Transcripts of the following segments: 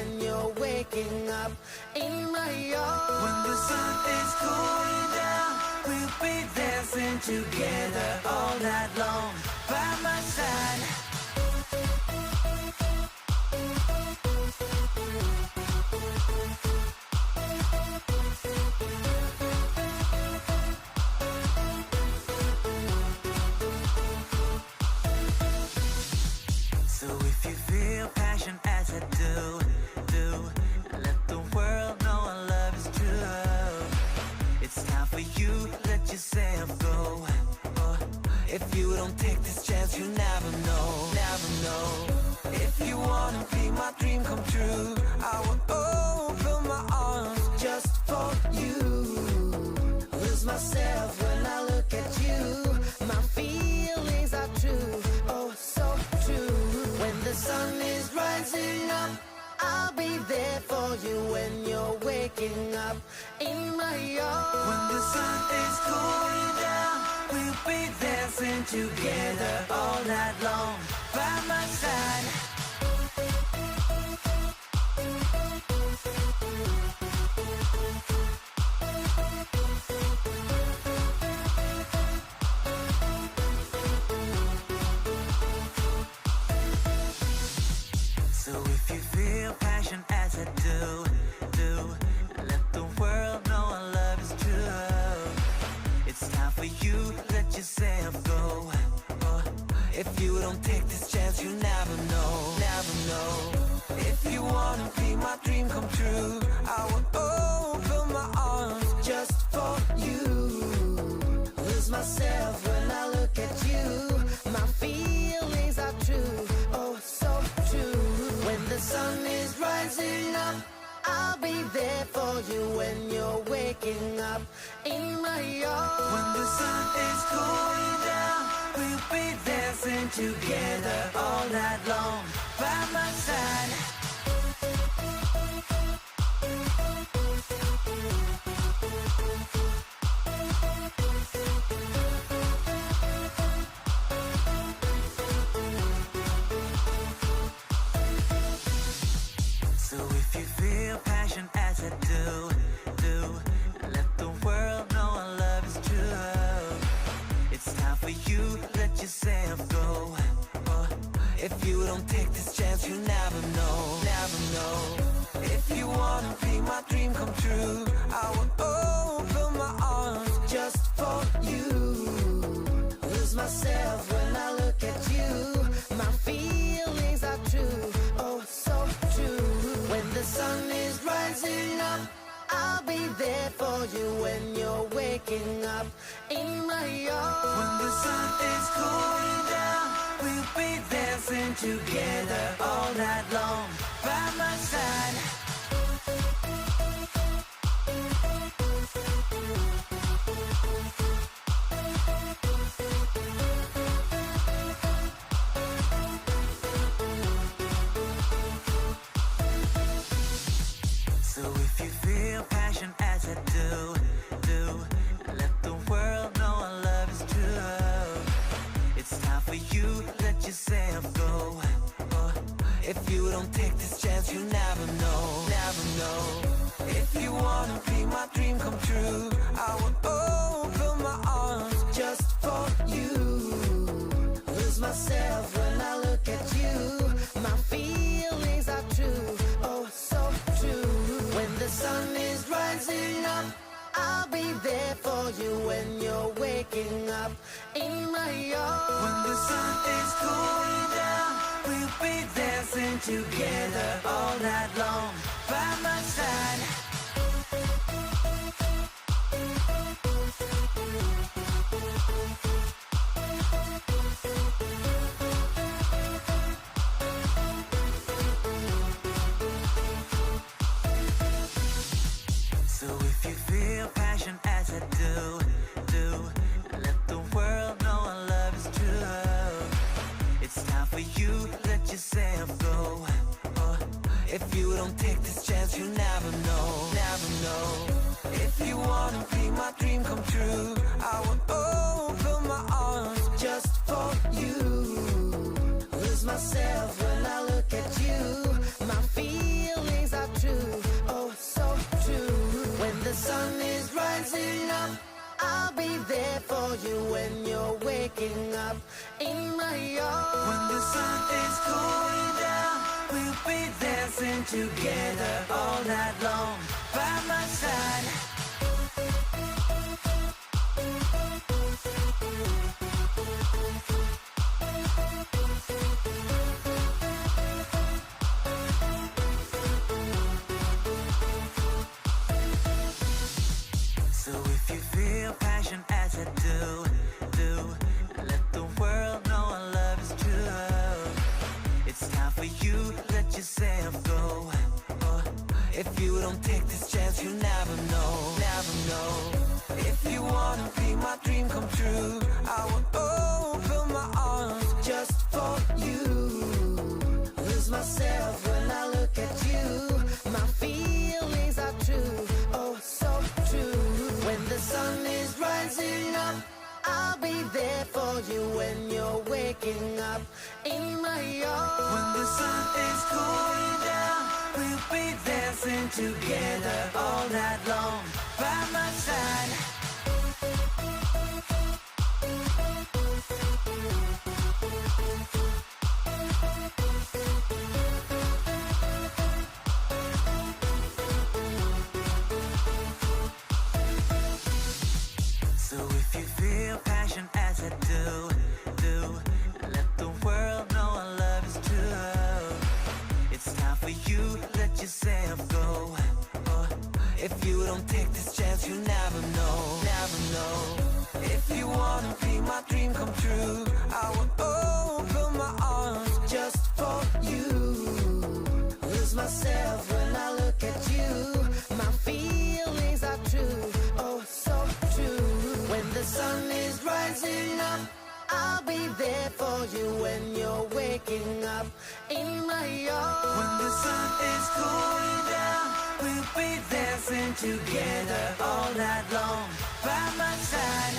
when you're waking up in my arms. When the sun is going down, we'll be dancing together all night long by my side. So if you feel passion as I do, let the world know our love is true. It's time for you, let yourself go. If you don't take this chance, you never know, never know. If you wanna be my dream come true, I will open my arms just for you. Lose myself when I look at you. My feelings are true, oh so true. When the sun is rising up, I'll be there for you when you're waking up in my arms. When the sun is going down, we'll be dancing together all night long by my side. So if you feel passion as I do, let the world know our love is true. It's time for you, let yourself go. If you don't take this chance, you never know, never know. If you wanna be my dream come true, I will open my arms just for you. Lose myself when I look at you. My feelings are true, oh so true. When the sun is rising up, I'll be there for you when you're waking up in my arms. When the sun is going down, we'll be dancing together all night long by my side. So if you feel passion as I do, let the world know our love is true. It's time for you, let yourself go. If you don't take this chance, you never know, never know. If you wanna be my dream come true, I will open my arms just for you. Lose myself when I look at you. My feelings are true, oh so true. When the sun is rising up, I'll be there for you when you're waking up in my arms. When the sun is going down, we'll be dancing together all night long by my side. So if you feel passion as I do, let the world know our love is true. It's time for you, let yourself go. If you don't take this chance, you never know, never know. If you wanna be my dream come true, I will open my arms just for you. Lose myself when I look at you. My feelings are true, oh so true. When the sun is rising up, I'll be there for you when you're waking up in my arms. When the sun is going down, we'll be dancing together all night long by my side. So if you feel passion as I do, let the world know our love is true. It's time for you, let yourself go. If you don't take this chance, you never know, never know. If you wanna be my dream come true, I will open my arms just for you. Lose myself when I look at you. My feelings there for you when you're waking up in my arms. When the sun is going down, we'll be dancing together all night long by my side. So if you feel passion as I do, let the world know our love is true. It's time for you, let yourself go. Oh, if you don't take this chance, you never know, never know. If you wanna be my dream come true, I will open my arms Just for you, lose myself when I look at you. My feelings are true, oh so true. When the sun is rising up, I'll be there for you when you're waking up in my arms. When the sun is going down, we'll be dancing together all night long by my side. So if you feel passion as I do, let the world know our love is true. It's time for you, let yourself go. Oh, if you don't take this chance, you never know, never know. If you wanna be my dream come true, I will open my arms Just for you, lose myself when I look at you. My feelings are true, oh so true. When the sun is rising up, I'll be there for you when you're waking up in my arms. When the sun is going down, we'll be dancing together all night long by my side.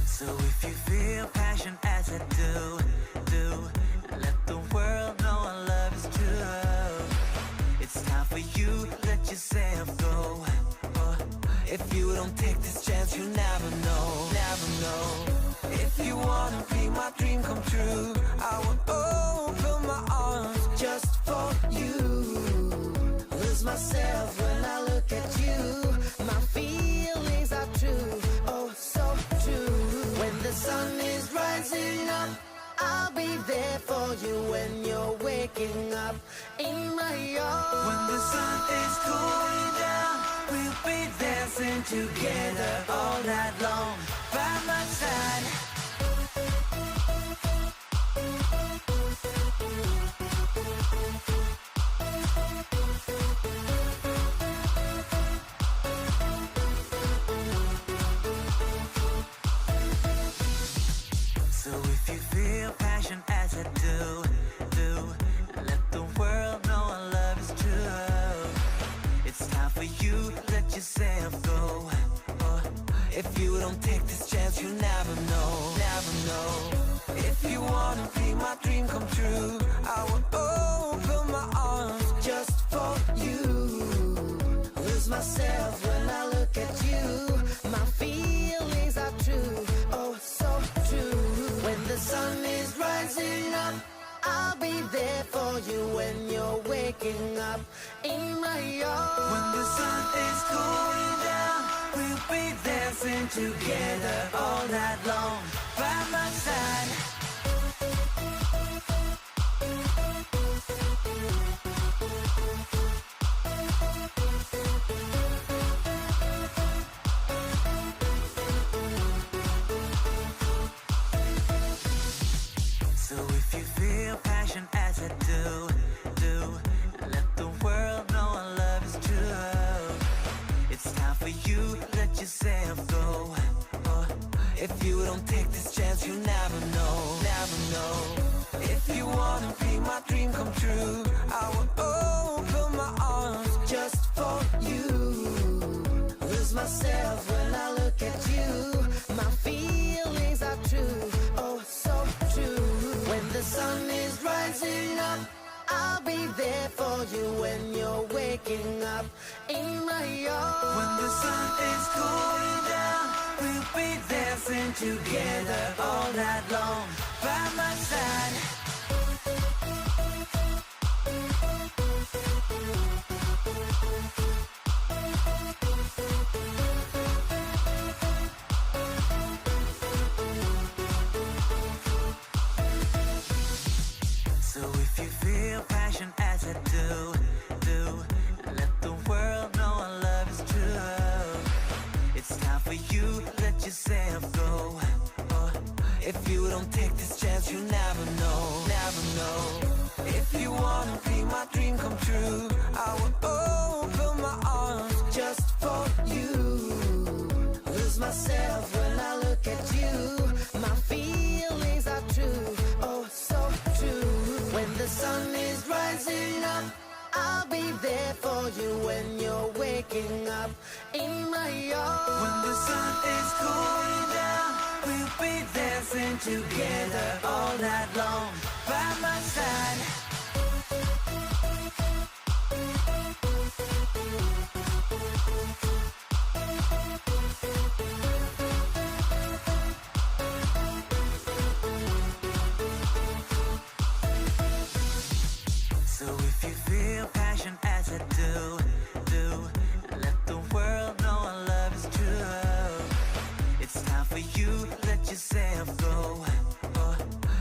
So if you feel passion as I do, let the world know our love is true. It's time for you, let yourself go. Oh, if you don't take this chance, you never know, never know. If you wanna be my dream come true, I will open my arms Just for you, lose myself when I look at you. My feelings are true, oh so true. When the sun is rising up, I'll be there for you when you're waking up in my arms. When the sun is going down, we'll be dancing together all night long by my side. So if you feel passion as I do, let the world know our love is true. It's time for you, let yourself go. Oh, if you don't take this chance, you never know, never know. If you wanna be my dream come true, I will open my arms Just for you, lose myself when I look at you. My feelings are true, oh so true. When the sun is rising up, I'll be there for you when you're waking up in my arms. When the sun is going down, we'll be dancing together all night long by my side. So if you feel passion as I do, let the world know our love is true. It's time for you, let yourself go. Oh, if you don't take this chance, you never know, never know. If you wanna be my dream come true, I will open my arms Just for you, lose myself when I look at you. waking up in my arms. When the sun is going down, we'll be dancing together all night long by my side. So if you feel passion as I do, let the world know our love is true. It's time for you, let yourself go. Oh, if you don't take this chance, you never know, never know. If you wanna be my dream come true, I will open my arms Just for you, lose myself when I look at you. My feelings are true, oh so true. When the sun is rising up, I'll be there for you. When you're waking up in my arms. When the sun is going down, we'll be dancing together all night long by my side. So if you feel passion as I do, let the world know our love is true. It's time for you, let yourself go. Oh,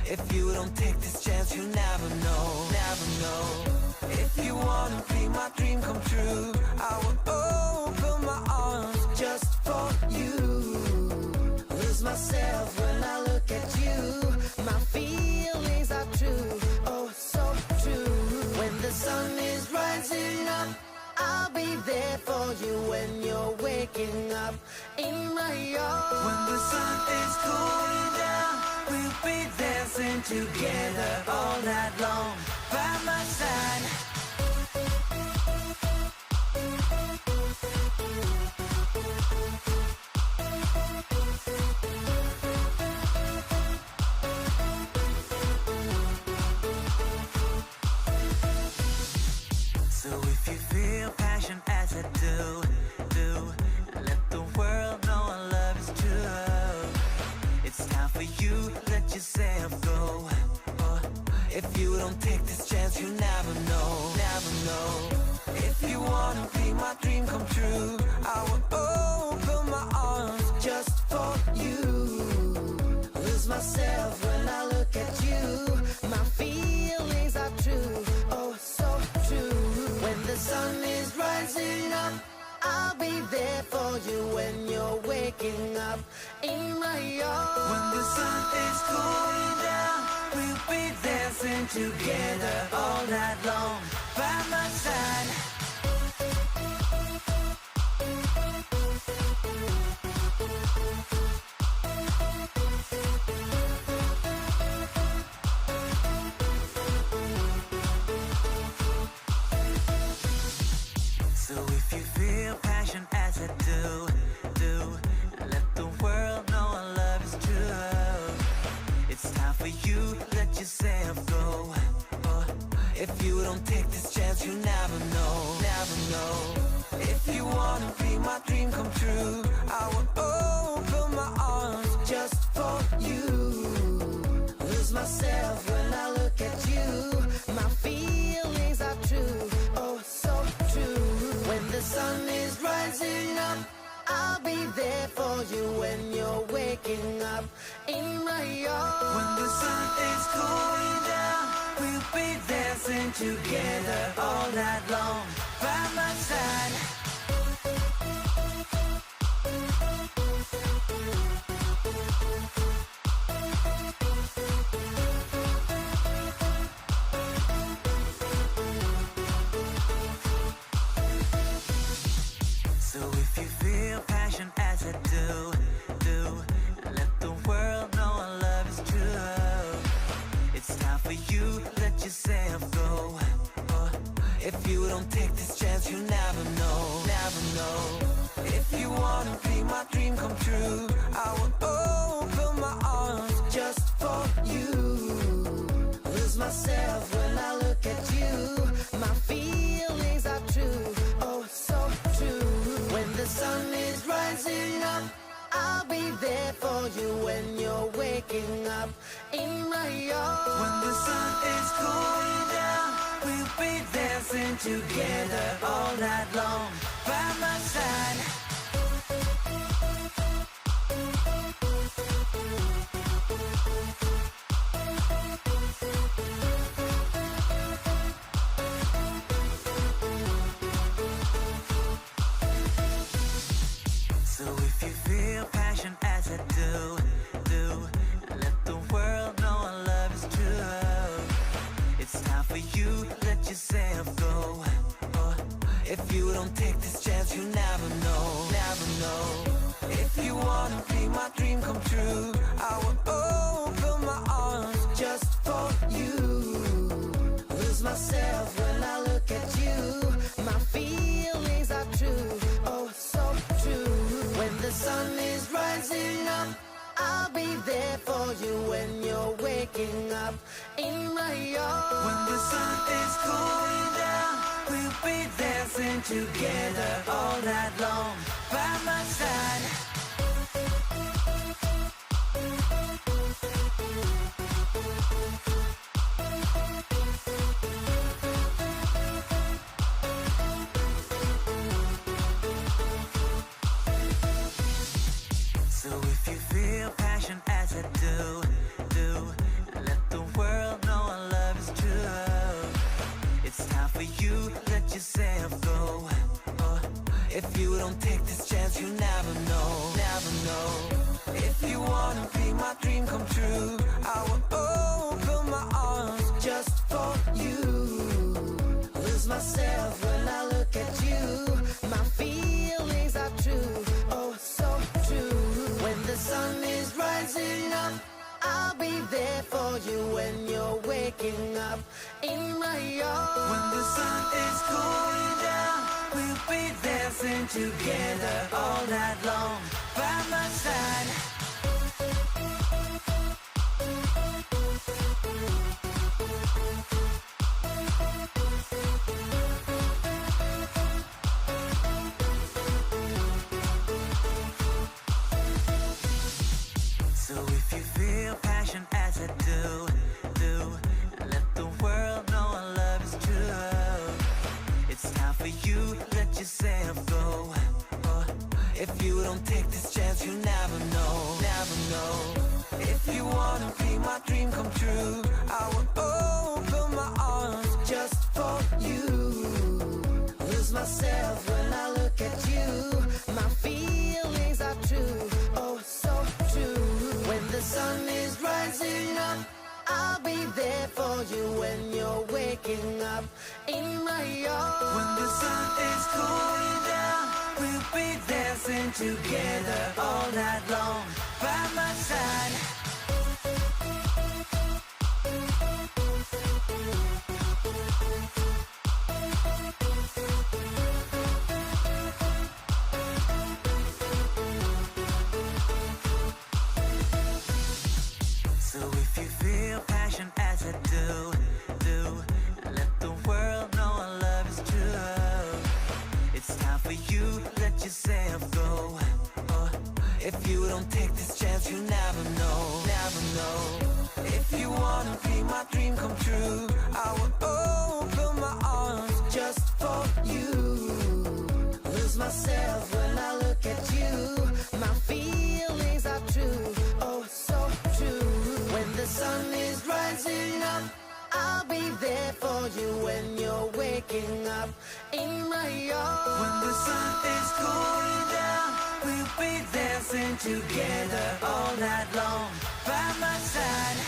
if you don't take this chance, you never know, never know. If you wanna be my dream come true, I will open my arms Just for you, lose myself when I look at you. My feelings are true, oh so true. When the sun is rising up, I'll be there for you. When you're waking up in my arms. When the sun is going down, we'll be dancing together all night long by my side. So if you feel passion as I do, let the world know our love is true. It's time for you, let yourself go. Oh, if you don't take this chance, you never know, never know. If you wanna be my dream come true, I will open my arms Just for you, lose myself when I look at you. My feelings are true, oh so true. When the sun is rising up, I'll be there for you. When you're waking up in my arms. When the sun is going down, we'll be dancing together all night long by my side. So if you feel passion as I do, let the world know our love is true. It's time for you, let yourself go. Oh, if you don't take this chance, you never know, never know. If you wanna be my dream come true, I will open my arms Just for you, lose myself when I look at you. My feelings are true, oh so true. When the sun is rising up, I'll be there for you. When you're waking up in my arms. When the sun is going down, we'll be dancing together all night long by my side. So if you feel passion as I do, let the world know our love is true. It's time for you, let yourself go. Oh, if you don't take this chance, you never know, never know. If you wanna be my dream come true, I will open my arms Just for you, lose myself when I look at you. My feelings are true, there for you when you're waking up in my arms. When the sun is going down, we'll be dancing together all night long by my side. So if you feel passion as I do, let the world know our love is true. It's time for you, let yourself go. Oh, if you don't take this chance, you never know, never know. If you wanna be my dream come true, I will open my arms Just for you, lose myself when I look at you. My feelings are true, oh so true. When the sun is rising up, I'll be there for you when you're waking up in my arms. When the sun is going down, we'll be dancing together all night long by my side. So if you feel passion as I do, let the world know our love is true. It's time for you, let yourself go. Oh, if you don't take this chance, you never know, never know. If you wanna be my dream come true, I will open my arms Just for you, lose myself when I look at you. My feelings are true, oh so true. When the sun is rising up, I'll be there for you when you're waking up in my arms. When the sun is going down, we'll be dancing together all night long by my side. So if you feel passion as I do, let the world know our love is true. It's time for you, let yourself go. Oh, if you don't take this chance, you never know, never know. If you wanna be my dream come true, I will open my arms Just for you, lose myself when I look at you. My feelings are true, oh so true. When the sun is rising up, I'll be there for you when you're waking up in my arms. When the sun is going down, we'll be dancing together all night long by my side. So if you feel passion as I do, let the world know our love is true. It's time for you, let yourself go. Oh, if you don't take this chance, you never know, never know. If you wanna be my dream come true, I will open my arms Just for you, lose myself when I look at you. My feelings are true, oh so true. When the sun is rising up, I'll be there for you when you're waking up in my arms. When the sun is going down, we'll be dancing together all night long by my side.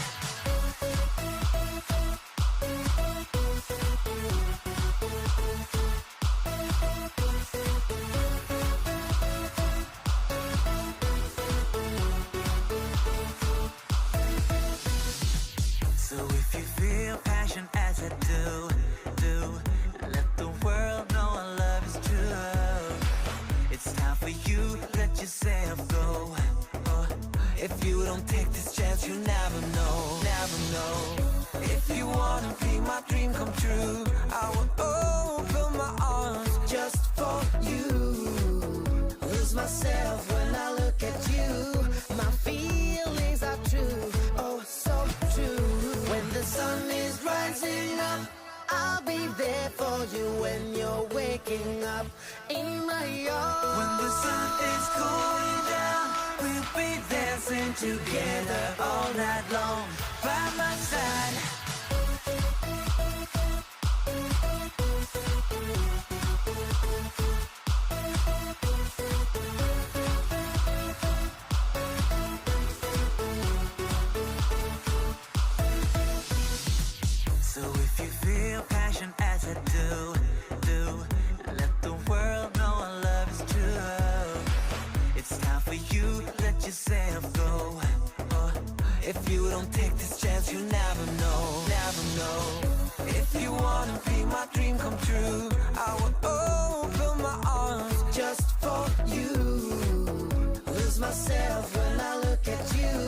So if you feel passion as I do, let the world know our love is true. It's time for you, let yourself go. Oh, if you don't take this chance, you never know, never know. If you wanna be my dream come true, I will open my arms Just for you, lose myself when I look at you. when you're waking up in my arms. When the sun is going down, we'll be dancing together all night long by my side. So if you feel passion as I do, let the world know our love is true. It's time for you, let yourself go. Oh, if you don't take this chance, you never know, never know. If you wanna be my dream come true, I will open my arms Just for you, lose myself when I look at you.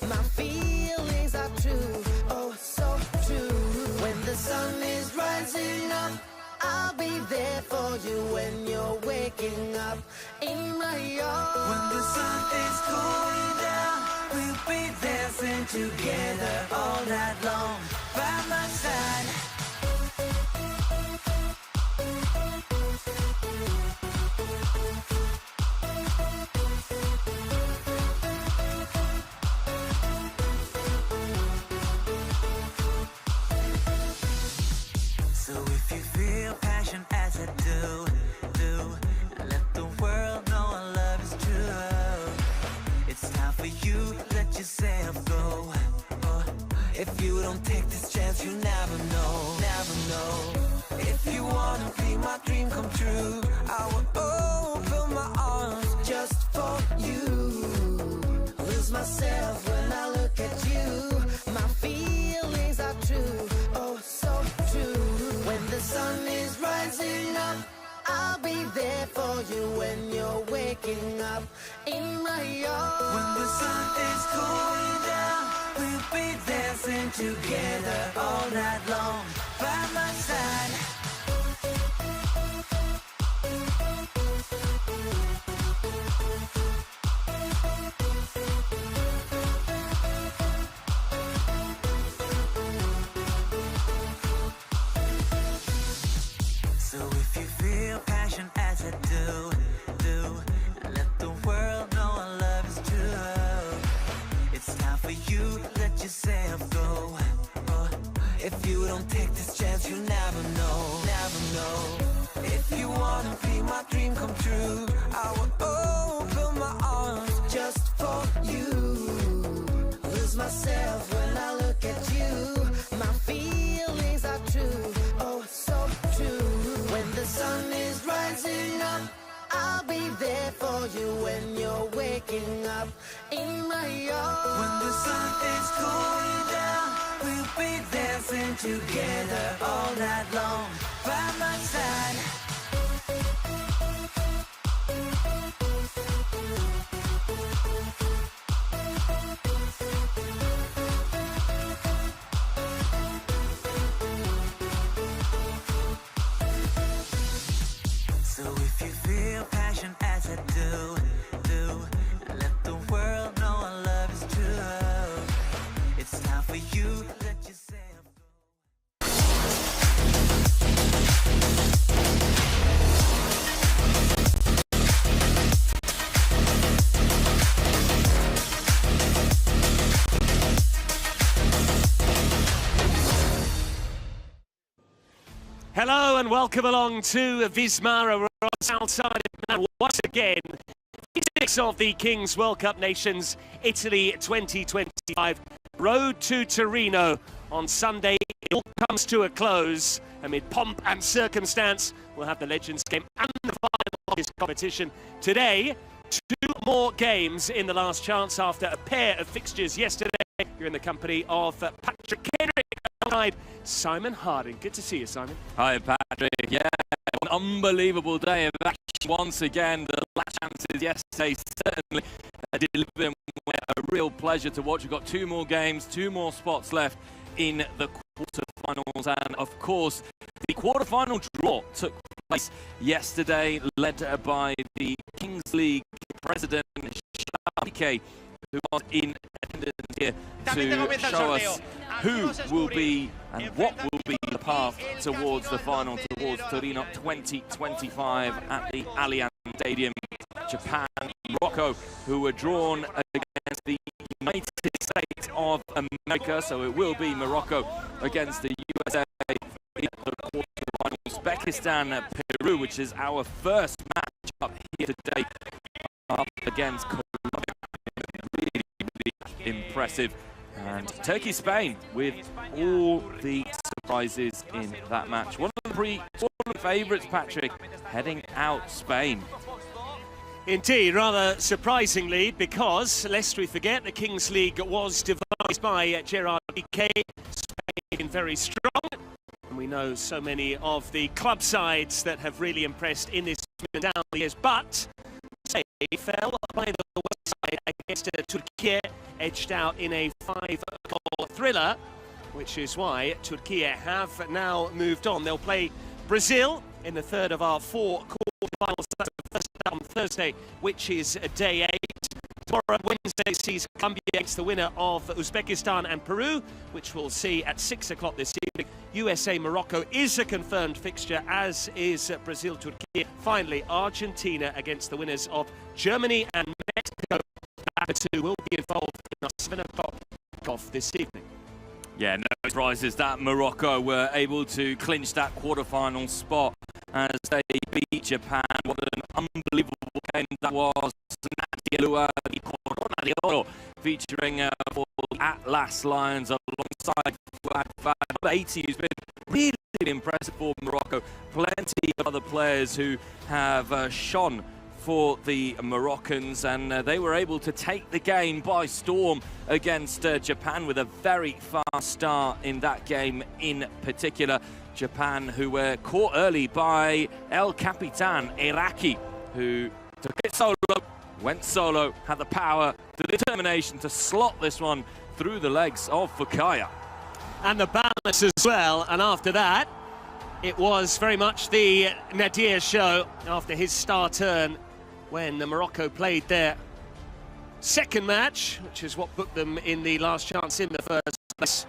My feelings are true, oh so true. When the sun is rising up, I'll be there for you when you're waking up in my arms. When the sun is going down, we'll be dancing together all night long by my side. So if you feel passion as I do, let the world know our love is true. It's time for you, let yourself go. Oh, if you don't take this chance, you never know, never know. If you wanna be my dream come true, I will open my arms Just for you, lose myself when I look at you. My feelings are true, oh so true. When the sun is rising up, I'll be there for you when you're waking up in my arms. When the sun is going down, we'll be dancing together all night long by my side. So if you feel passion as I do, let the world know our love is true. It's time for you, let yourself go. Oh, if you don't take this chance, you never know, never know. If you wanna be my dream come true, I will open my arms Just for you, lose myself when I look at you. My feelings are true, oh so true. When the sun is rising up, I'll be there for you when you're waking up in my arms. When the sun is going down, we'll be dancing together all night long by my side. So if you feel passion as I do, let the world know our love is true. It's time for you, let yourself go. Hello and welcome along to Vismara. We're on the south side of Milan once again. Six of the Kings World Cup Nations, Italy 2025. Road to Torino on Sunday. It all comes to a close amid pomp and circumstance. We'll have the Legends game and the final of this competition today. Two more games in the last chance after a pair of fixtures yesterday. You're in the company of Patrick Kendrick alongside Simon Harding. Good to see you, Simon. Hi, Patrick. Yeah, an unbelievable day of action once again. The last chances yesterday certainly delivered a real pleasure to watch. We've got two more games, two more spots left in the quarterfinals, and of course the quarterfinal draw took place yesterday, led by the Kings League president Shabike who are in attendance here to show us who will be and what will be the path towards the final, towards Torino 2025 at the Allianz Stadium. Japan, Morocco, who were drawn against the United States of America, so it will be Morocco against the USA in the quarterfinals. Uzbekistan, Peru, which is our first match up here today, up against Colombia. Really impressive. And Turkey, Spain, with all the surprises in that match. One of the pre-tournament favourites, Patrick, heading out Spain. Indeed, rather surprisingly, because, lest we forget, the Kings League was devised by Gerard Piqué. Spain very strong, and we know so many of the club sides that have really impressed in this down the years, but they fell by the wayside against Turkey, edged out in a 5-goal thriller, which is why Turkey have now moved on. They'll play Brazil in the third of our 4 quarterfinals. That's the first on Thursday, which is day 8. Tomorrow, Wednesday, sees Colombia against the winner of Uzbekistan and Peru, which we'll see at 6 o'clock this evening. USA-Morocco is a confirmed fixture, as is Brazil-Turkey. Finally, Argentina against the winners of Germany and Mexico. The two will be involved in a 7 o'clock kickoff this evening. Yeah, no surprises that Morocco were able to clinch that quarterfinal spot as they beat Japan. What an unbelievable game that was. Nadia Lua, the Corona de Oro, featuring for the Atlas Lions alongside Fad 80, who's been really impressive for Morocco. Plenty of other players who have shone for the Moroccans, and they were able to take the game by storm against Japan with a very fast start in that game in particular. Japan, who were caught early by El Capitan Iraqi, who took it solo, went solo, had the power, the determination to slot this one through the legs of Fukaya. And the balance as well, and after that, it was very much the Nadir show after his star turn when Morocco played their second match, which is what booked them in the last chance in the first place.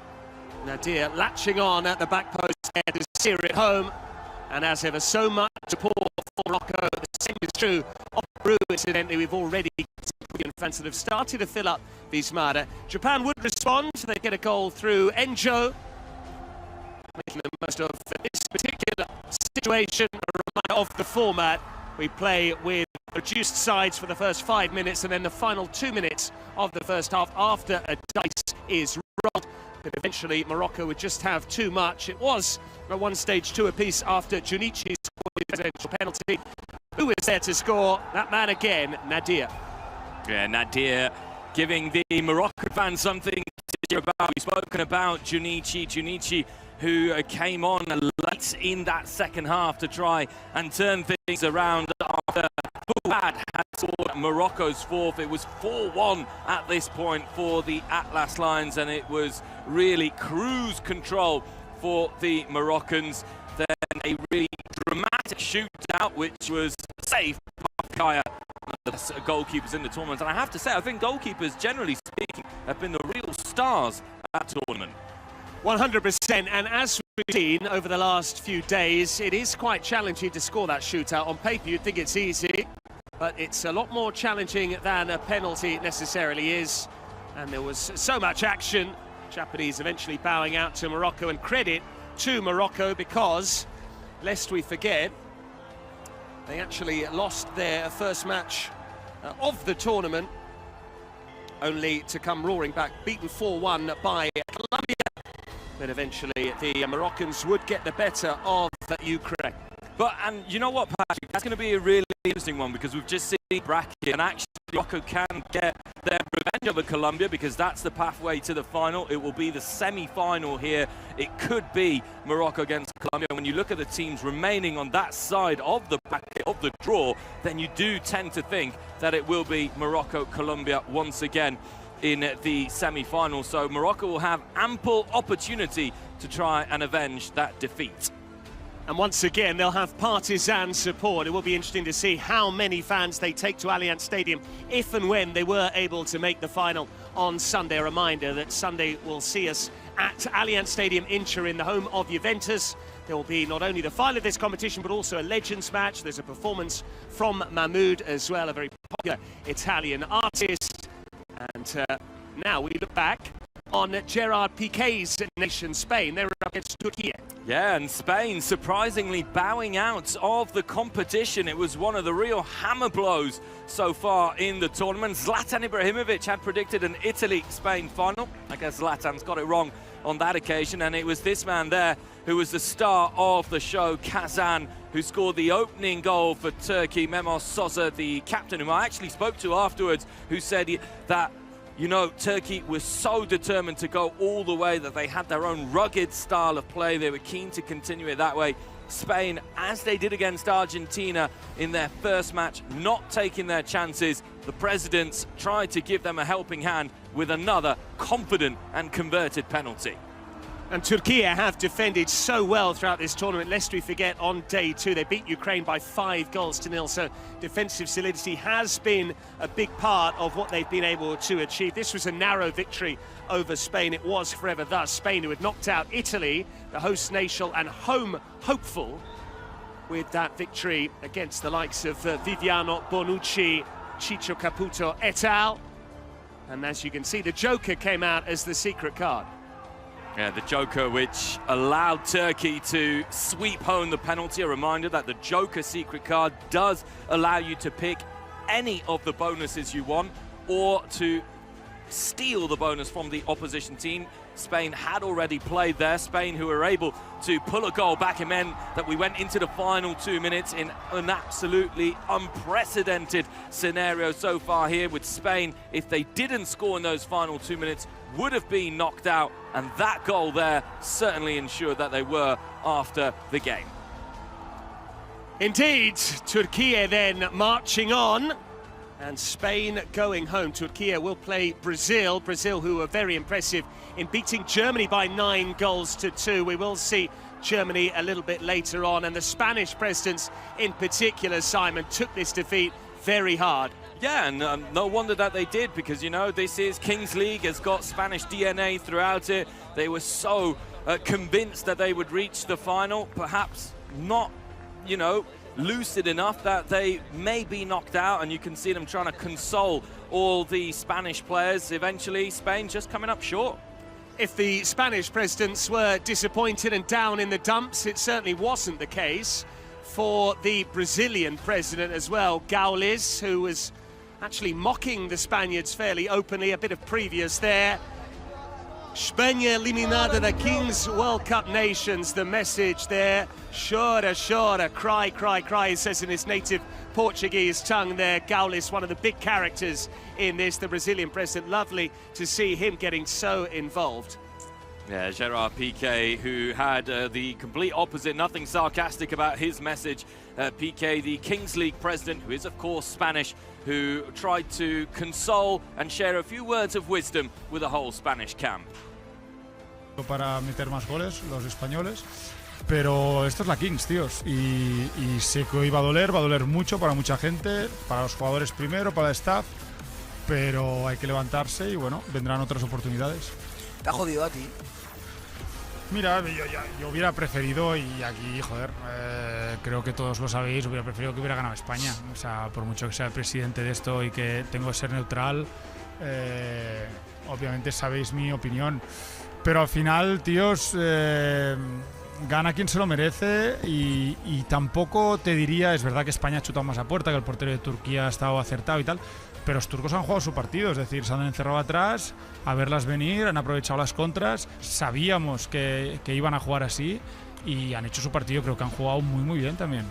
Nadir latching on at the back post there to steer it home, and as ever, so much support for Morocco. The same is true of Peru. Incidentally, we've already fans that have started to fill up Wismar. Japan would respond, they get a goal through Enjo, making the most of this particular situation. A reminder of the format: we play with reduced sides for the first 5 minutes, and then the final 2 minutes of the first half after a dice is rolled. But eventually Morocco would just have too much. It was at one stage 2 apiece after Junichi scored his presidential penalty. Who was there to score? That man again, Nadir. Yeah, Nadir giving the Moroccan fans something to hear about. We've spoken about Junichi, who came on late in that second half to try and turn things around after Fouad had scored Morocco's fourth. It was 4-1 at this point for the Atlas Lions, and it was really cruise control for the Moroccans. Then a really dramatic shootout, which was saved by Kaya, one of the best goalkeepers in the tournament. And I have to say, I think goalkeepers, generally speaking, have been the real stars at the tournament. 100%, and as we've seen over the last few days, it is quite challenging to score that shootout. On paper, you'd think it's easy, but it's a lot more challenging than a penalty necessarily is. And there was so much action. Japanese eventually bowing out to Morocco, and credit to Morocco because, lest we forget, they actually lost their first match of the tournament, only to come roaring back, beaten 4-1 by Colombia. But eventually the Moroccans would get the better of Ukraine. And you know what, Patrick, that's going to be a really interesting one, because we've just seen bracket, and actually Morocco can get their revenge over Colombia, because that's the pathway to the final. It will be the semi-final here. It could be Morocco against Colombia. When you look at the teams remaining on that side of the bracket, of the draw, then you do tend to think that it will be Morocco-Colombia once again in the semi-final. So Morocco will have ample opportunity to try and avenge that defeat. And once again, they'll have partisan support. It will be interesting to see how many fans they take to Allianz Stadium if and when they were able to make the final on Sunday. A reminder that Sunday will see us at Allianz Stadium in Turin, the home of Juventus. There will be not only the final of this competition, but also a Legends match. There's a performance from Mahmoud as well, a very popular Italian artist. And now we look back on Gerard Piqué's nation, Spain. They're up against Turkey. Yeah, and Spain surprisingly bowing out of the competition. It was one of the real hammer blows so far in the tournament. Zlatan Ibrahimovic had predicted an Italy-Spain final. I guess Zlatan's got it wrong on that occasion, and it was this man there who was the star of the show, Kazan, who scored the opening goal for Turkey. Memos Sosa, the captain, whom I actually spoke to afterwards, who said that, you know, Turkey was so determined to go all the way that they had their own rugged style of play. They were keen to continue it that way. Spain, as they did against Argentina in their first match, not taking their chances. The presidents tried to give them a helping hand with another confident and converted penalty. And Turkey have defended so well throughout this tournament. Lest we forget, on day 2, they beat Ukraine by 5-0. So defensive solidity has been a big part of what they've been able to achieve. This was a narrow victory over Spain. It was forever thus. Spain, who had knocked out Italy, the host nation and home hopeful, with that victory against the likes of Viviano Bonucci, Ciccio Caputo et al. And as you can see, the Joker came out as the secret card. Yeah, the Joker, which allowed Turkey to sweep home the penalty. A reminder that the Joker secret card does allow you to pick any of the bonuses you want or to steal the bonus from the opposition team. Spain had already played there. Spain, who were able to pull a goal back, and meant that we went into the final 2 minutes in an absolutely unprecedented scenario so far here with Spain. If they didn't score in those final 2 minutes, would have been knocked out, and that goal there certainly ensured that they were after the game. Indeed, Turkey then marching on, and Spain going home. Turkey will play Brazil. Brazil, who were very impressive in beating Germany by 9-2. We will see Germany a little bit later on, and the Spanish presidents in particular, Simon, took this defeat very hard. Yeah, and no wonder that they did, because, you know, this is Kings League, has got Spanish DNA throughout it. They were so convinced that they would reach the final, perhaps not, you know, lucid enough that they may be knocked out, and you can see them trying to console all the Spanish players. Eventually, Spain just coming up short. If the Spanish presidents were disappointed and down in the dumps, it certainly wasn't the case for the Brazilian president as well, Gaules, who was actually mocking the Spaniards fairly openly. A bit of previous there. España eliminada the Kings World Cup Nations. The message there, chora, chora, cry, cry, cry, he says in his native Portuguese tongue there. Gaules, one of the big characters in this, the Brazilian president. Lovely to see him getting so involved. Yeah, Gerard Piqué, who had the complete opposite, nothing sarcastic about his message. Piqué, the Kings League president, who is of course Spanish, who tried to console and share a few words of wisdom with the whole Spanish camp. Para meter más goles, los españoles, pero esto es la Kings, tíos, y sé que hoy va a doler mucho para mucha gente, para los jugadores primero, para el staff, pero hay que levantarse y bueno, vendrán otras oportunidades. ¿Te ha jodido a ti? Mira, yo hubiera preferido, y aquí, joder, creo que todos lo sabéis, hubiera preferido que hubiera ganado España. O sea, por mucho que sea el presidente de esto y que tengo que ser neutral, obviamente sabéis mi opinión. Pero al final, tíos, gana quien se lo merece y tampoco te diría, es verdad que España ha chutado más a puerta, que el portero de Turquía ha estado acertado y tal, pero los turcos han jugado su partido, es decir, se han encerrado atrás a verlas venir, han aprovechado las contras, sabíamos que iban a jugar así y han hecho su partido, creo que han jugado muy bien también.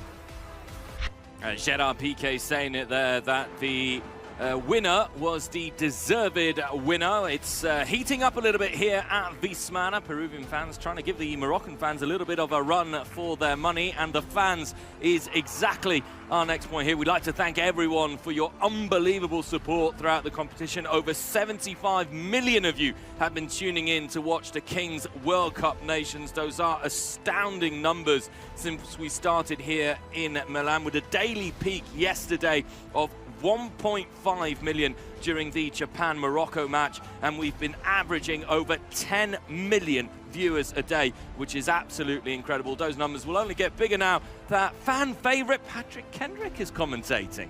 Gerard Piqué saying it there, that the winner was the deserved winner. It's heating up a little bit here at Vismana. Peruvian fans trying to give the Moroccan fans a little bit of a run for their money, and the fans is exactly our next point here. We'd like to thank everyone for your unbelievable support throughout the competition. Over 75 million of you have been tuning in to watch the Kings World Cup Nations. Those are astounding numbers since we started here in Milan, with a daily peak yesterday of 1.5 million during the Japan-Morocco match, and we've been averaging over 10 million viewers a day, which is absolutely incredible. Those numbers will only get bigger now that fan favourite Patrick Kendrick is commentating.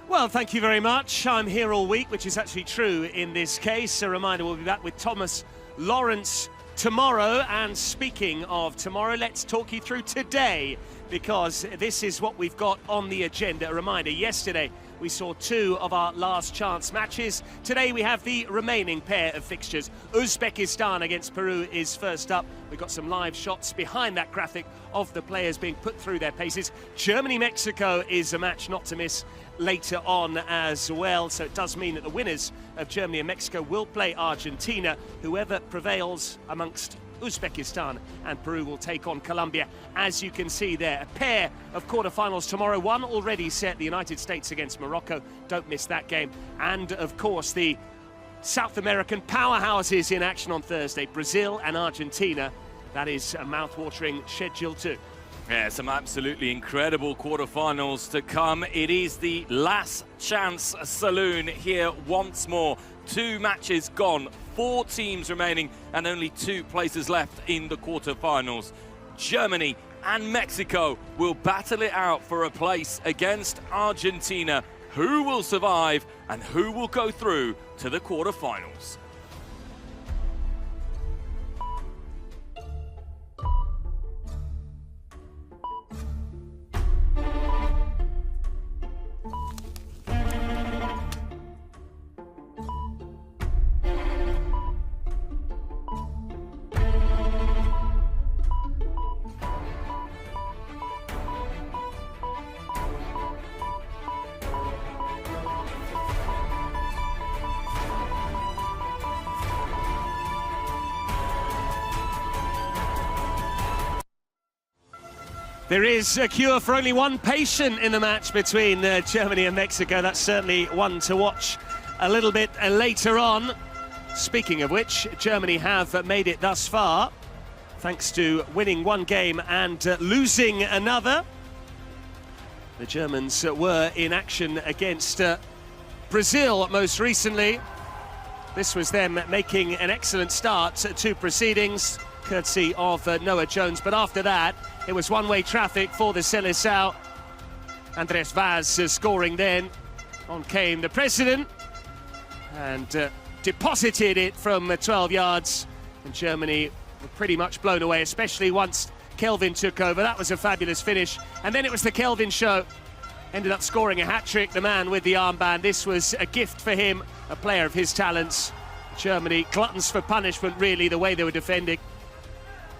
Well, thank you very much. I'm here all week, which is actually true in this case. A reminder, we'll be back with Thomas Lawrence tomorrow. And speaking of tomorrow, let's talk you through today, because this is what we've got on the agenda. A reminder, yesterday we saw 2 of our last chance matches. Today we have the remaining pair of fixtures. Uzbekistan against Peru is first up. We've got some live shots behind that graphic of the players being put through their paces. Germany-Mexico is a match not to miss later on as well. So it does mean that the winners of Germany and Mexico will play Argentina. Whoever prevails amongst Uzbekistan and Peru will take on Colombia. As you can see there, a pair of quarterfinals tomorrow. One already set, the United States against Morocco. Don't miss that game. And of course, the South American powerhouses in action on Thursday, Brazil and Argentina. That is a mouth-watering schedule too. Yeah, some absolutely incredible quarterfinals to come. It is the last chance saloon here once more. 2 matches gone, 4 teams remaining, and only 2 places left in the quarterfinals. Germany and Mexico will battle it out for a place against Argentina. Who will survive and who will go through to the quarterfinals? There is a cure for only one patient in the match between Germany and Mexico. That's certainly one to watch a little bit later on. Speaking of which, Germany have made it thus far, thanks to winning 1 game and losing another. The Germans were in action against Brazil most recently. This was them making an excellent start to proceedings, courtesy of Noah Jones, but after that it was one-way traffic for the Seleção. Andres Vaz scoring then. On came the president and deposited it from 12 yards, and Germany were pretty much blown away, especially once Kelvin took over. That was a fabulous finish, and then it was the Kelvin show. Ended up scoring a hat-trick, the man with the armband. This was a gift for him, a player of his talents. Germany, gluttons for punishment really, the way they were defending.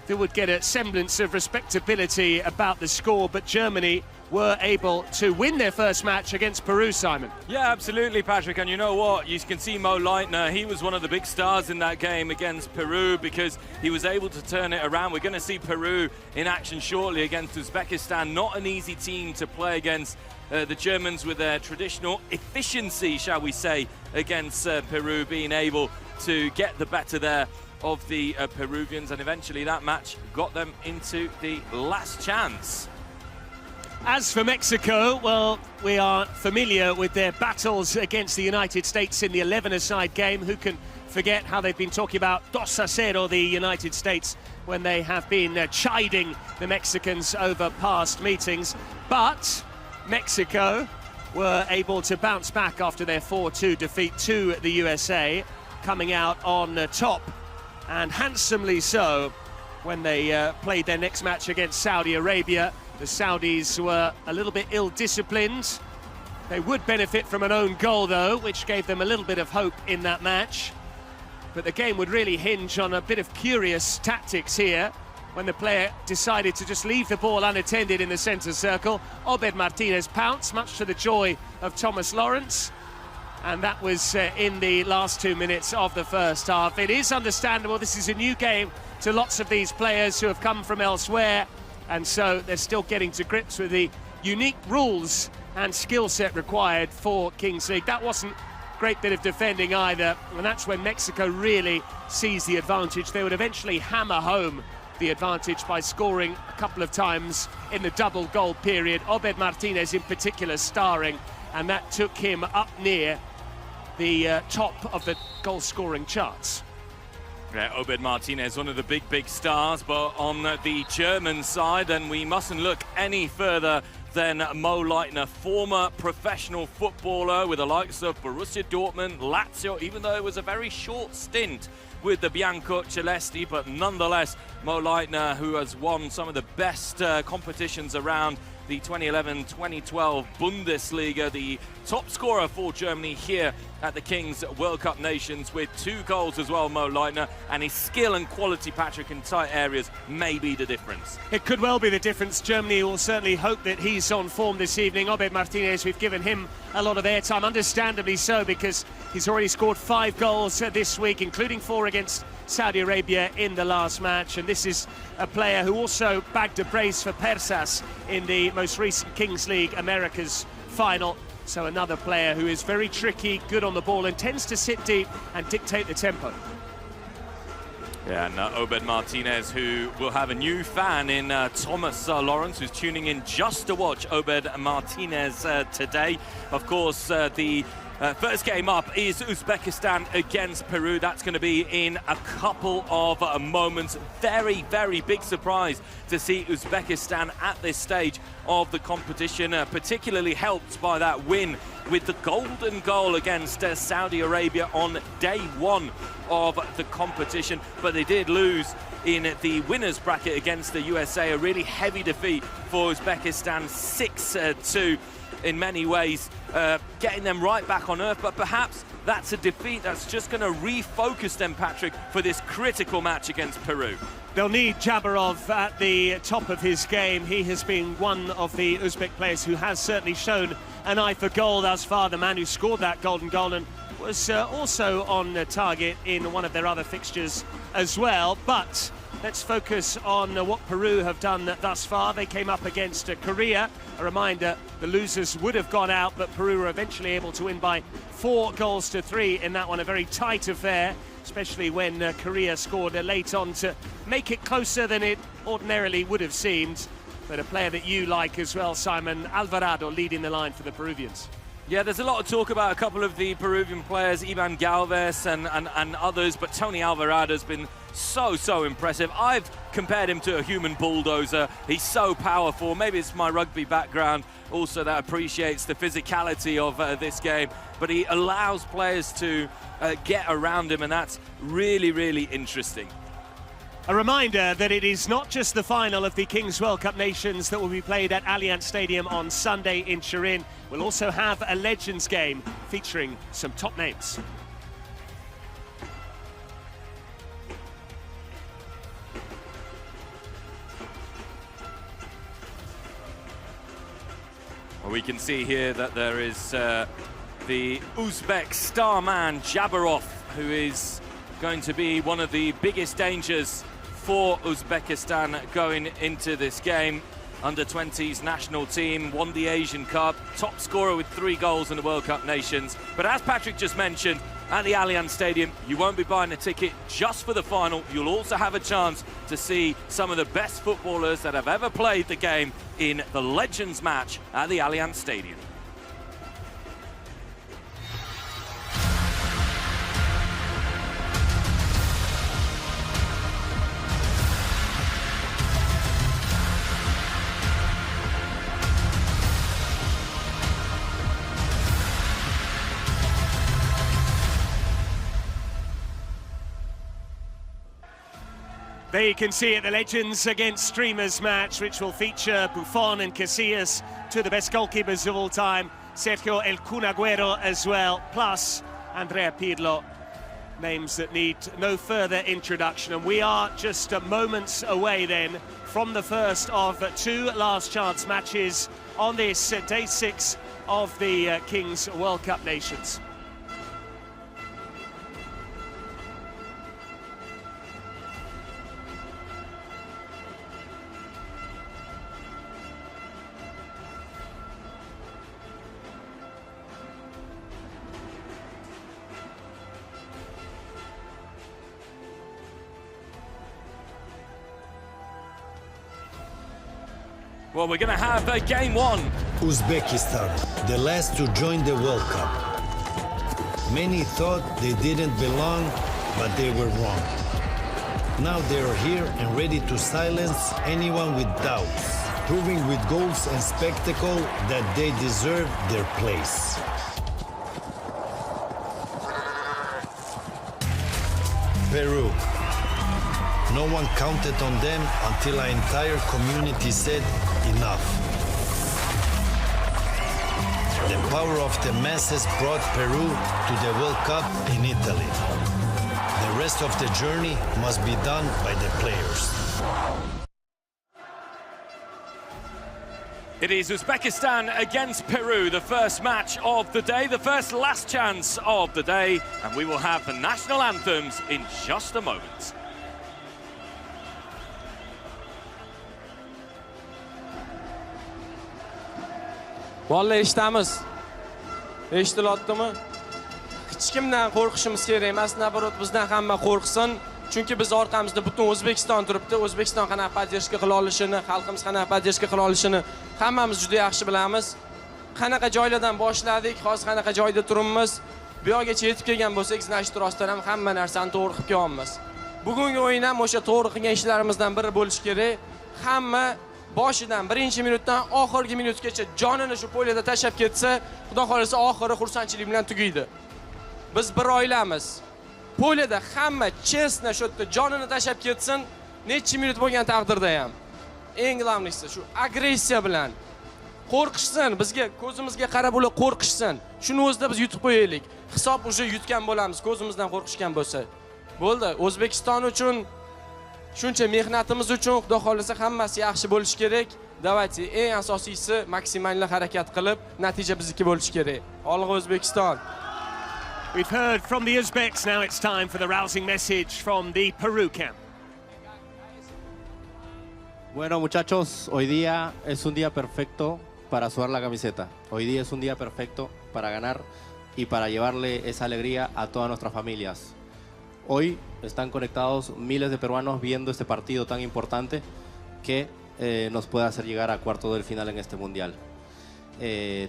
They would get a semblance of respectability about the score, but Germany were able to win their first match against Peru, Simon. Yeah, absolutely, Patrick. And you know what? You can see Mo Leitner. He was one of the big stars in that game against Peru because he was able to turn it around. We're going to see Peru in action shortly against Uzbekistan. Not an easy team to play against. The Germans with their traditional efficiency, shall we say, against Peru, being able to get the better there of the Peruvians, and eventually that match got them into the last chance. As for Mexico, well, we are familiar with their battles against the United States in the 11-a-side game. Who can forget how they've been talking about 2-0, the United States, when they have been chiding the Mexicans over past meetings. But Mexico were able to bounce back after their 4-2 defeat to the USA, coming out on top, and handsomely so, when they played their next match against Saudi Arabia. The Saudis were a little bit ill-disciplined. They would benefit from an own goal, though, which gave them a little bit of hope in that match. But the game would really hinge on a bit of curious tactics here, when the player decided to just leave the ball unattended in the centre circle. Obed Martinez pounced, much to the joy of Thomas Lawrence. and that was in the last 2 minutes of the first half. It is understandable, this is a new game to lots of these players who have come from elsewhere, and so they're still getting to grips with the unique rules and skill set required for Kings League. That wasn't a great bit of defending either, and that's when Mexico really sees the advantage. They would eventually hammer home the advantage by scoring a couple of times in the double goal period. Obed Martinez in particular starring, and that took him up near the top of the goal scoring charts. Yeah, Obed Martinez, one of the big stars, but on the German side, and we mustn't look any further than Mo Leitner, former professional footballer with the likes of Borussia Dortmund, Lazio, even though it was a very short stint with the Bianco Celesti, but nonetheless, Mo Leitner, who has won some of the best competitions around the 2011-2012 Bundesliga, the top scorer for Germany here at the Kings World Cup Nations with 2 goals as well, Mo Leitner, and his skill and quality, Patrick, in tight areas may be the difference. It could well be the difference. Germany will certainly hope that he's on form this evening. Obed Martinez, we've given him a lot of airtime, understandably so, because he's already scored 5 goals this week, including 4 against Saudi Arabia in the last match, and this is a player who also bagged a brace for Persas in the most recent Kings League Americas final. So another player who is very tricky, good on the ball, and tends to sit deep and dictate the tempo. Yeah, and Obed Martinez, who will have a new fan in Thomas Lawrence, who's tuning in just to watch Obed Martinez today. Of course, the first game up is Uzbekistan against Peru. That's going to be in a couple of moments. Very big surprise to see Uzbekistan at this stage of the competition, particularly helped by that win with the golden goal against Saudi Arabia on day 1 of the competition. But they did lose in the winners bracket against the USA, a really heavy defeat for Uzbekistan, 6-2. In many ways, getting them right back on earth, but perhaps that's a defeat that's just going to refocus them, Patrick, for this critical match against Peru. They'll need Jabarov at the top of his game. He has been one of the Uzbek players who has certainly shown an eye for goal thus far, the man who scored that golden goal and was also on target in one of their other fixtures as well. But let's focus on what Peru have done thus far. They came up against Korea. A reminder, the losers would have gone out, but Peru were eventually able to win by 4-3 in that one. A very tight affair, especially when Korea scored late on to make it closer than it ordinarily would have seemed. But a player that you like as well, Simon, Alvarado, leading the line for the Peruvians. Yeah, there's a lot of talk about a couple of the Peruvian players, Ivan Galvez and others, but Tony Alvarado has been so impressive. I've compared him to a human bulldozer. He's so powerful. Maybe it's my rugby background also that appreciates the physicality of this game, but he allows players to get around him, and that's really interesting. A reminder that it is not just the final of the Kings World Cup Nations that will be played at Allianz Stadium on Sunday in Turin. We'll also have a Legends game featuring some top names. Well, we can see here that there is the Uzbek star man, Jabarov, who is going to be one of the biggest dangers for Uzbekistan going into this game. Under-20s national team, won the Asian Cup, top scorer with 3 goals in the World Cup Nations. But as Patrick just mentioned, at the Allianz Stadium, you won't be buying a ticket just for the final. You'll also have a chance to see some of the best footballers that have ever played the game in the Legends match at the Allianz Stadium. There you can see it, the Legends against Streamers match, which will feature Buffon and Casillas, 2 of the best goalkeepers of all time, Sergio El Kun Agüero as well, plus Andrea Pirlo. Names that need no further introduction. And we are just moments away then from the first of 2 last chance matches on this day 6 of the Kings World Cup Nations. Well, we're going to have game one. Uzbekistan, the last to join the World Cup. Many thought they didn't belong, but they were wrong. Now they are here and ready to silence anyone with doubts, proving with goals and spectacle that they deserve their place. Peru. No one counted on them until our entire community said enough. The power of the masses brought Peru to the World Cup in Italy. The rest of the journey must be done by the players. It is Uzbekistan against Peru, the first match of the day, the first last chance of the day, and we will have the national anthems in just a moment. Vallahi eshitamiz. Eshitilyaptimi? Hech kimdan qo'rqishimiz kerak emas, nabarot bizdan hamma qo'rqsin. Chunki biz orqamizda butun O'zbekiston turibdi. O'zbekiston qanaqa podдержка qila olishini, xalqimiz qanaqa podдержка qila olishini hammamiz juda yaxshi bilamiz. Qanaqa joylardan boshladik, hozir qanaqa joyda turibmiz. Bu yergacha yetib kelgan bo'lsak, значит, rostdan ham hamma narsani to'g'ri qilib kelamiz. Bugungi o'yin ham o'sha to'g'ri qilgan ishlarimizdan biri bo'lishi kerak. Hamma boshidan birinchi minutdan oxirgi minutgacha jonini shu poyada tashlab ketsa, xudo xolasa oxiri xursandchilik bilan tugaydi. Biz bir oilamiz. Poyada hamma chestna shu yerda jonini tashlab ketsin, necha minut bo'lgan taqdirda ham. Eng glavnisi shu agressiya bilan qo'rqishsin, bizga ko'zimizga qarab ular qo'rqishsin. Shuni o'zida biz yutib qo'yaylik. Hisob уже yutgan bo'lamiz, ko'zimizdan qo'rqishgan bo'lsa. Bo'ldi, O'zbekiston uchun shuncha mehnatimiz uchun xudo xolasa hammasi yaxshi bo'lishi kerak. Давайте, eng asosiysi maksimal harakat qilib, natija bizniki bo'lishi kerak. Olg'a O'zbekiston. We've heard from the Uzbeks, now it's time for the rousing message from the Peru camp. Bueno, muchachos, hoy día es un día perfecto para sudar la camiseta. Hoy día es un día perfecto para ganar y para llevarle esa alegría a todas nuestras familias. Hoy están conectados miles de peruanos viendo este partido tan importante que nos puede hacer llegar a cuartos del final en este mundial.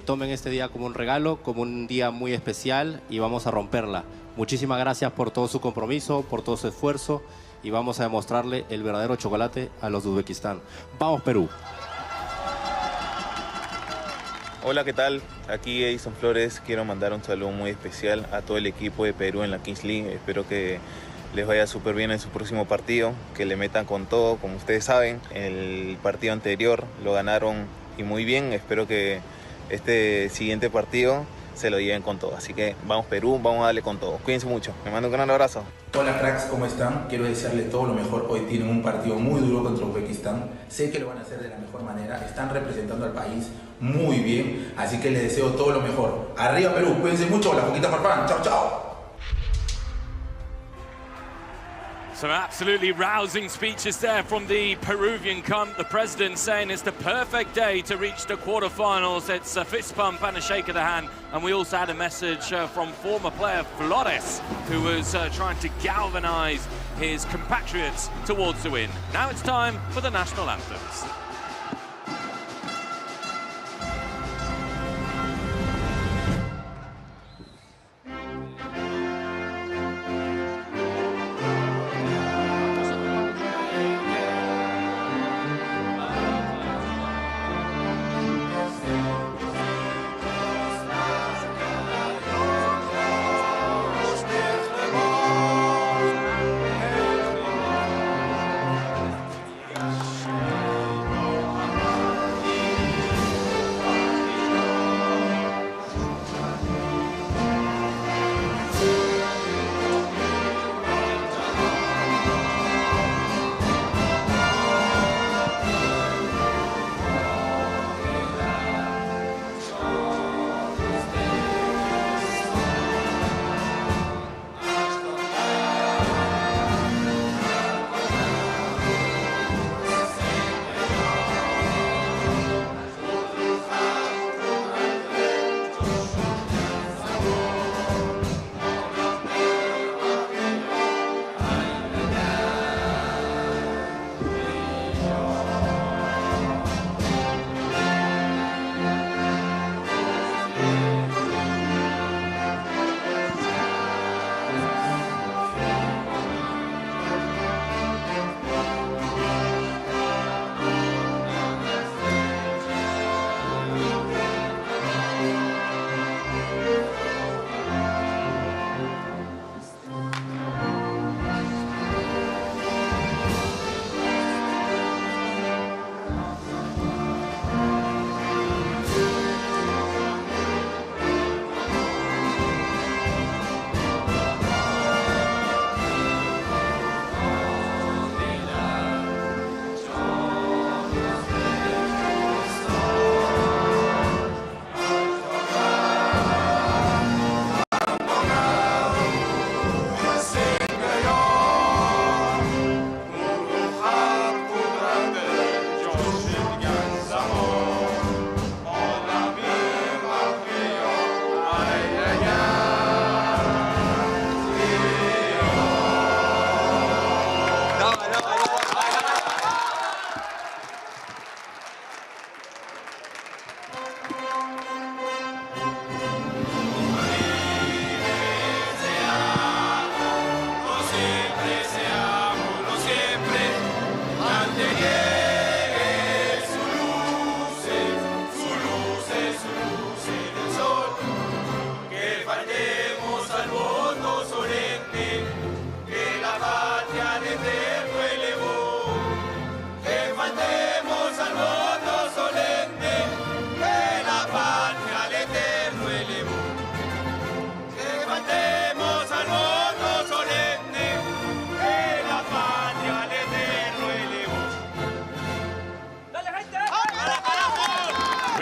Tomen este día como un regalo, como un día muy especial y vamos a romperla. Muchísimas gracias por todo su compromiso, por todo su esfuerzo y vamos a demostrarle el verdadero chocolate a los de Uzbekistán. ¡Vamos, Perú! Hola, ¿qué tal? Aquí Edison Flores. Quiero mandar un saludo muy especial a todo el equipo de Perú en la Kings League. Espero que les vaya súper bien en su próximo partido, que le metan con todo. Como ustedes saben, el partido anterior lo ganaron y muy bien. Espero que este siguiente partido se lo lleven con todo. Así que vamos Perú, vamos a darle con todo. Cuídense mucho. Me mando un gran abrazo. Hola cracks, ¿cómo están? Quiero desearles todo lo mejor. Hoy tienen un partido muy duro contra Uzbekistán. Sé que lo van a hacer de la mejor manera. Están representando al país muy bien. Así que les deseo todo lo mejor. Arriba Perú, cuídense mucho. La Foquita Farfán. Chao, chao. Some absolutely rousing speeches there from the Peruvian camp. The president saying it's the perfect day to reach the quarterfinals. It's a fist pump and a shake of the hand. And we also had a message from former player Flores, who was trying to galvanize his compatriots towards the win. Now it's time for the national anthems.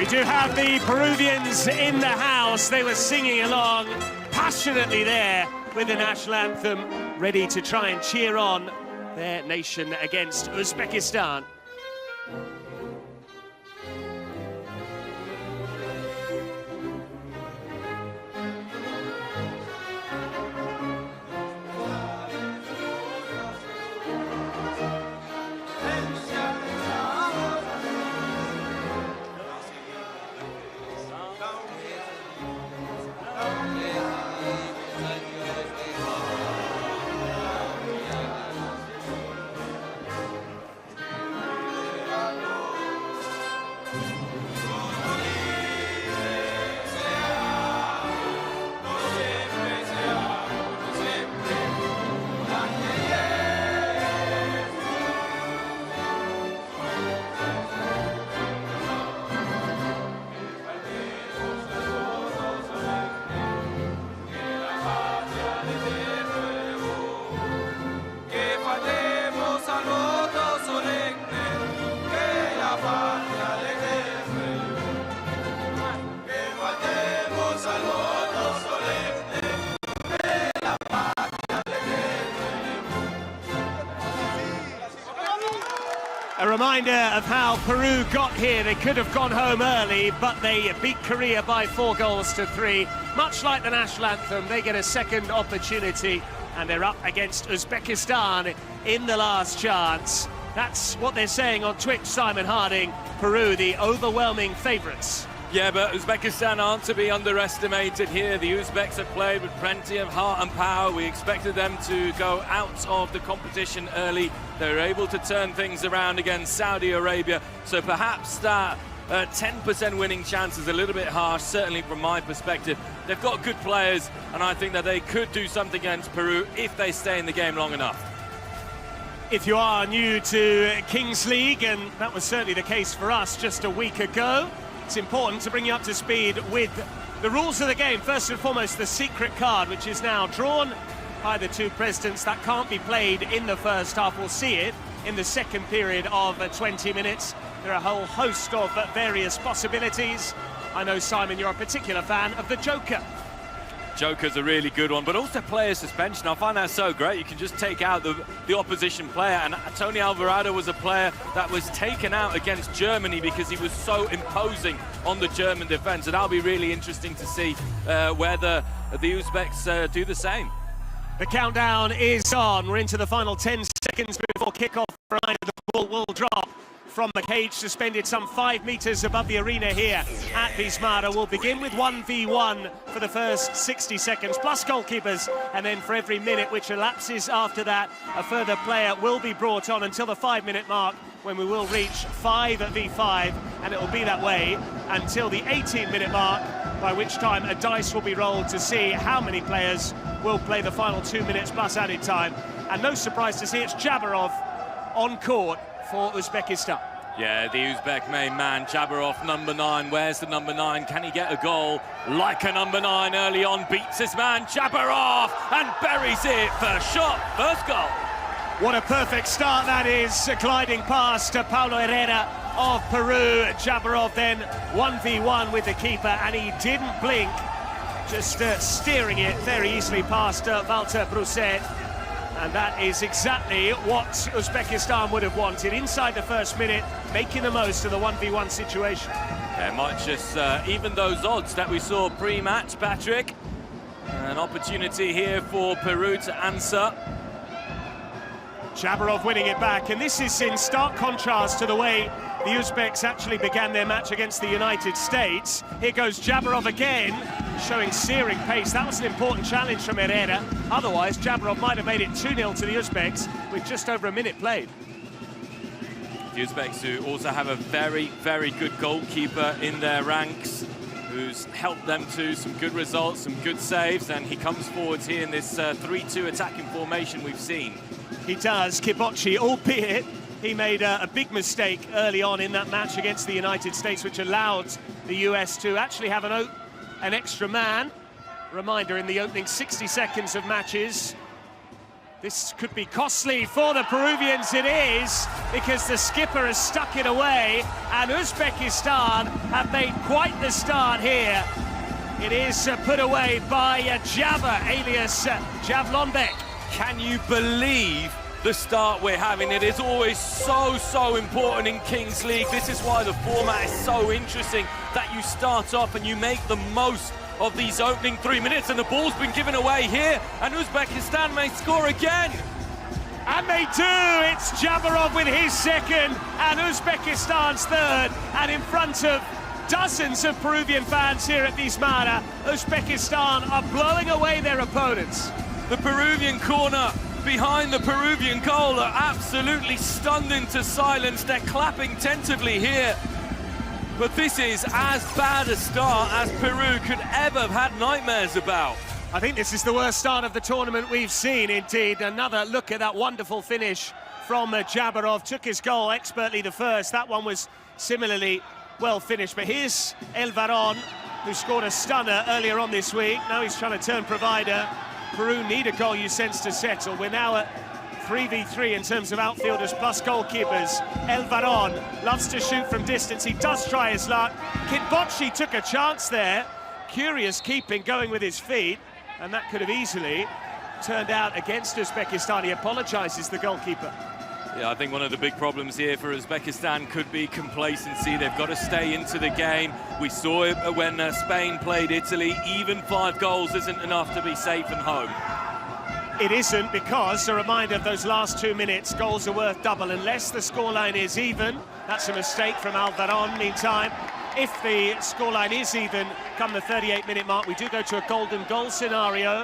do have the Peruvians in the house. They were singing along passionately there with the national anthem, ready to try and cheer on their nation against Uzbekistan. A reminder of how Peru got here. They could have gone home early, but they beat Korea by 4 goals to 3. Much like the national anthem, they get a second opportunity, and they're up against Uzbekistan in the last chance. That's what they're saying on Twitch, Simon Harding. Peru, the overwhelming favourites. Yeah, but Uzbekistan aren't to be underestimated here. The Uzbeks have played with plenty of heart and power. We expected them to go out of the competition early. They were able to turn things around against Saudi Arabia. So perhaps that 10% winning chance is a little bit harsh, certainly from my perspective. They've got good players, and I think that they could do something against Peru if they stay in the game long enough. If you are new to Kings League, and that was certainly the case for us just a week ago, it's important to bring you up to speed with the rules of the game. First and foremost, the secret card, which is now drawn by the two presidents. That can't be played in the first half. We'll see it in the second period of 20 minutes. There are a whole host of various possibilities. I know, Simon, you're a particular fan of the Joker. Joker's a really good one, but also player suspension. I find that so great. You can just take out the opposition player, and Tony Alvarado was a player that was taken out against Germany because he was so imposing on the German defence, and that'll be really interesting to see whether the Uzbeks do the same. The countdown is on. We're into the final 10 seconds before kickoff. The ball will drop from the cage, suspended some 5 metres above the arena here at Wismar. We'll begin with 1v1 for the first 60 seconds, plus goalkeepers, and then for every minute which elapses after that, a further player will be brought on until the 5-minute mark, when we will reach 5v5, and it will be that way until the 18-minute mark, by which time a dice will be rolled to see how many players will play the final 2 minutes plus added time. And no surprise to see it's Jabarov on court for Uzbekistan. Yeah, the Uzbek main man, Jabarov, number 9. Where's the number 9? Can he get a goal? Like a number 9 early on, beats his man, Jabarov, and buries it. First shot, first goal. What a perfect start that is, gliding past Paulo Herrera of Peru. Jabarov then 1v1 with the keeper, and he didn't blink, just steering it very easily past Walter Brousset. And that is exactly what Uzbekistan would have wanted. Inside the first minute, making the most of the 1v1 situation. Yeah, might just even those odds that we saw pre-match, Patrick. An opportunity here for Peru to answer. Jabarov winning it back, and this is in stark contrast to the way the Uzbeks actually began their match against the United States. Here goes Jabarov again, showing searing pace. That was an important challenge from Herrera. Otherwise, Jabarov might have made it 2-0 to the Uzbeks with just over a minute played. The Uzbeks, who also have a very, very good goalkeeper in their ranks, who's helped them to some good results, some good saves, and he comes forwards here in this 3-2 attacking formation we've seen. He does, Kibochi, albeit he made a big mistake early on in that match against the United States, which allowed the US to actually have an extra man. Reminder, in the opening 60 seconds of matches, This could be costly for the Peruvians, it is, because the skipper has stuck it away, and Uzbekistan have made quite the start here. It is put away by Jabber, alias Javlonbek. Can you believe the start we're having? It is always so important in Kings League. This is why the format is so interesting, that you start off and you make the most of these opening 3 minutes, and the ball's been given away here, and Uzbekistan may score again. And they do! It's Jabarov with his second, and Uzbekistan's third, and in front of dozens of Peruvian fans here at Vismara, Uzbekistan are blowing away their opponents. The Peruvian corner behind the Peruvian goal are absolutely stunned into silence. They're clapping tentatively here. But this is as bad a start as Peru could ever have had nightmares about. I think this is the worst start of the tournament we've seen, indeed. Another look at that wonderful finish from Jabarov. Took his goal expertly, the first. That one was similarly well finished. But here's El Varón, who scored a stunner earlier on this week. Now he's trying to turn provider. Peru need a goal, you sense, to settle. We're now at 3v3 in terms of outfielders plus goalkeepers. El Varón loves to shoot from distance. He does try his luck. Kitbocci took a chance there. Curious keeping, going with his feet, and that could have easily turned out against Uzbekistan. He apologises, the goalkeeper. Yeah, I think one of the big problems here for Uzbekistan could be complacency. They've got to stay into the game. We saw it when Spain played Italy. Even 5 goals isn't enough to be safe and home. It isn't, because a reminder of those last 2 minutes, goals are worth double unless the scoreline is even. That's a mistake from El Varón. Meantime, if the scoreline is even come the 38-minute mark, we do go to a golden goal scenario.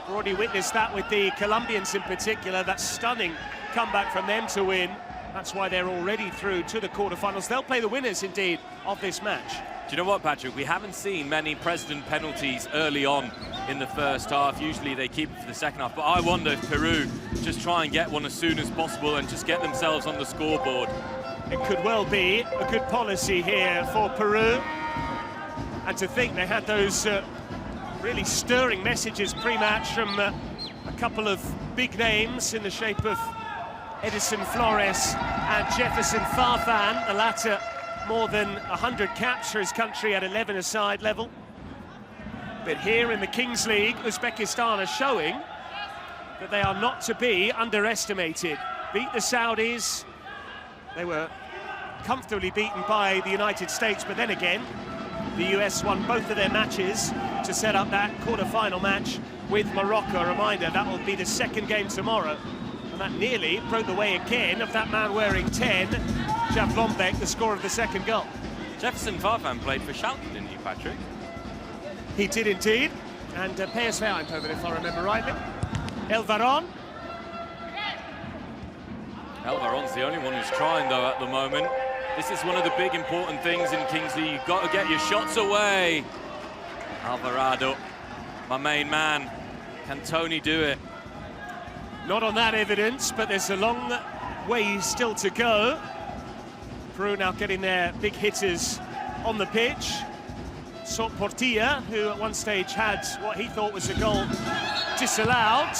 We've already witnessed that with the Colombians in particular, that stunning comeback from them to win. That's why they're already through to the quarterfinals. They'll play the winners, indeed, of this match. Do you know what, Patrick? We haven't seen many president penalties early on in the first half. Usually they keep it for the second half, but I wonder if Peru just try and get one as soon as possible and just get themselves on the scoreboard. It could well be a good policy here for Peru. And to think they had those really stirring messages pre-match from a couple of big names in the shape of Edison Flores and Jefferson Farfan, the latter more than 100 caps for his country at 11-a-side level. But here in the Kings League, Uzbekistan are showing that they are not to be underestimated. Beat the Saudis. They were comfortably beaten by the United States, but then again, the US won both of their matches to set up that quarter-final match with Morocco. A reminder, that will be the second game tomorrow. And that nearly broke the way again of that man wearing 10, Javlonbek, the scorer of the second goal. Jefferson Farfan played for Schalke, didn't he, Patrick? He did indeed, and PSV Eindhoven, if I remember rightly. El Varón. El Varón's the only one who's trying, though, at the moment. This is one of the big important things in Kings League. You've got to get your shots away. Alvarado, my main man. Can Tony do it? Not on that evidence, but there's a long way still to go. Peru now getting their big hitters on the pitch. Sot Portilla, who at one stage had what he thought was a goal disallowed.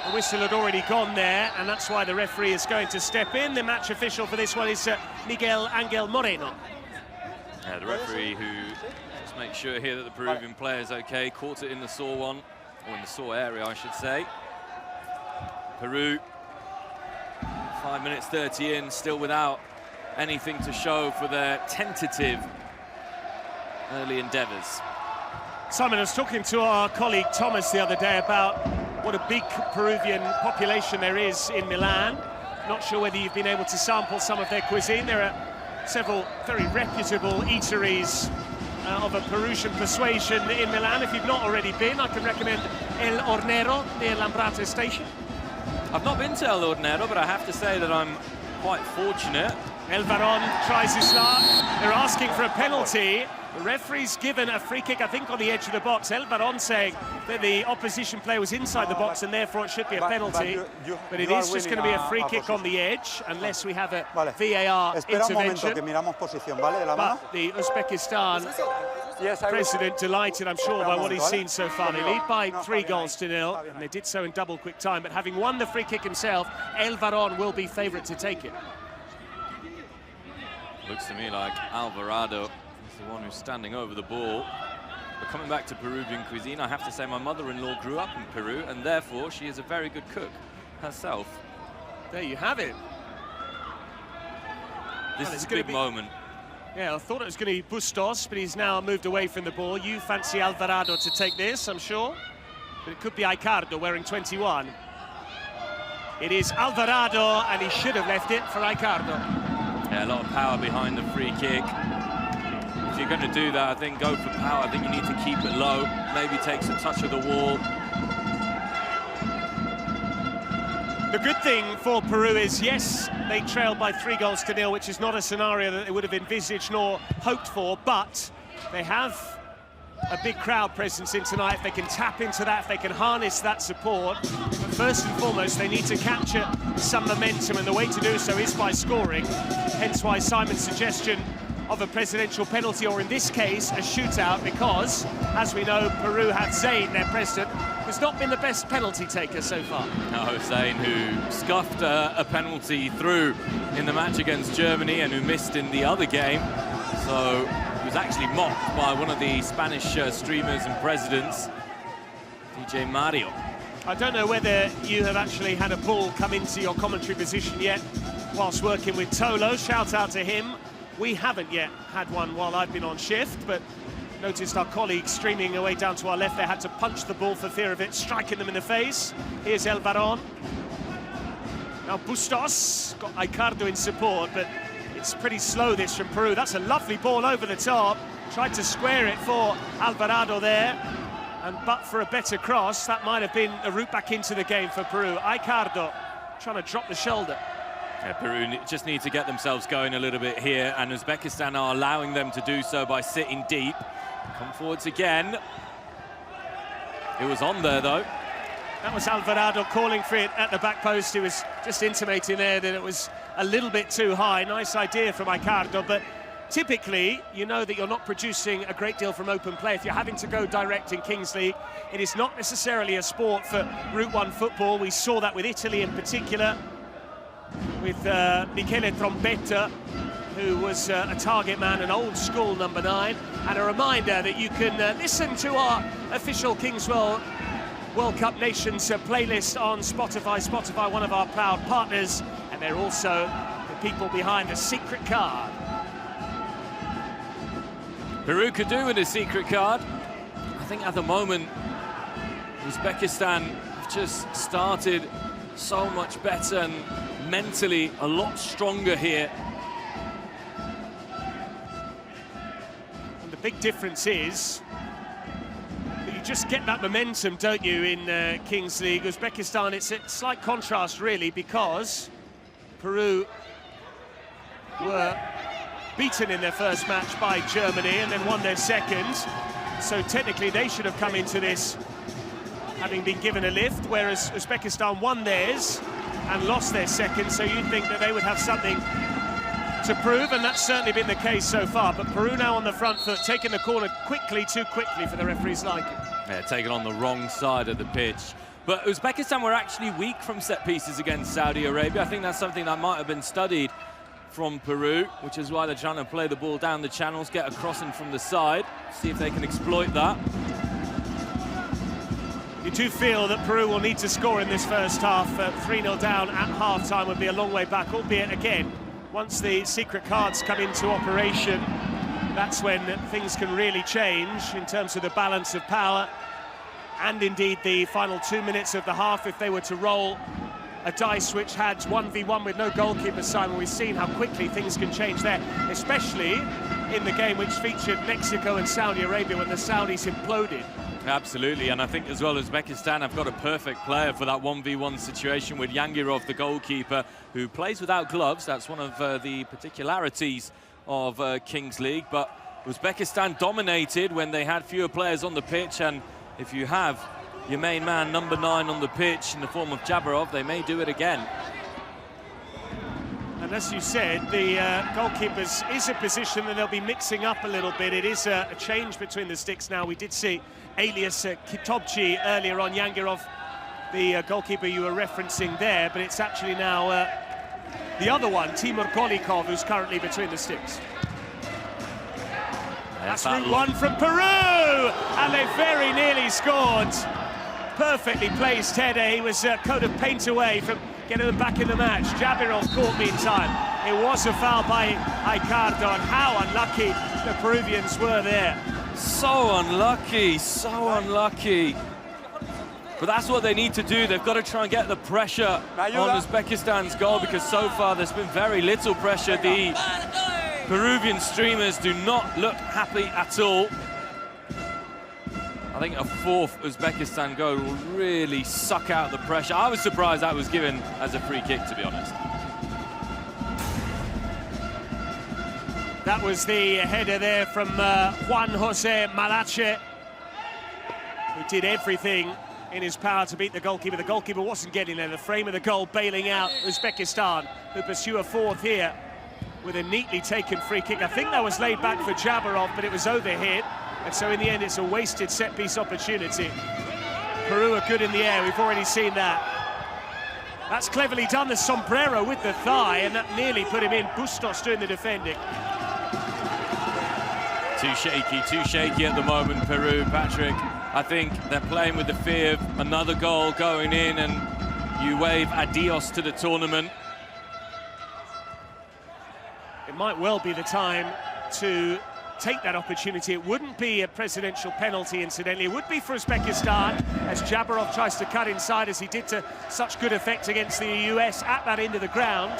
The whistle had already gone there, and that's why the referee is going to step in. The match official for this one is Miguel Angel Moreno. Yeah, the referee who just makes sure here that the Peruvian player is okay. Caught it in the sore one, or in the sore area, I should say. Peru, 5 minutes 30 in, still without anything to show for their tentative early endeavours. Simon, I was talking to our colleague Thomas the other day about what a big Peruvian population there is in Milan. Not sure whether you've been able to sample some of their cuisine. There are several very reputable eateries of a Peruvian persuasion in Milan. If you've not already been, I can recommend El Hornero near Lambrate Station. I've not been to El Hornero, but I have to say that I'm quite fortunate. El Varón tries his luck. They're asking for a penalty. The referee's given a free kick, I think, on the edge of the box. El Varón saying that the opposition player was inside the box and therefore it should be a penalty. But it is just going to be a free kick on the edge, unless we have a VAR intervention. But the Uzbekistan President delighted, I'm sure, by what he's seen so far. They lead by 3-0, and they did so in double quick time. But having won the free kick himself, El Varón will be favourite to take it. Looks to me like Alvarado is the one who's standing over the ball. But coming back to Peruvian cuisine, I have to say my mother-in-law grew up in Peru, and therefore she is a very good cook herself. There you have it. This is a big moment. Yeah, I thought it was going to be Bustos, but he's now moved away from the ball. You fancy Alvarado to take this, I'm sure. But it could be Aicardo wearing 21. It is Alvarado, and he should have left it for Aicardo. Yeah, a lot of power behind the free kick. If you're going to do that, I think go for power. I think you need to keep it low. Maybe takes a touch of the wall. The good thing for Peru is, yes, they trailed by 3-0, which is not a scenario that they would have envisaged nor hoped for, but they have a big crowd presence in tonight. If they can tap into that, if they can harness that support. But first and foremost, they need to capture some momentum, and the way to do so is by scoring. Hence why Simon's suggestion of a presidential penalty, or in this case, a shootout, because, as we know, Peru have Zayn, their president, who's not been the best penalty taker so far. No, Zayn, who scuffed a penalty through in the match against Germany and who missed in the other game. So he was actually mocked by one of the Spanish streamers and presidents, DJ Mario. I don't know whether you have actually had a ball come into your commentary position yet whilst working with Tolo. Shout out to him. We haven't yet had one while I've been on shift, but noticed our colleagues streaming away down to our left. They had to punch the ball for fear of it striking them in the face. Here's El Varón. Now Bustos got Aicardo in support, but it's pretty slow this from Peru. That's a lovely ball over the top. Tried to square it for Alvarado there. And but for a better cross, that might have been a route back into the game for Peru. Aicardo trying to drop the shoulder. Yeah, Peru just need to get themselves going a little bit here, and Uzbekistan are allowing them to do so by sitting deep. Come forwards again. It was on there, though. That was Alvarado calling for it at the back post. He was just intimating there that it was a little bit too high. Nice idea from Aicardo, but typically, you know that you're not producing a great deal from open play. If you're having to go direct in Kings League, it is not necessarily a sport for Route 1 football. We saw that with Italy in particular, with Michele Trombetta, who was a target man, an old school number 9. And a reminder that you can listen to our official Kingswell World Cup Nations playlist on Spotify. Spotify, one of our proud partners, and they're also the people behind the secret card. Peru could do with a secret card. I think at the moment, Uzbekistan have just started so much better and mentally a lot stronger here. And the big difference is that you just get that momentum, don't you, in Kings League. Uzbekistan, it's a slight contrast, really, because Peru were beaten in their first match by Germany and then won their second. So technically they should have come into this having been given a lift, whereas Uzbekistan won theirs and lost their second, so you'd think that they would have something to prove, and that's certainly been the case so far. But Peru now on the front foot, taking the corner quickly, too quickly for the referee's liking. Yeah, taken on the wrong side of the pitch. But Uzbekistan were actually weak from set pieces against Saudi Arabia. I think that's something that might have been studied from Peru, which is why they're trying to play the ball down the channels, get a crossing from the side, see if they can exploit that. You do feel that Peru will need to score in this first half. 3-0 down at half-time would be a long way back, albeit, again, once the secret cards come into operation, that's when things can really change in terms of the balance of power and indeed the final 2 minutes of the half. If they were to roll a dice which had 1v1 with no goalkeeper, Simon, we've seen how quickly things can change there, especially in the game which featured Mexico and Saudi Arabia when the Saudis imploded. Absolutely, and I think as well Uzbekistan have got a perfect player for that 1v1 situation with Yangirov, the goalkeeper, who plays without gloves. That's one of the particularities of Kings League, but Uzbekistan dominated when they had fewer players on the pitch, and if you have your main man, number 9, on the pitch in the form of Jabarov, they may do it again. And as you said, the goalkeepers is a position that they'll be mixing up a little bit. It is a change between the sticks now. We did see Elias Kitobci earlier on, Yangirov, the goalkeeper you were referencing there, but it's actually now the other one, Timur Golikov, who's currently between the sticks. That's route one from Peru, and they very nearly scored. Perfectly placed header. He was a coat of paint away from getting them back in the match. Jabirov caught meantime. It was a foul by Aicardo, and how unlucky the Peruvians were there. So unlucky, so unlucky. But that's what they need to do. They've got to try and get the pressure on Uzbekistan's goal, because so far there's been very little pressure. The Peruvian streamers do not look happy at all. I think a fourth Uzbekistan goal will really suck out the pressure. I was surprised that was given as a free kick, to be honest. That was the header there from Juan Jose Malache, who did everything in his power to beat the goalkeeper. The goalkeeper wasn't getting there. The frame of the goal bailing out Uzbekistan, who pursue a fourth here with a neatly taken free kick. I think that was laid back for Jabirov, but it was overhit. And so in the end, it's a wasted set-piece opportunity. Peru are good in the air, we've already seen that. That's cleverly done, the sombrero with the thigh, and that nearly put him in. Bustos doing the defending. Too shaky at the moment, Peru, Patrick. I think they're playing with the fear of another goal going in, and you wave adios to the tournament. It might well be the time to take that opportunity. It wouldn't be a presidential penalty, incidentally. It would be for Uzbekistan, as Jabirov tries to cut inside, as he did to such good effect against the US at that end of the ground.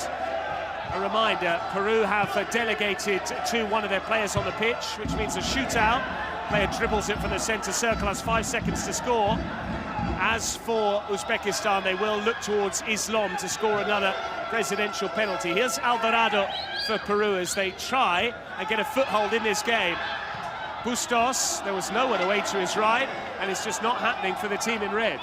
A reminder, Peru have delegated to one of their players on the pitch, which means a shootout. Player dribbles it from the centre circle, has 5 seconds to score. As for Uzbekistan, they will look towards Islam to score another presidential penalty. Here's Alvarado for Peru as they try and get a foothold in this game. Bustos, there was no one away to his right, and it's just not happening for the team in red.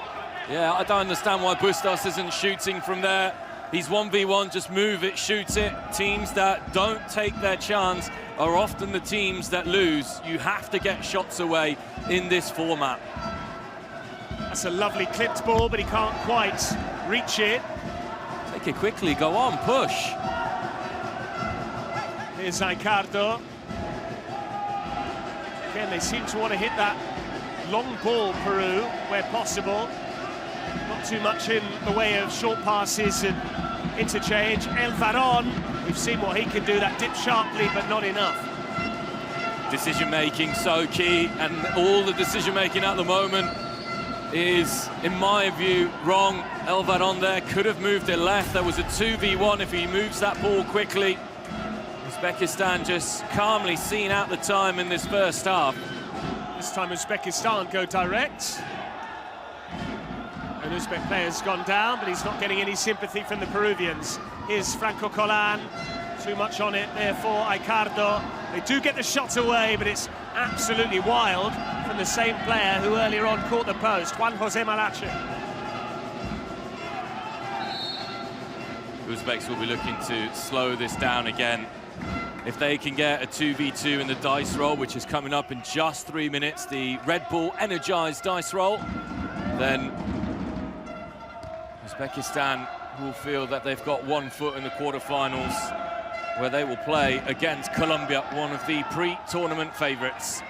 Yeah, I don't understand why Bustos isn't shooting from there. He's 1v1, just move it, shoot it. Teams that don't take their chance are often the teams that lose. You have to get shots away in this format. That's a lovely clipped ball, but he can't quite reach it. Take it quickly, go on, push. Here's Aicardo. Again, they seem to want to hit that long ball, Peru, where possible. Not too much in the way of short passes and interchange. El Varón, we've seen what he can do, that dip sharply, but not enough. Decision-making so key, and all the decision-making at the moment is, in my view, wrong. El Varón there could have moved it left. There was a 2v1 if he moves that ball quickly. Uzbekistan just calmly seeing out the time in this first half. This time Uzbekistan go direct. An Uzbek player's gone down, but he's not getting any sympathy from the Peruvians. Here's Franco Colan. Too much on it there for Aicardo. They do get the shot away, but it's absolutely wild from the same player who earlier on caught the post, Juan Jose Malache. Uzbeks will be looking to slow this down again. If they can get a 2v2 in the dice roll, which is coming up in just 3 minutes, the Red Bull energized dice roll, then Uzbekistan will feel that they've got 1 foot in the quarterfinals, where they will play against Colombia, one of the pre-tournament favourites.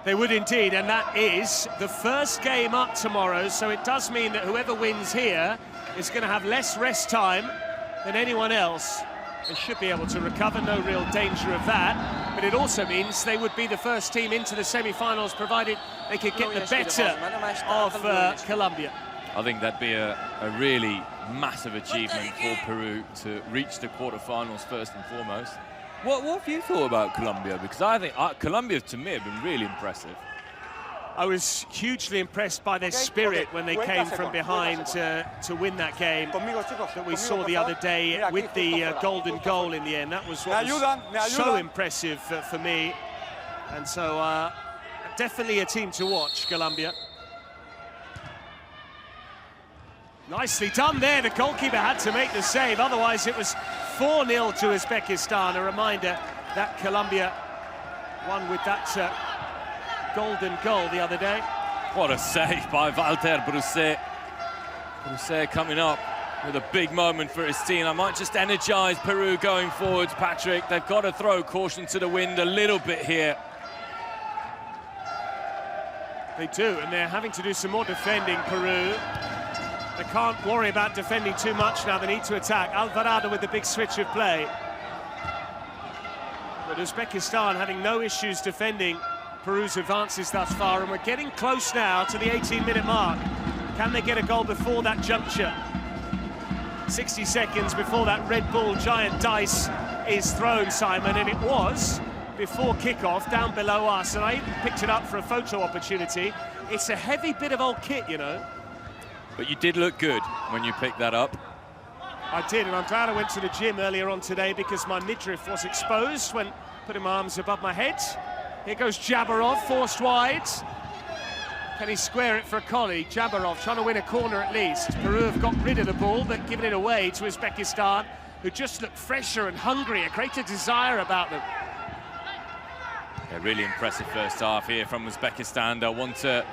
They would indeed, and that is the first game up tomorrow, so it does mean that whoever wins here is going to have less rest time than anyone else. They should be able to recover, no real danger of that, but it also means they would be the first team into the semi-finals, provided they could get the better of Colombia. I think that'd be a really massive achievement for Peru to reach the quarterfinals first and foremost. What have you thought about Colombia? Because I think Colombia, to me, have been really impressive. I was hugely impressed by their spirit when they came from behind to win that game that we saw the other day with the golden goal in the end. That was what was so impressive for me. And so definitely a team to watch, Colombia. Nicely done there. The goalkeeper had to make the save, otherwise it was 4-0 to Uzbekistan. A reminder that Colombia won with that golden goal the other day. What a save by Walter Brousset. Brousset coming up with a big moment for his team. I might just energise Peru going forwards, Patrick. They've got to throw caution to the wind a little bit here. They do, and they're having to do some more defending, Peru. They can't worry about defending too much now. They need to attack. Alvarado with the big switch of play. But Uzbekistan having no issues defending Peru's advances thus far, and we're getting close now to the 18-minute mark. Can they get a goal before that juncture? 60 seconds before that Red Bull giant dice is thrown, Simon, and it was before kickoff down below us, and I even picked it up for a photo opportunity. It's a heavy bit of old kit, you know. But you did look good when you picked that up. I did, and I'm glad I went to the gym earlier on today because my midriff was exposed when putting my arms above my head. Here goes Jabarov, forced wide. Can he square it for a colleague? Jabarov trying to win a corner at least. Peru have got rid of the ball, but given it away to Uzbekistan, who just look fresher and hungrier, greater desire about them. A really impressive first half here from Uzbekistan. They'll want to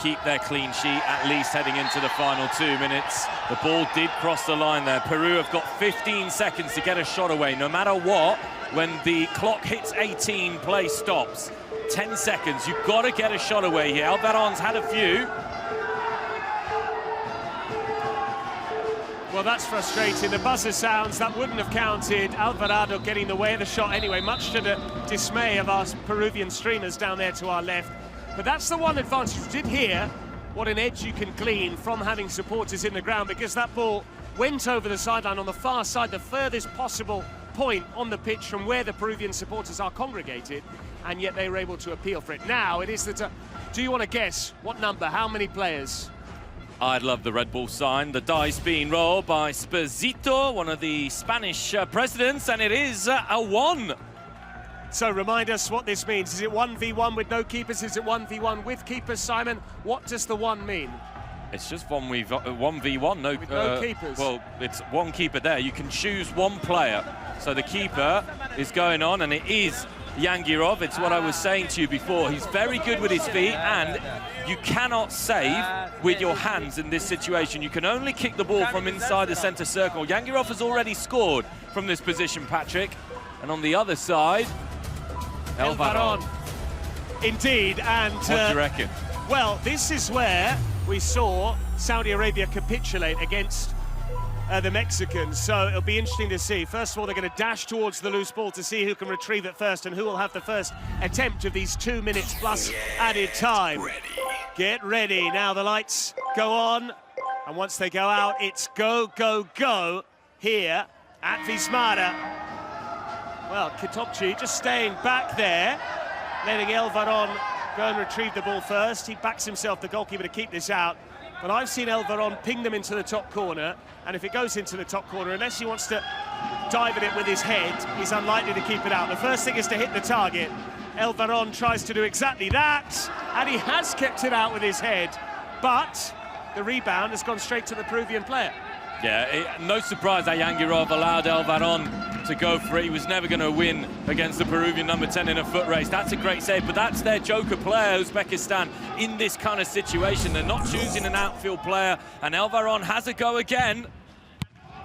keep their clean sheet, at least heading into the final 2 minutes. The ball did cross the line there. Peru have got 15 seconds to get a shot away, no matter what. When the clock hits 18, play stops. 10 seconds, you've got to get a shot away here. Alvaron's had a few. Well, that's frustrating. The buzzer sounds, that wouldn't have counted. Alvarado getting the way of the shot anyway, much to the dismay of our Peruvian streamers down there to our left. But that's the one advantage. You did hear what an edge you can glean from having supporters in the ground, because that ball went over the sideline on the far side, the furthest possible point on the pitch from where the Peruvian supporters are congregated, and yet they were able to appeal for it. Now it is the do you want to guess what number, how many players? I'd love the Red Bull sign. The dice being rolled by Sposito, one of the Spanish presidents, and it is a 1. So remind us what this means. Is it 1v1 with no keepers? Is it 1v1 with keepers, Simon? What does the 1 mean? It's just 1v1, no, with no keepers. Well, it's one keeper there. You can choose one player. So the keeper is going on, and it is Yangirov. It's what I was saying to you before. He's very good with his feet, and you cannot save with your hands in this situation. You can only kick the ball from inside the centre circle. Yangirov has already scored from this position, Patrick. And on the other side, Elvaron. Indeed, and... what do you reckon? Well, this is where we saw Saudi Arabia capitulate against the Mexicans, so it'll be interesting to see. First of all, they're going to dash towards the loose ball to see who can retrieve it first and who will have the first attempt of these 2 minutes plus added time. Get ready. Now the lights go on, and once they go out, it's go, go, go here at Wismara. Well, Kitopchi just staying back there, letting Elvaron go and retrieve the ball first. He backs himself, the goalkeeper, to keep this out. But I've seen Elvaron ping them into the top corner, and if it goes into the top corner, unless he wants to dive at it with his head, he's unlikely to keep it out. The first thing is to hit the target. Elvaron tries to do exactly that, and he has kept it out with his head, but the rebound has gone straight to the Peruvian player. Yeah, no surprise that Yangirov allowed Elvaron to go for it. He was never going to win against the Peruvian number 10 in a foot race. That's a great save, but that's their joker player, Uzbekistan, in this kind of situation. They're not choosing an outfield player, and Elvaron has a go again.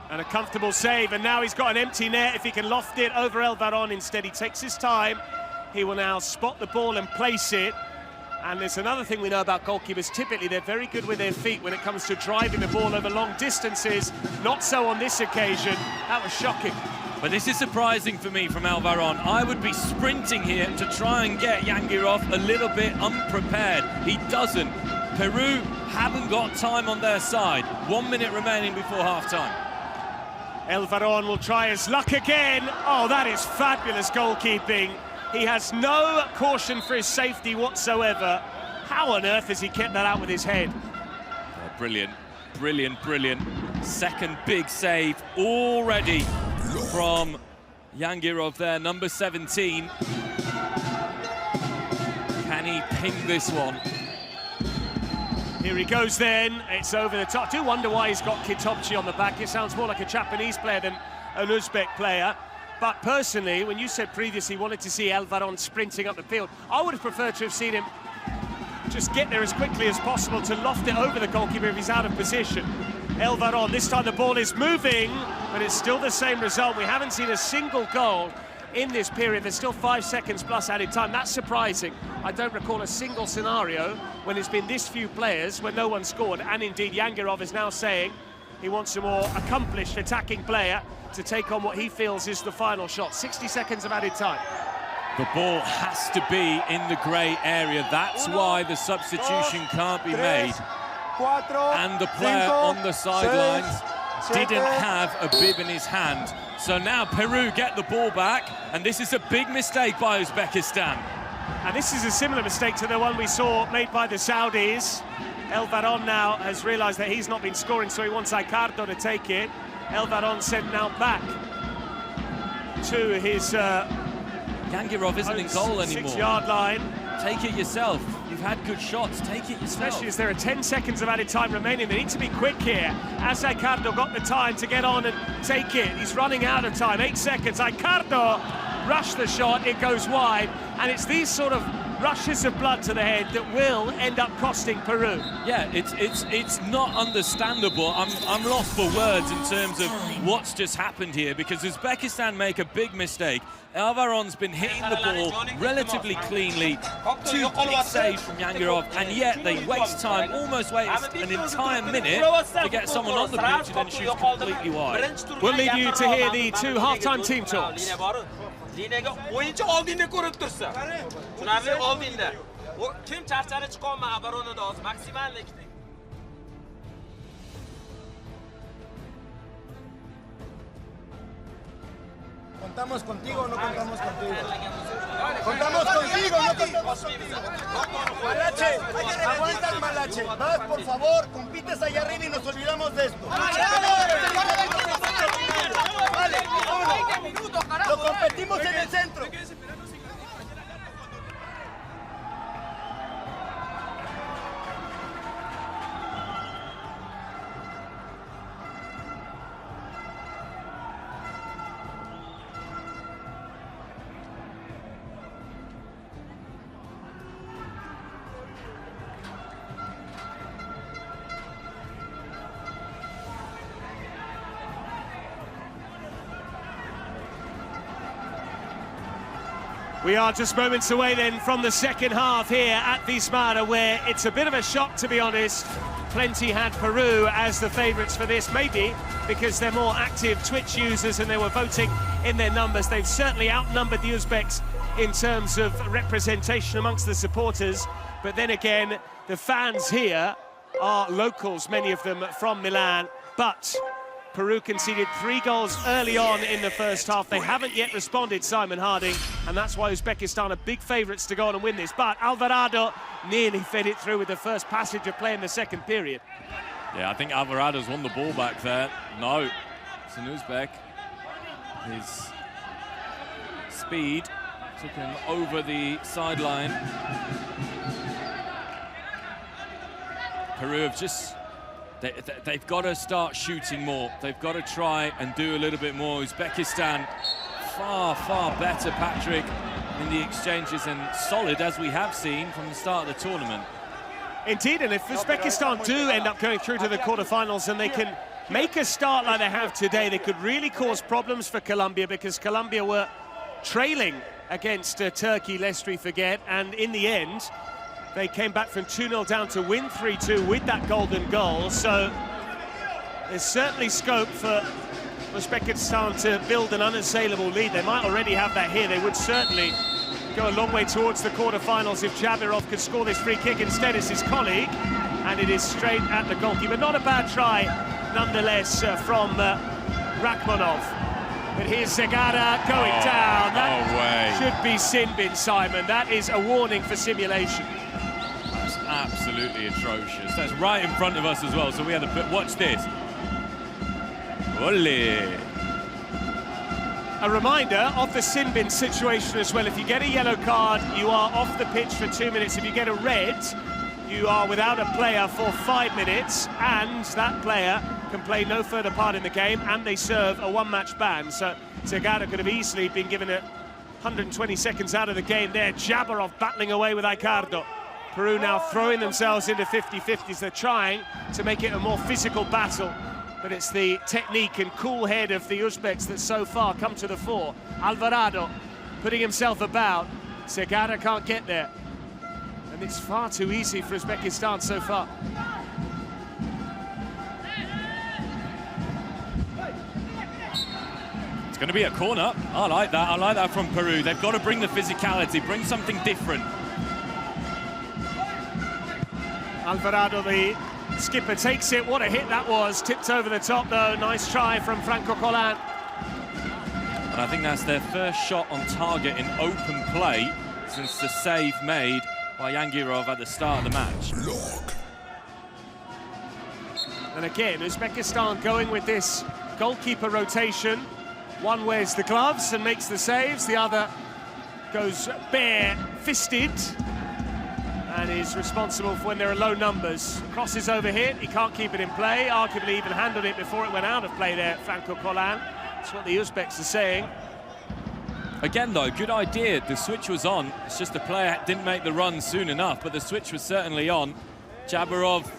And a comfortable save, and now he's got an empty net. If he can loft it over Elvaron, instead he takes his time. He will now spot the ball and place it. And there's another thing we know about goalkeepers. Typically, they're very good with their feet when it comes to driving the ball over long distances. Not so on this occasion. That was shocking. But this is surprising for me from Elvaron. I would be sprinting here to try and get Yangirov a little bit unprepared. He doesn't. Peru haven't got time on their side. 1 minute remaining before half-time. Elvaron will try his luck again. Oh, that is fabulous goalkeeping. He has no caution for his safety whatsoever. How on earth has he kept that out with his head? Yeah, brilliant, brilliant, brilliant. Second big save already from Yangirov there, number 17. Can he ping this one? Here he goes then, it's over the top. I do wonder why he's got Kitopchi on the back. It sounds more like a Japanese player than an Uzbek player. But personally, when you said previously you wanted to see Elvaron sprinting up the field, I would have preferred to have seen him just get there as quickly as possible to loft it over the goalkeeper if he's out of position. Elvaron, this time the ball is moving, but it's still the same result. We haven't seen a single goal in this period. There's still 5 seconds plus added time. That's surprising. I don't recall a single scenario when it's been this few players when no one scored. And indeed, Yangirov is now saying he wants a more accomplished attacking player to take on what he feels is the final shot. 60 seconds of added time. The ball has to be in the grey area. That's why the substitution can't be made. And the player on the sidelines didn't have a bib in his hand. So now Peru get the ball back, and this is a big mistake by Uzbekistan. And this is a similar mistake to the one we saw made by the Saudis. Elvaron now has realised that he's not been scoring, so he wants Aicardo to take it. Elvaron sent now back to his Yangirov isn't in goal anymore. 6-yard line. Take it yourself. You've had good shots. Take it yourself. Especially as there are 10 seconds of added time remaining. They need to be quick here. As Aicardo got the time to get on and take it. He's running out of time. 8 seconds. Aicardo rushed the shot. It goes wide. And it's these sort of rushes of blood to the head that will end up costing Peru. Yeah, it's not understandable. I'm lost for words in terms of what's just happened here, because Uzbekistan make a big mistake. Elvaron's been hitting the ball relatively cleanly. 2 big saves from Yangirov, and yet they waste time, almost waste an entire minute to get someone on the pitch and then shoot completely wide. We'll leave you to hear the 2 half-time team talks. Linaga o'yinchi oldingda ko'rib tursa. Tushunarli, oldingda. Kim charchani chiqolma оборонада hozir maksimallikda. Contamos contigo o no contamos contigo. Contamos contigo, no contamos contigo. Malache, aguantas, Malache. Vas, por favor, compites allá arriba y nos olvidamos de esto. Vale, vámonos. Lo competimos en el centro. We are just moments away then from the second half here at Wismar, where it's a bit of a shock, to be honest. Plenty had Peru as the favourites for this, maybe because they're more active Twitch users and they were voting in their numbers. They've certainly outnumbered the Uzbeks in terms of representation amongst the supporters. But then again, the fans here are locals, many of them from Milan. But Peru conceded 3 goals early on in the first half. They haven't yet responded, Simon Harding, and that's why Uzbekistan are big favourites to go on and win this. But Alvarado nearly fed it through with the first passage of play in the second period. Yeah, I think Alvarado's won the ball back there. No, it's an Uzbek. His speed took him over the sideline. Peru have just... They've got to start shooting more. They've got to try and do a little bit more. Uzbekistan far, far better, Patrick, in the exchanges, and solid, as we have seen from the start of the tournament. Indeed, and if Uzbekistan do end up going through to the quarterfinals and they can make a start like they have today, they could really cause problems for Colombia, because Colombia were trailing against Turkey, lest we forget, and in the end, they came back from 2-0 down to win 3-2 with that golden goal. So there's certainly scope for Uzbekistan to build an unassailable lead. They might already have that here. They would certainly go a long way towards the quarterfinals if Jabirov could score this free kick. Instead, it's his colleague, and it is straight at the goalkeeper. Not a bad try, nonetheless, from Rachmanov. But here's Segara going down. That should be sin bin, Simon. That is a warning for simulation. Absolutely atrocious. That's right in front of us as well, so we had a bit. Watch this. Ole. A reminder of the sin bin situation as well. If you get a yellow card, you are off the pitch for 2 minutes. If you get a red, you are without a player for 5 minutes, and that player can play no further part in the game, and they serve a one-match ban. So Segara could have easily been given 120 seconds out of the game there. Jabarov battling away with Aicardo. Peru now throwing themselves into 50-50s. They're trying to make it a more physical battle, but it's the technique and cool head of the Uzbeks that so far come to the fore. Alvarado putting himself about. Segara can't get there. And it's far too easy for Uzbekistan so far. It's going to be a corner. I like that from Peru. They've got to bring the physicality, bring something different. Alvarado, the skipper, takes it. What a hit that was. Tipped over the top, though. Nice try from Franco Collan. And I think that's their first shot on target in open play since the save made by Yangirov at the start of the match. And again, Uzbekistan going with this goalkeeper rotation. One wears the gloves and makes the saves, the other goes bare-fisted and is responsible for when there are low numbers. Crosses overhit, he can't keep it in play, arguably even handled it before it went out of play there, Franco Collan. That's what the Uzbeks are saying. Again, though, good idea. The switch was on. It's just the player didn't make the run soon enough, but the switch was certainly on. Jabarov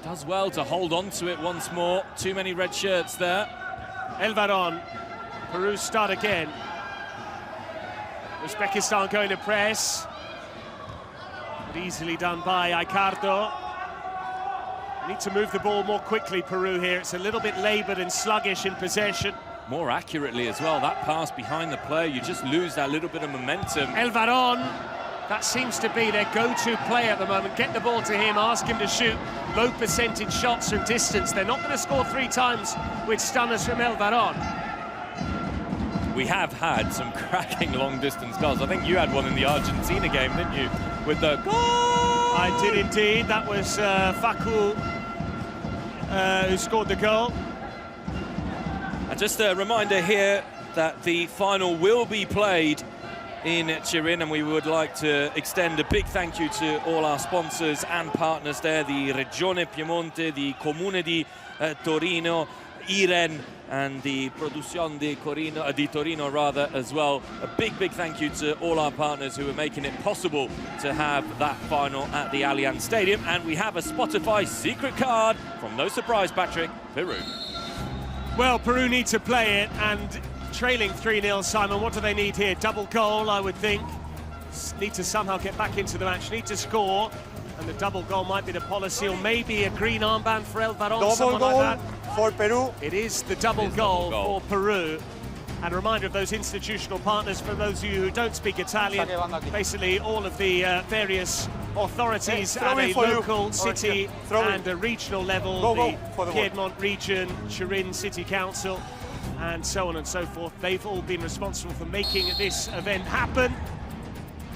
does well to hold on to it once more. Too many red shirts there. Elvaron, Peru start again. Uzbekistan going to press. But easily done by Aicardo. Need to move the ball more quickly, Peru, here. It's a little bit laboured and sluggish in possession. More accurately as well. That pass behind the player, you just lose that little bit of momentum. Elvaron, that seems to be their go-to player at the moment. Get the ball to him, ask him to shoot low percentage shots from distance. They're not going to score 3 times with stunners from Elvaron. We have had some cracking long-distance goals. I think you had one in the Argentina game, didn't you? With the goal! I did indeed. That was Facu who scored the goal. And just a reminder here that the final will be played in Turin, and we would like to extend a big thank you to all our sponsors and partners there, the Regione Piemonte, the Comune di Torino, IREN, and the Produzione di Torino rather as well. A big thank you to all our partners who are making it possible to have that final at the Allianz Stadium. And we have a Spotify secret card from, no surprise, Patrick, Peru. Well, Peru need to play it, and trailing 3-0, Simon, what do they need here? Double goal, I would think. Need to somehow get back into the match, need to score, and the double goal might be the policy, or maybe a green armband for Elvaron, someone like that. For Peru. It is the double goal for Peru. And a reminder of those institutional partners, for those of you who don't speak Italian, basically all of the various authorities at a local, city and a regional level, the Piedmont region, Turin City Council, and so on and so forth. They've all been responsible for making this event happen.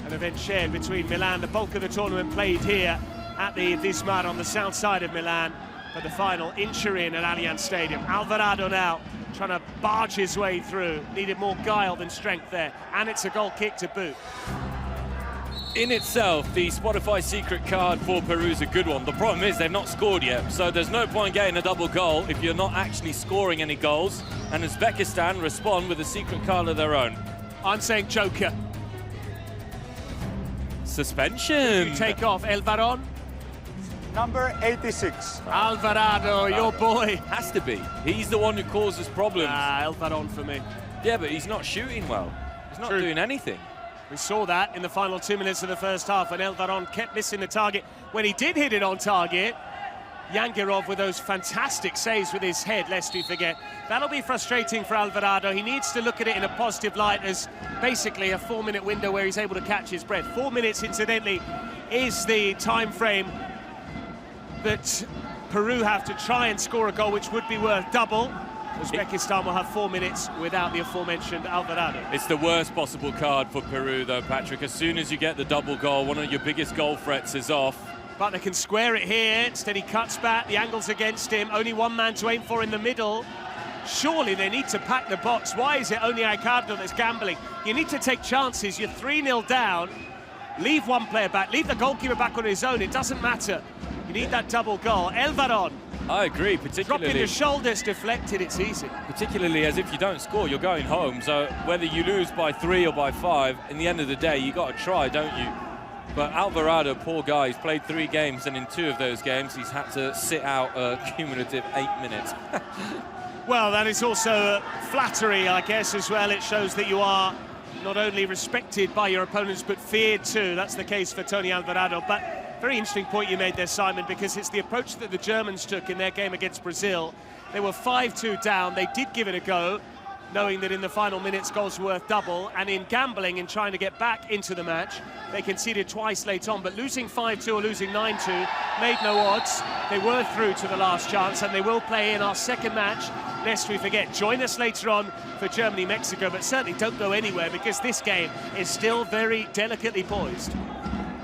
An event shared between Milan. The bulk of the tournament played here at the Wismar on the south side of Milan, but the final in Turin at Allianz Stadium. Alvarado now trying to barge his way through. Needed more guile than strength there, and it's a goal kick to boot. In itself, the Spotify secret card for Peru is a good one. The problem is they've not scored yet, so there's no point getting a double goal if you're not actually scoring any goals, and Uzbekistan respond with a secret card of their own. I'm saying Joker. Suspension. You take off Elvaron. Number 86. Alvarado, your boy. Has to be. He's the one who causes problems. Elvaron for me. Yeah, but he's not shooting well. He's not doing anything. We saw that in the final 2 minutes of the first half when Elvaron kept missing the target. When he did hit it on target, Yangirov with those fantastic saves with his head, lest we forget. That'll be frustrating for Alvarado. He needs to look at it in a positive light as basically a 4-minute window where he's able to catch his breath. 4 minutes, incidentally, is the time frame that Peru have to try and score a goal, which would be worth double. Uzbekistan will have 4 minutes without the aforementioned Alvarado. It's the worst possible card for Peru, though, Patrick. As soon as you get the double goal, one of your biggest goal threats is off. But they can square it here. Instead, he cuts back. The angle's against him. Only one man to aim for in the middle. Surely they need to pack the box. Why is it only Aicardo that's gambling? You need to take chances. You're 3-0 down. Leave one player back. Leave the goalkeeper back on his own. It doesn't matter. You need that double goal. Elvaron I agree, Dropping particularly. the shoulders deflected, it's easy. Particularly as if you don't score, you're going home. So whether you lose by 3 or by 5, in the end of the day, you got to try, don't you? But Alvarado, poor guy, he's played 3 games, and in 2 of those games, he's had to sit out a cumulative 8 minutes. Well, that is also flattery, I guess, as well. It shows that you are not only respected by your opponents, but feared too. That's the case for Tony Alvarado. But very interesting point you made there, Simon, because it's the approach that the Germans took in their game against Brazil. They were 5-2 down. They did give it a go, knowing that in the final minutes goals were worth double, and in gambling, in trying to get back into the match, they conceded twice late on, but losing 5-2 or losing 9-2 made no odds. They were through to the last chance, and they will play in our second match, lest we forget. Join us later on for Germany-Mexico, but certainly don't go anywhere, because this game is still very delicately poised.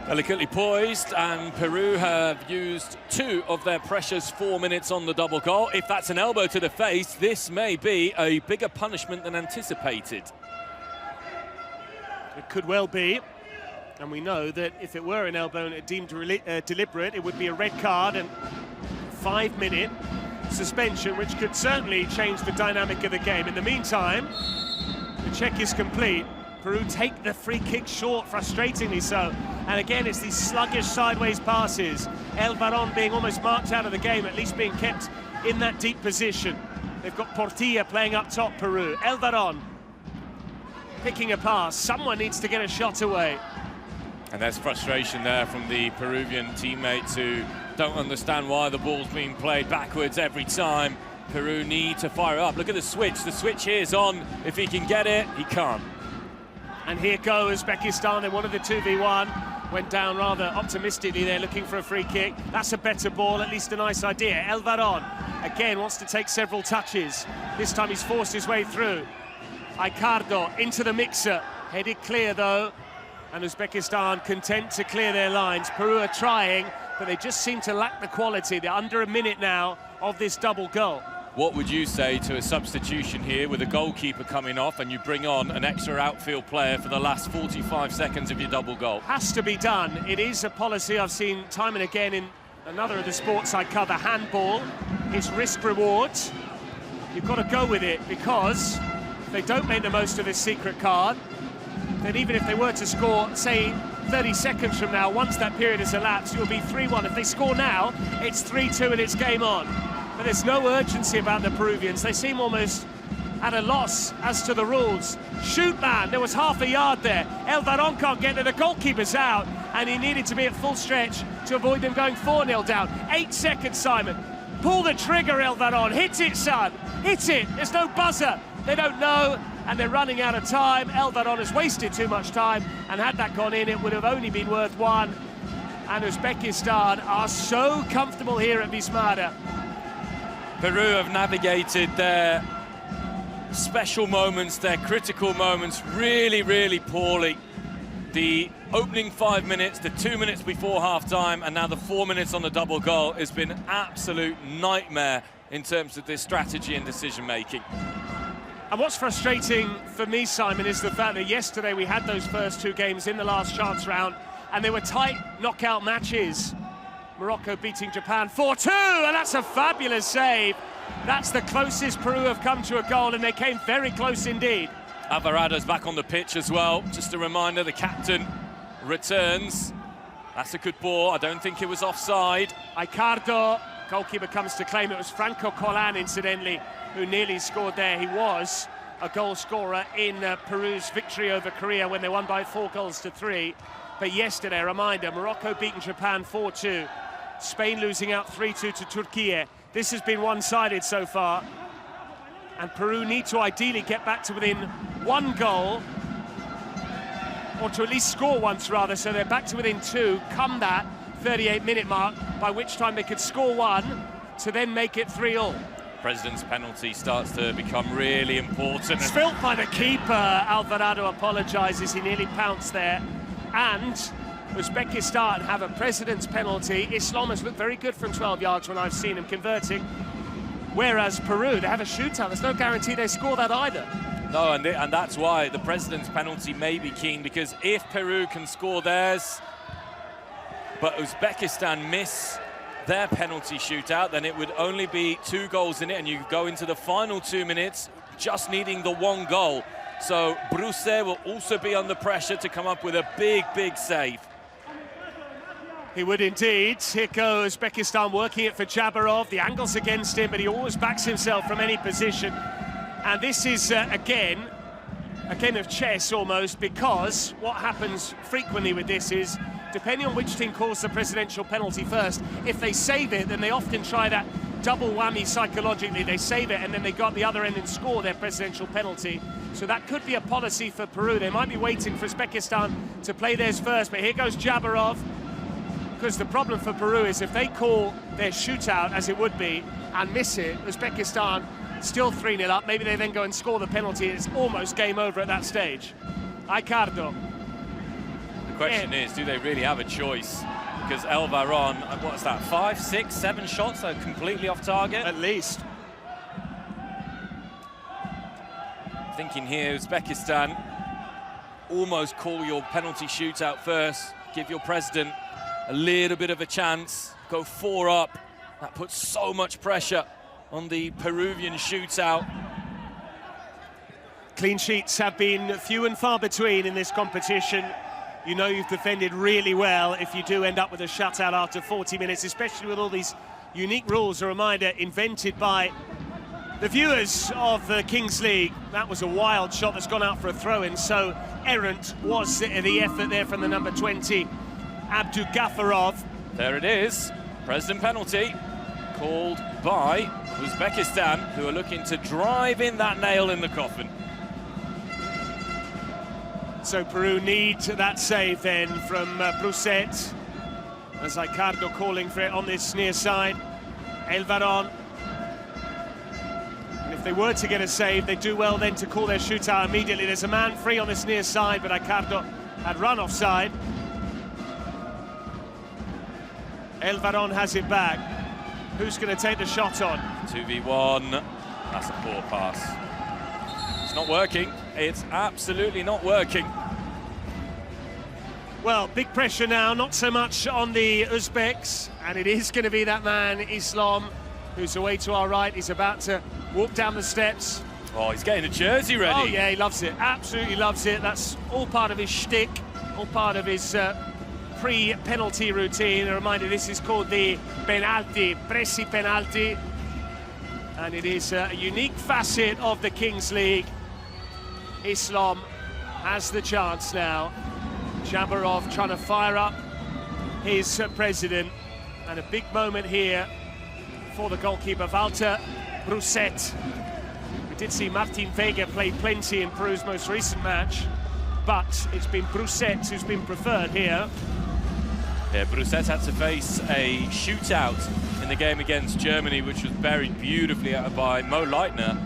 Delicately poised, and Peru have used 2 of their precious 4 minutes on the double goal. If that's an elbow to the face, this may be a bigger punishment than anticipated. It could well be, and we know that if it were an elbow and it deemed deliberate, it would be a red card and 5-minute suspension, which could certainly change the dynamic of the game. In the meantime, the check is complete. Peru take the free kick short, frustratingly so. And again, it's these sluggish sideways passes. El Varón being almost marked out of the game, at least being kept in that deep position. They've got Portilla playing up top, Peru. El Varón picking a pass. Someone needs to get a shot away. And there's frustration there from the Peruvian teammates who don't understand why the ball's being played backwards every time. Peru need to fire up. Look at the switch. The switch here is on. If he can get it, he can't. And here go Uzbekistan. They wanted the 2v1. Went down rather optimistically there, looking for a free kick. That's a better ball, at least a nice idea. El Varón, again, wants to take several touches. This time he's forced his way through. Aicardo into the mixer. Headed clear, though. And Uzbekistan content to clear their lines. Peru are trying, but they just seem to lack the quality. They're under a minute now of this double goal. What would you say to a substitution here with a goalkeeper coming off and you bring on an extra outfield player for the last 45 seconds of your double goal? Has to be done. It is a policy I've seen time and again in another of the sports I cover, handball. It's risk-rewards. You've got to go with it, because if they don't make the most of this secret card, then even if they were to score, say, 30 seconds from now, once that period has elapsed, it will be 3-1. If they score now, it's 3-2 and it's game on. But there's no urgency about the Peruvians. They seem almost at a loss as to the rules. Shoot, man, there was half a yard there. El Varón can't get there, the goalkeeper's out, and he needed to be at full stretch to avoid them going 4-0 down. 8 seconds, Simon. Pull the trigger, El Varón. Hit it, son. Hit it. There's no buzzer. They don't know, and they're running out of time. El Varón has wasted too much time, and had that gone in, it would have only been worth 1. And Uzbekistan are so comfortable here at Wismar. Peru have navigated their special moments, their critical moments, really, really poorly. The opening 5 minutes, the 2 minutes before half-time, and now the 4 minutes on the double goal has been an absolute nightmare in terms of this strategy and decision-making. And what's frustrating for me, Simon, is the fact that yesterday we had those first 2 games in the last chance round, and they were tight knockout matches. Morocco beating Japan 4-2, and that's a fabulous save. That's the closest Peru have come to a goal, and they came very close indeed. Alvarado's back on the pitch as well. Just a reminder, the captain returns. That's a good ball. I don't think it was offside. Aicardo, goalkeeper comes to claim it was Franco Colan, incidentally, who nearly scored there. He was a goal scorer in Peru's victory over Korea when they won by 4-3. But yesterday, a reminder, Morocco beating Japan 4-2. Spain losing out 3-2 to Turkey. This has been one-sided so far. And Peru need to ideally get back to within 1 goal, or to at least score once, rather, so they're back to within 2, come that 38-minute mark, by which time they could score 1 to then make it 3-3. President's penalty starts to become really important. Spilt by the keeper. Alvarado apologises, he nearly pounced there. And Uzbekistan have a President's penalty. Islam has looked very good from 12 yards when I've seen him converting. Whereas Peru, they have a shootout. There's no guarantee they score that either. No, and that's why the President's penalty may be keen, because if Peru can score theirs, but Uzbekistan miss their penalty shootout, then it would only be 2 goals in it, and you go into the final 2 minutes just needing the 1 goal. So Brusset will also be under pressure to come up with a big, big save. He would indeed. Here goes Uzbekistan working it for Jabarov. The angle's against him, but he always backs himself from any position. And this is, again, a game of chess almost, because what happens frequently with this is, depending on which team calls the presidential penalty first, if they save it, then they often try that double whammy psychologically. They save it and then they go up the other end and score their presidential penalty. So that could be a policy for Peru. They might be waiting for Uzbekistan to play theirs first, but here goes Jabarov. Because the problem for Peru is if they call their shootout, as it would be, and miss it, Uzbekistan still 3-0 up. Maybe they then go and score the penalty. It's almost game over at that stage. Ricardo. The question is, do they really have a choice? Because El Varón, what's that, 5, 6, 7 shots are completely off target? At least. Thinking here, Uzbekistan, almost call your penalty shootout first, give your president a little bit of a chance, go 4 up. That puts so much pressure on the Peruvian shootout. Clean sheets have been few and far between in this competition. You know you've defended really well if you do end up with a shutout after 40 minutes, especially with all these unique rules, a reminder, invented by the viewers of the Kings League. That was a wild shot that's gone out for a throw-in, so errant was the effort there from the number 20, Abdugaffarov. There it is, president penalty called by Uzbekistan, who are looking to drive in that nail in the coffin. So Peru need that save then from Brusset, as Ricardo calling for it on this near side. El Varón. And if they were to get a save, they do well then to call their shootout immediately. There's a man free on this near side, but Ricardo had run offside. El Varón has it back. Who's going to take the shot on? 2v1, that's a poor pass. It's not working, it's absolutely not working. Well, big pressure now, not so much on the Uzbeks, and it is going to be that man, Islam, who's away to our right. He's about to walk down the steps. Oh, he's getting a jersey ready. Oh yeah, he loves it, absolutely loves it. That's all part of his shtick, all part of his pre-penalty routine. A reminder, this is called the penalty, presi penalty, and it is a unique facet of the Kings League. Islam has the chance now. Jabarov trying to fire up his president, and a big moment here for the goalkeeper, Walter Brusset. We did see Martin Vega play plenty in Peru's most recent match, but it's been Brusset who's been preferred here. Yeah, Brusset had to face a shootout in the game against Germany, which was buried beautifully by Mo Leitner,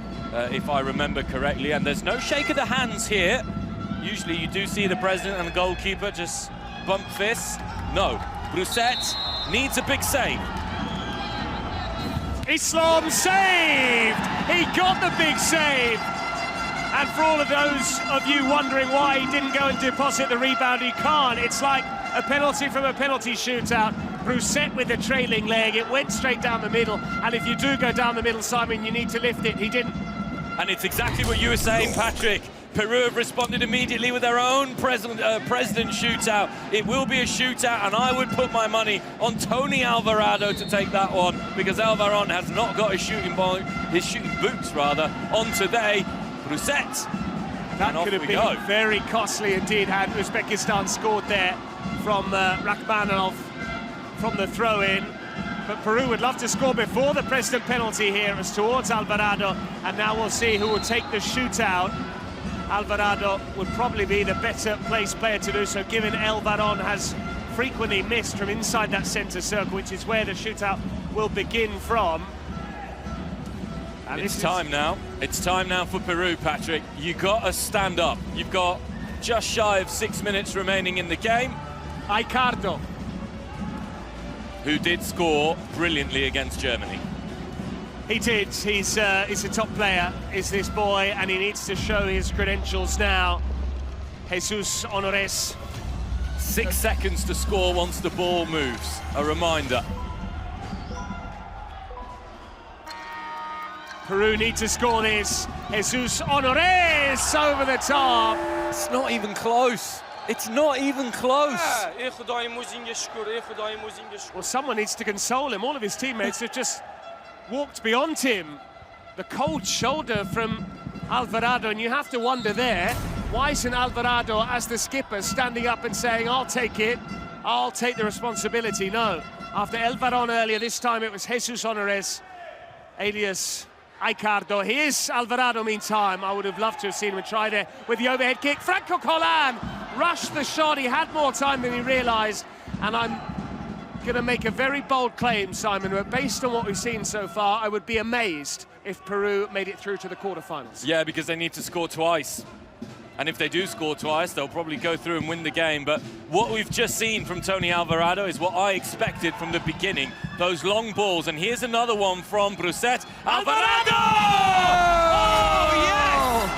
if I remember correctly. And there's no shake of the hands here. Usually you do see the president and the goalkeeper just bump fists. No, Brusset needs a big save. Islam saved! He got the big save! And for all of those of you wondering why he didn't go and deposit the rebound, he can't. It's like a penalty from a penalty shootout. Brusset with the trailing leg, it went straight down the middle, and if you do go down the middle, Simon, you need to lift it. He didn't. And it's exactly what you were saying, Patrick. Peru have responded immediately with their own president shootout. It will be a shootout, and I would put my money on Tony Alvarado to take that one, because El Varón has not got his shooting boots on today. Brusset. That could have been very costly indeed had Uzbekistan scored there from Rakhmanov from the throw-in. But Peru would love to score before the president penalty here as towards Alvarado, and now we'll see who will take the shootout. Alvarado would probably be the better placed player to do so, given El Varón has frequently missed from inside that centre circle, which is where the shootout will begin from. And it's time now. It's time now for Peru, Patrick. You got to stand up. You've got just shy of 6 minutes remaining in the game. Ricardo, who did score brilliantly against Germany. He did. He's a top player, is this boy, and he needs to show his credentials now. Jesus Honores. 6 seconds to score once the ball moves. A reminder. Peru need to score this. Jesus Honores over the top. It's not even close. It's not even close. Well, someone needs to console him. All of his teammates have just walked beyond him. The cold shoulder from Alvarado, and you have to wonder there, why isn't Alvarado, as the skipper, standing up and saying, I'll take it, I'll take the responsibility? No. After El Varón earlier, this time it was Jesus Honores, alias Aicardo. Here's Alvarado, meantime. I would have loved to have seen him try there with the overhead kick. Franco Collan rushed the shot. He had more time than he realised. And I'm going to make a very bold claim, Simon, but based on what we've seen so far, I would be amazed if Peru made it through to the quarterfinals. Yeah, because they need to score twice. And if they do score twice, they'll probably go through and win the game. But what we've just seen from Tony Alvarado is what I expected from the beginning. Those long balls. And here's another one from Brusset. Alvarado! Oh, yes!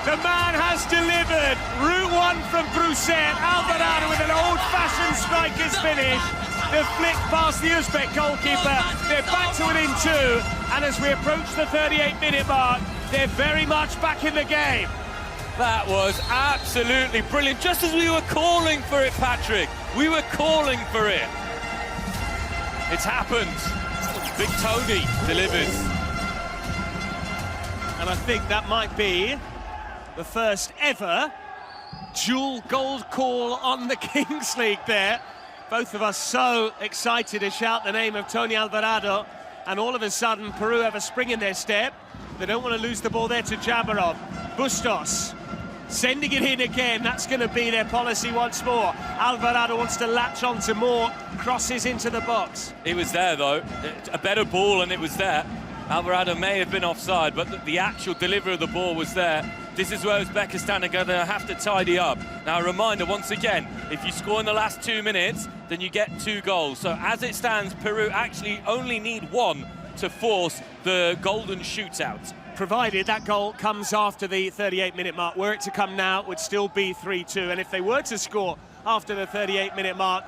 The man has delivered. Route one from Brusset. Alvarado with an old-fashioned striker's finish. The flick past the Uzbek goalkeeper. They're back to within two. And as we approach the 38-minute mark, they're very much back in the game. That was absolutely brilliant, just as we were calling for it, Patrick. We were calling for it. It's happened. Big Tony delivers. And I think that might be the first ever dual goal call on the Kings League there. Both of us so excited to shout the name of Tony Alvarado, and all of a sudden Peru have a spring in their step. They don't want to lose the ball there to Jabarov. Bustos sending it in again. That's going to be their policy once more. Alvarado wants to latch on to more crosses into the box. It was there, though. A better ball, and it was there. Alvarado may have been offside, but the actual delivery of the ball was there. This is where Uzbekistan are going to have to tidy up. Now, a reminder, once again, if you score in the last 2 minutes, then you get 2 goals. So as it stands, Peru actually only need 1 to force the golden shootout. Provided that goal comes after the 38-minute mark. Were it to come now, it would still be 3-2. And if they were to score after the 38-minute mark,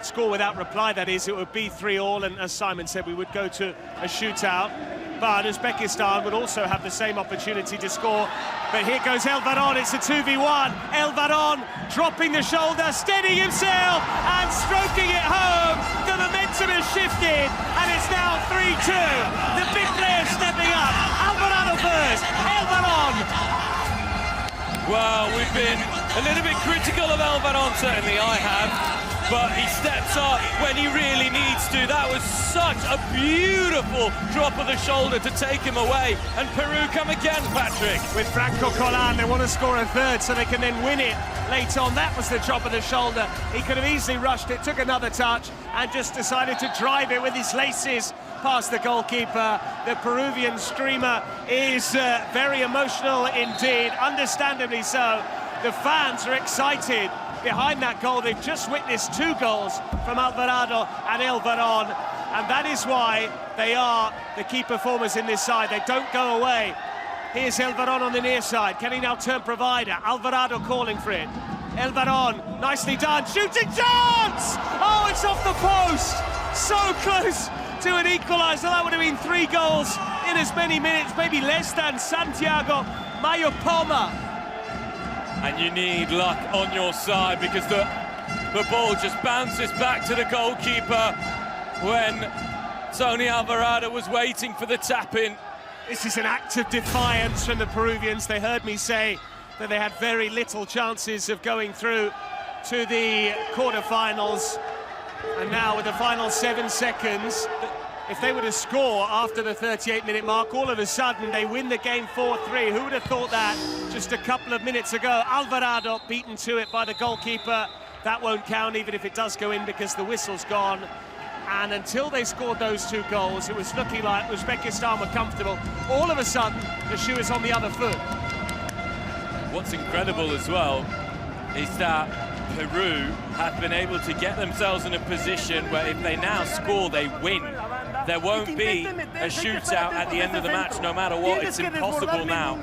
score without reply, that is, it would be 3-3. And as Simon said, we would go to a shootout. But Uzbekistan would also have the same opportunity to score. But here goes El Varón, it's a 2v1. El Varón dropping the shoulder, steadying himself and stroking it home. The momentum has shifted and it's now 3-2. The big player stepping up. Alvarado first, El Varón. Well, we've been a little bit critical of El Varón, certainly I have. But he steps up when he really needs to. That was such a beautiful drop of the shoulder to take him away. And Peru come again, Patrick. With Franco Collan, they want to score a third so they can then win it late on. That was the drop of the shoulder. He could have easily rushed it, took another touch, and just decided to drive it with his laces past the goalkeeper. The Peruvian streamer is very emotional indeed, understandably so. The fans are excited behind that goal. They've just witnessed 2 goals from Alvarado and El Varón, and that is why they are the key performers in this side. They don't go away. Here's El Varón on the near side. Can he now turn provider? Alvarado calling for it. El Varón, nicely done, shooting chance! Oh, it's off the post! So close to an equaliser. That would have been 3 goals in as many minutes, maybe less than Santiago Mayopoma. And you need luck on your side because the ball just bounces back to the goalkeeper when Tony Alvarado was waiting for the tap-in. This is an act of defiance from the Peruvians. They heard me say that they had very little chances of going through to the quarterfinals. And now with the final 7 seconds, if they were to score after the 38-minute mark, all of a sudden they win the game 4-3. Who would have thought that just a couple of minutes ago? Alvarado beaten to it by the goalkeeper. That won't count even if it does go in because the whistle's gone. And until they scored those 2 goals, it was looking like Uzbekistan were comfortable. All of a sudden, the shoe is on the other foot. What's incredible as well is that Peru have been able to get themselves in a position where if they now score, they win. There won't be a shootout at the end of the match, no matter what. It's impossible now.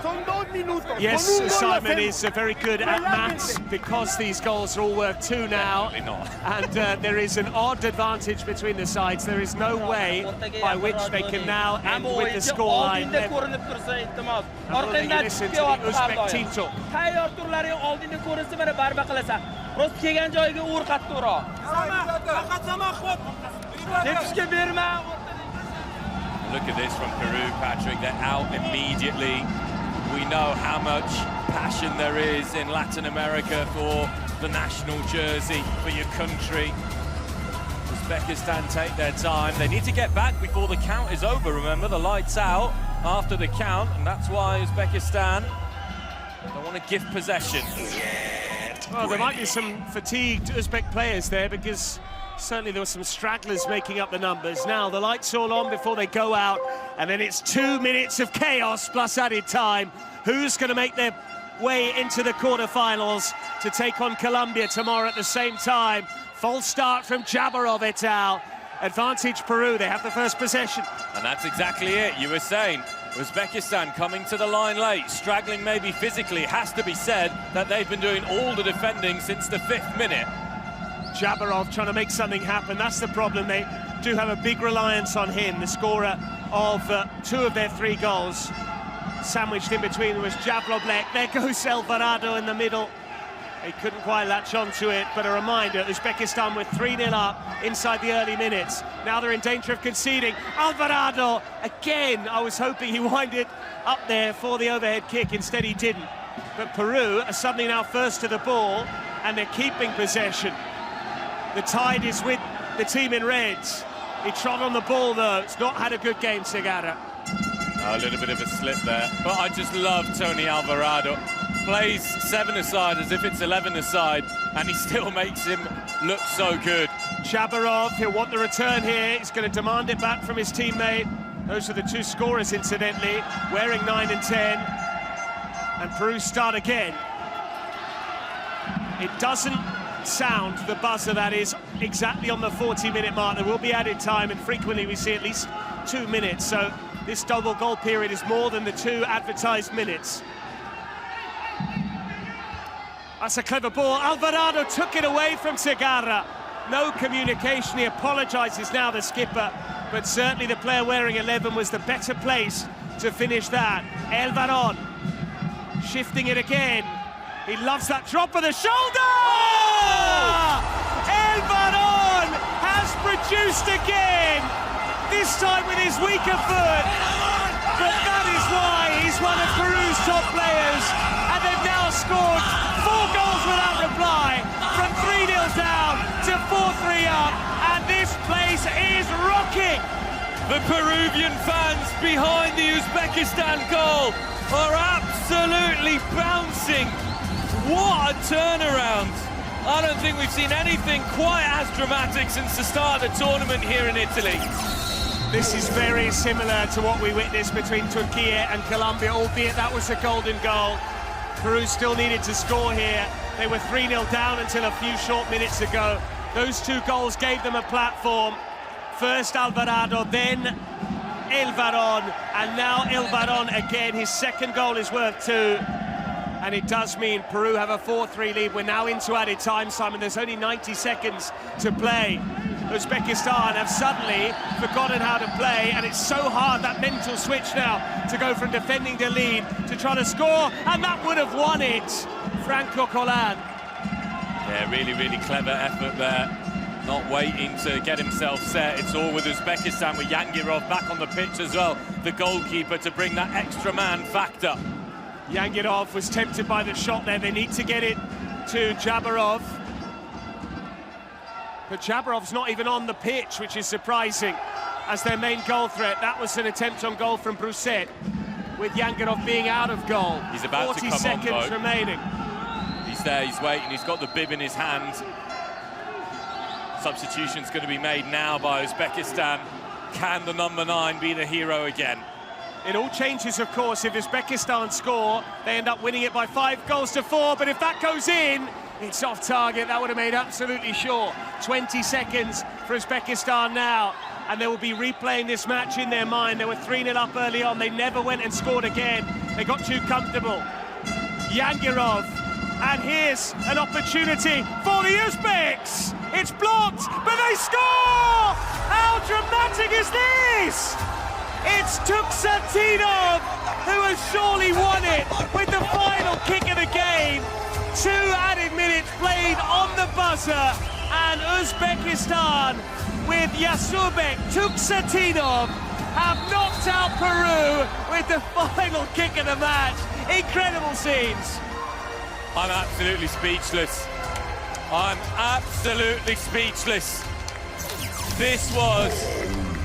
Son 2 minutos. Yes, Con un gol lo Simon hacemos. is very good at maths because these goals are all worth 2 now. Definitely not. And there is an odd advantage between the sides. There is no way by which they can now end with the scoreline. ko'rinib tursa iltimos. I'm willing to listen to the Uzbek Tito. Tayyor turlaring oldinda ko'rinsa mana barba qilasan. Rost kelgan joyiga o'rqatdiroq. Tepishga berma. Look at this from Peru, Patrick. They're out immediately. We know how much passion there is in Latin America for the national jersey, for your country. Uzbekistan take their time. They need to get back before the count is over. Remember, the light's out after the count, and that's why Uzbekistan don't want to give possession. Well, there might be some fatigued Uzbek players there because certainly there were some stragglers making up the numbers. Now the lights all on before they go out, and then it's 2 minutes of chaos plus added time. Who's going to make their way into the quarterfinals to take on Colombia tomorrow at the same time? False start from Jabarov et al. Advantage Peru, they have the first possession. And that's exactly it. You were saying Uzbekistan coming to the line late, straggling maybe physically. It has to be said that they've been doing all the defending since the 5th minute. Jabarov trying to make something happen. That's the problem. They do have a big reliance on him, the scorer of 2 of their 3 goals. Sandwiched in between was Javloblek. There goes Alvarado in the middle. He couldn't quite latch onto it, but a reminder, Uzbekistan with 3-0 up inside the early minutes. Now they're in danger of conceding. Alvarado, again, I was hoping he winded up there for the overhead kick. Instead he didn't. But Peru are suddenly now first to the ball, and they're keeping possession. The tide is with the team in reds. He trod on the ball, though. It's not had a good game, Segarra. A little bit of a slip there, but I just love Tony Alvarado. Plays 7-a-side as if it's 11-a-side, and he still makes him look so good. Jabarov, he'll want the return here. He's going to demand it back from his teammate. Those are the 2 scorers, incidentally, wearing 9 and 10. And Peru start again. It doesn't sound, the buzzer that is, exactly on the 40-minute mark. There will be added time, and frequently we see at least 2 minutes. So this double goal period is more than the 2 advertised minutes. That's a clever ball. Alvarado took it away from Segarra. No communication. He apologises now, the skipper. But certainly the player wearing 11 was the better place to finish that. El Varón shifting it again. He loves that drop of the shoulder! El Varón has produced again. This time with his weaker foot. But that is why he's one of Peru's top players. And they've now scored 4 goals without reply, from 3-0 down to 4-3 up, and this place is rocking. The Peruvian fans behind the Uzbekistan goal are absolutely bouncing. What a turnaround. I don't think we've seen anything quite as dramatic since the start of the tournament here in Italy. This is very similar to what we witnessed between Turkey and Colombia, albeit that was a golden goal. Peru still needed to score here. They were 3-0 down until a few short minutes ago. Those 2 goals gave them a platform. First Alvarado, then El Varón, and now El Varón again. His 2nd goal is worth 2. And it does mean Peru have a 4-3 lead. We're now into added time, Simon. There's only 90 seconds to play. Uzbekistan have suddenly forgotten how to play, and it's so hard, that mental switch now, to go from defending the lead to trying to score, and that would have won it. Franco Collan. Yeah, really, really clever effort there. Not waiting to get himself set. It's all with Uzbekistan, with Yangirov back on the pitch as well, the goalkeeper, to bring that extra man factor. Yangirov was tempted by the shot there. They need to get it to Jabarov. But Jabarov's not even on the pitch, which is surprising, as their main goal threat. That was an attempt on goal from Brusset, with Yangirov being out of goal. He's about to come on, 40 seconds remaining. He's there, he's waiting, he's got the bib in his hand. Substitution's going to be made now by Uzbekistan. Can the number 9 be the hero again? It all changes, of course. If Uzbekistan score, they end up winning it by 5 goals to 4. But if that goes in, it's off target. That would have made absolutely sure. 20 seconds for Uzbekistan now, and they will be replaying this match in their mind. They were 3-0 up early on. They never went and scored again. They got too comfortable. Yangirov, and here's an opportunity for the Uzbeks. It's blocked, but they score! How dramatic is this? It's Tuksatinov who has surely won it with the final kick of the game. 2 added minutes played on the buzzer, and Uzbekistan with Yasubek Tuksatinov have knocked out Peru with the final kick of the match. Incredible scenes. I'm absolutely speechless. I'm absolutely speechless. This was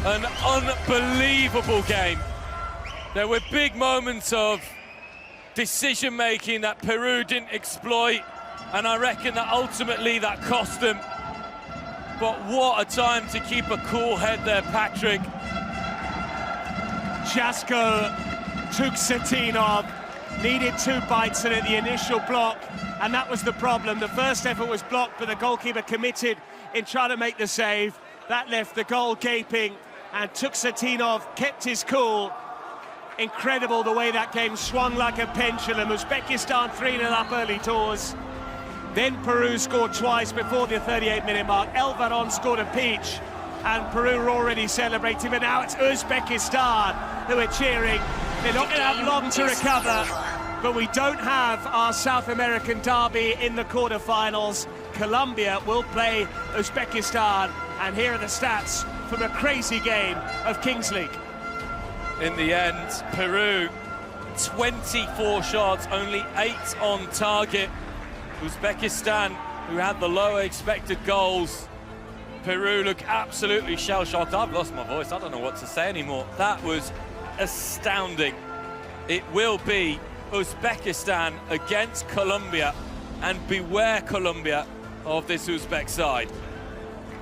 an unbelievable game. There were big moments of decision-making that Peru didn't exploit, and I reckon that ultimately that cost them. But what a time to keep a cool head there, Patrick. Jasko Tuksatinov needed 2 bites in it, the initial block, and that was the problem. The first effort was blocked, but the goalkeeper committed in trying to make the save. That left the goal gaping, and Tuksatinov kept his cool. Incredible the way that game swung like a pendulum. Uzbekistan 3-0 up early doors. Then Peru scored twice before the 38-minute mark. Elvaron scored a peach, and Peru were already celebrating, but now it's Uzbekistan who are cheering. They're not going to have long to recover, but we don't have our South American derby in the quarterfinals. Colombia will play Uzbekistan, and here are the stats from a crazy game of Kings League. In the end, Peru, 24 shots, only 8 on target. Uzbekistan, who had the lower expected goals. Peru look absolutely shell-shocked. I've lost my voice, I don't know what to say anymore. That was astounding. It will be Uzbekistan against Colombia, and beware, Colombia, of this Uzbek side.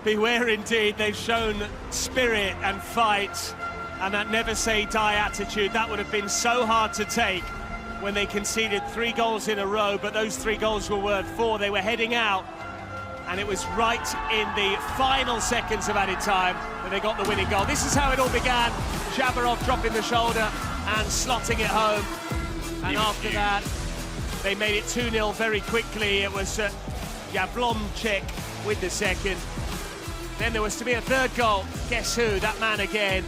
Beware indeed. They've shown spirit and fight, and that never say die attitude. That would have been so hard to take when they conceded 3 goals in a row, but those 3 goals were worth 4. They were heading out, and it was right in the final seconds of added time that they got the winning goal. This is how it all began. Shabarov dropping the shoulder and slotting it home. And after that, they made it 2-0 very quickly. It was Yablonchik with the second. Then there was to be a third goal. Guess who? That man again,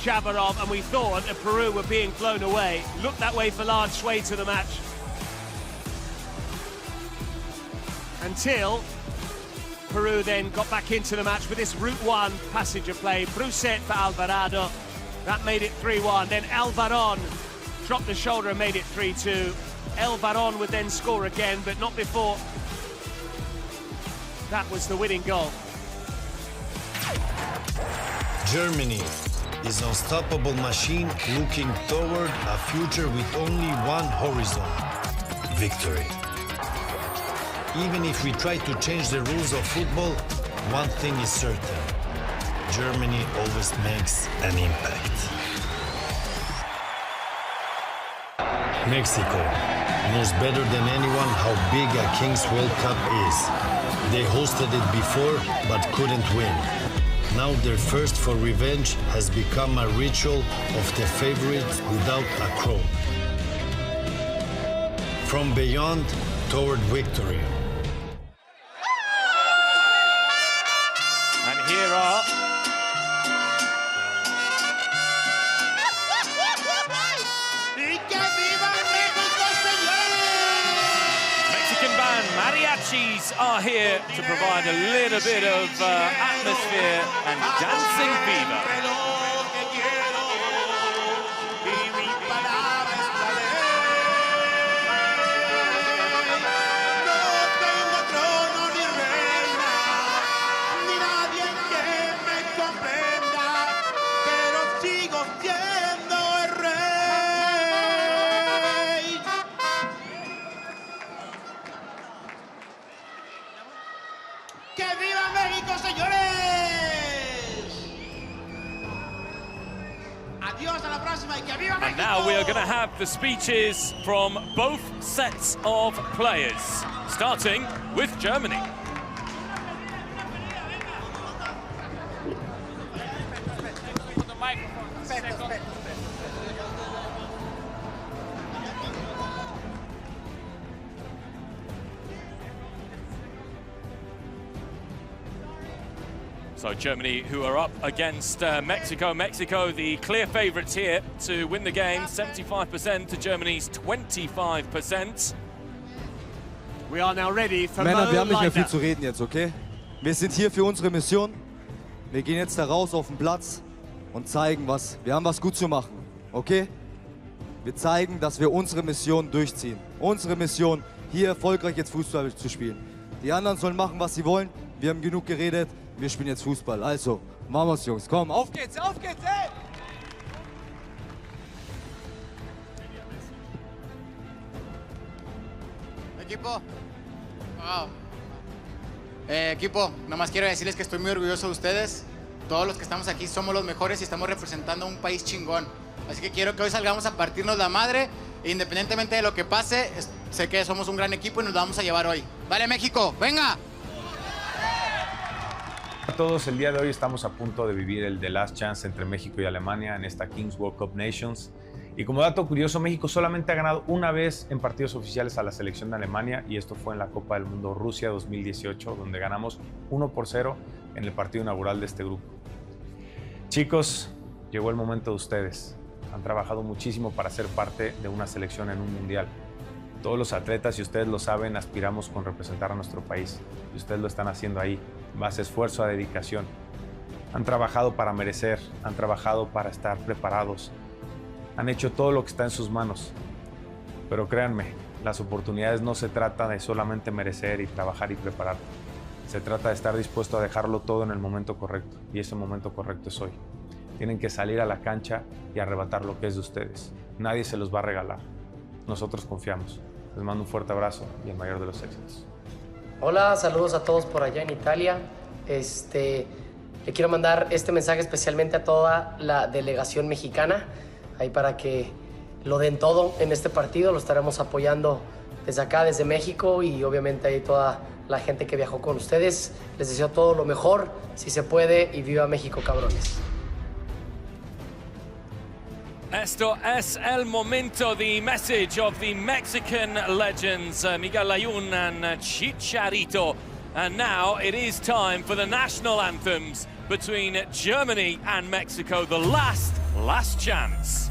Shabarov. And we thought that Peru were being blown away. Looked that way for large swathes of the match. Until Peru then got back into the match with this Route 1 passenger play. Bruset for Alvarado. That made it 3-1. Then Alvaron dropped the shoulder and made it 3-2. Elvaron would then score again, but not before. That was the winning goal. Germany is an unstoppable machine looking toward a future with only one horizon: victory. Even if we try to change the rules of football, one thing is certain: Germany always makes an impact. Mexico knows better than anyone how big a Kings World Cup is. They hosted it before, but couldn't win. Now their thirst for revenge has become a ritual of the favorites without a crow. From beyond toward victory. And here are Mexican band mariachis are here to provide a little bit of atmosphere and dancing fever. And now we are going to have the speeches from both sets of players, starting with Germany. So Germany, who are up against Mexico. Mexico, the clear favourites here to win the game, 75% to Germany's 25%. We are now ready for Männer, wir haben nicht mehr Leitner. viel zu reden jetzt, okay? Wir sind hier für unsere Mission. Wir gehen jetzt da raus auf den Platz und zeigen was. Wir haben was gut zu machen, okay? Wir zeigen, dass wir unsere Mission durchziehen. Unsere Mission, hier erfolgreich jetzt Fußball zu spielen. Die anderen sollen machen, was sie wollen. Wir haben genug geredet. Wir spielen jetzt Fußball. Also, vamos, Jungs, komm, auf geht's, ey! Equipo, equipo, nomás quiero decirles que estoy muy orgulloso de ustedes. Todos los que estamos aquí somos los mejores y estamos representando a un país chingón. Así que quiero que hoy salgamos a partirnos la madre, independientemente de lo que pase. Sé que somos un gran equipo y nos lo vamos a llevar hoy. ¡Vale, México! ¡Venga! A todos, el día de hoy estamos a punto de vivir el The Last Chance entre México y Alemania en esta Kings World Cup Nations. Y como dato curioso, México solamente ha ganado una vez en partidos oficiales a la selección de Alemania, y esto fue en la Copa del Mundo Rusia 2018, donde ganamos 1-0 en el partido inaugural de este grupo. Chicos, llegó el momento de ustedes. Han trabajado muchísimo para ser parte de una selección en un mundial. Todos los atletas, y ustedes lo saben, aspiramos con representar a nuestro país. Y ustedes lo están haciendo ahí, base esfuerzo a dedicación. Han trabajado para merecer, han trabajado para estar preparados. Han hecho todo lo que está en sus manos. Pero créanme, las oportunidades no se trata de solamente merecer y trabajar y preparar. Se trata de estar dispuesto a dejarlo todo en el momento correcto. Y ese momento correcto es hoy. Tienen que salir a la cancha y arrebatar lo que es de ustedes. Nadie se los va a regalar. Nosotros confiamos. Les mando un fuerte abrazo y el mayor de los éxitos. Hola, saludos a todos por allá en Italia. Le quiero mandar este mensaje especialmente a toda la delegación mexicana, ahí para que lo den todo en este partido. Lo estaremos apoyando desde acá, desde México, y obviamente ahí toda la gente que viajó con ustedes. Les deseo todo lo mejor, si se puede, y viva México, cabrones. Esto es el momento, the message of the Mexican legends, Miguel Layún and Chicharito. And now it is time for the national anthems between Germany and Mexico, the last chance.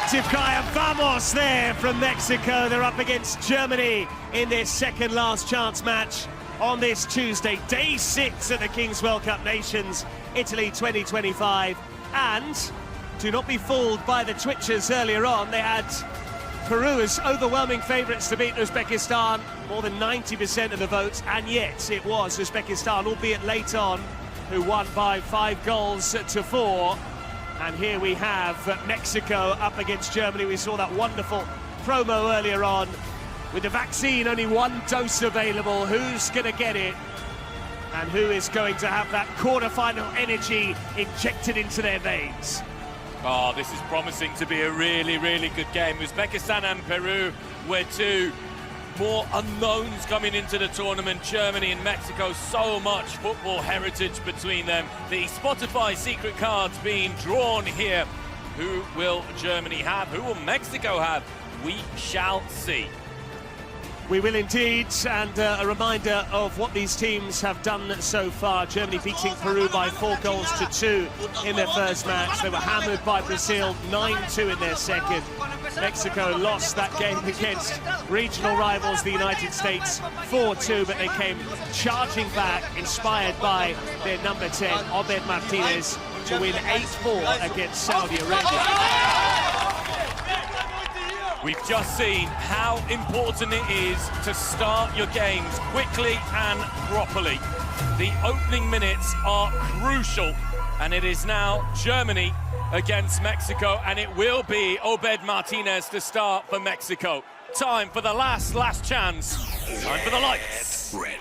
Collective cry of vamos there from Mexico. They're up against Germany in their second last chance match on this Tuesday, day 6 of the Kings World Cup Nations, Italy 2025. And do not be fooled by the twitchers earlier on. They had Peru as overwhelming favourites to beat Uzbekistan, more than 90% of the votes, and yet it was Uzbekistan, albeit late on, who won by 5 goals to 4. And here we have Mexico up against Germany. We saw that wonderful promo earlier on. With the vaccine, only 1 dose available. Who's going to get it? And who is going to have that quarter-final energy injected into their veins? Oh, this is promising to be a really, really good game. Uzbekistan and Peru were 2 more unknowns coming into the tournament. Germany and Mexico, so much football heritage between them. The Spotify secret cards being drawn here. Who will Germany have? Who will Mexico have? We shall see. We will indeed, and a reminder of what these teams have done so far. Germany beating Peru by 4 goals to 2 in their first match. They were hammered by Brazil 9-2 in their second. Mexico lost that game against regional rivals, the United States, 4-2, but they came charging back, inspired by their number 10, Obed Martinez, to win 8-4 against Saudi Arabia. We've just seen how important it is to start your games quickly and properly. The opening minutes are crucial, and it is now Germany against Mexico, and it will be Obed Martinez to start for Mexico. Time for the last chance. Time for the lights. Ready.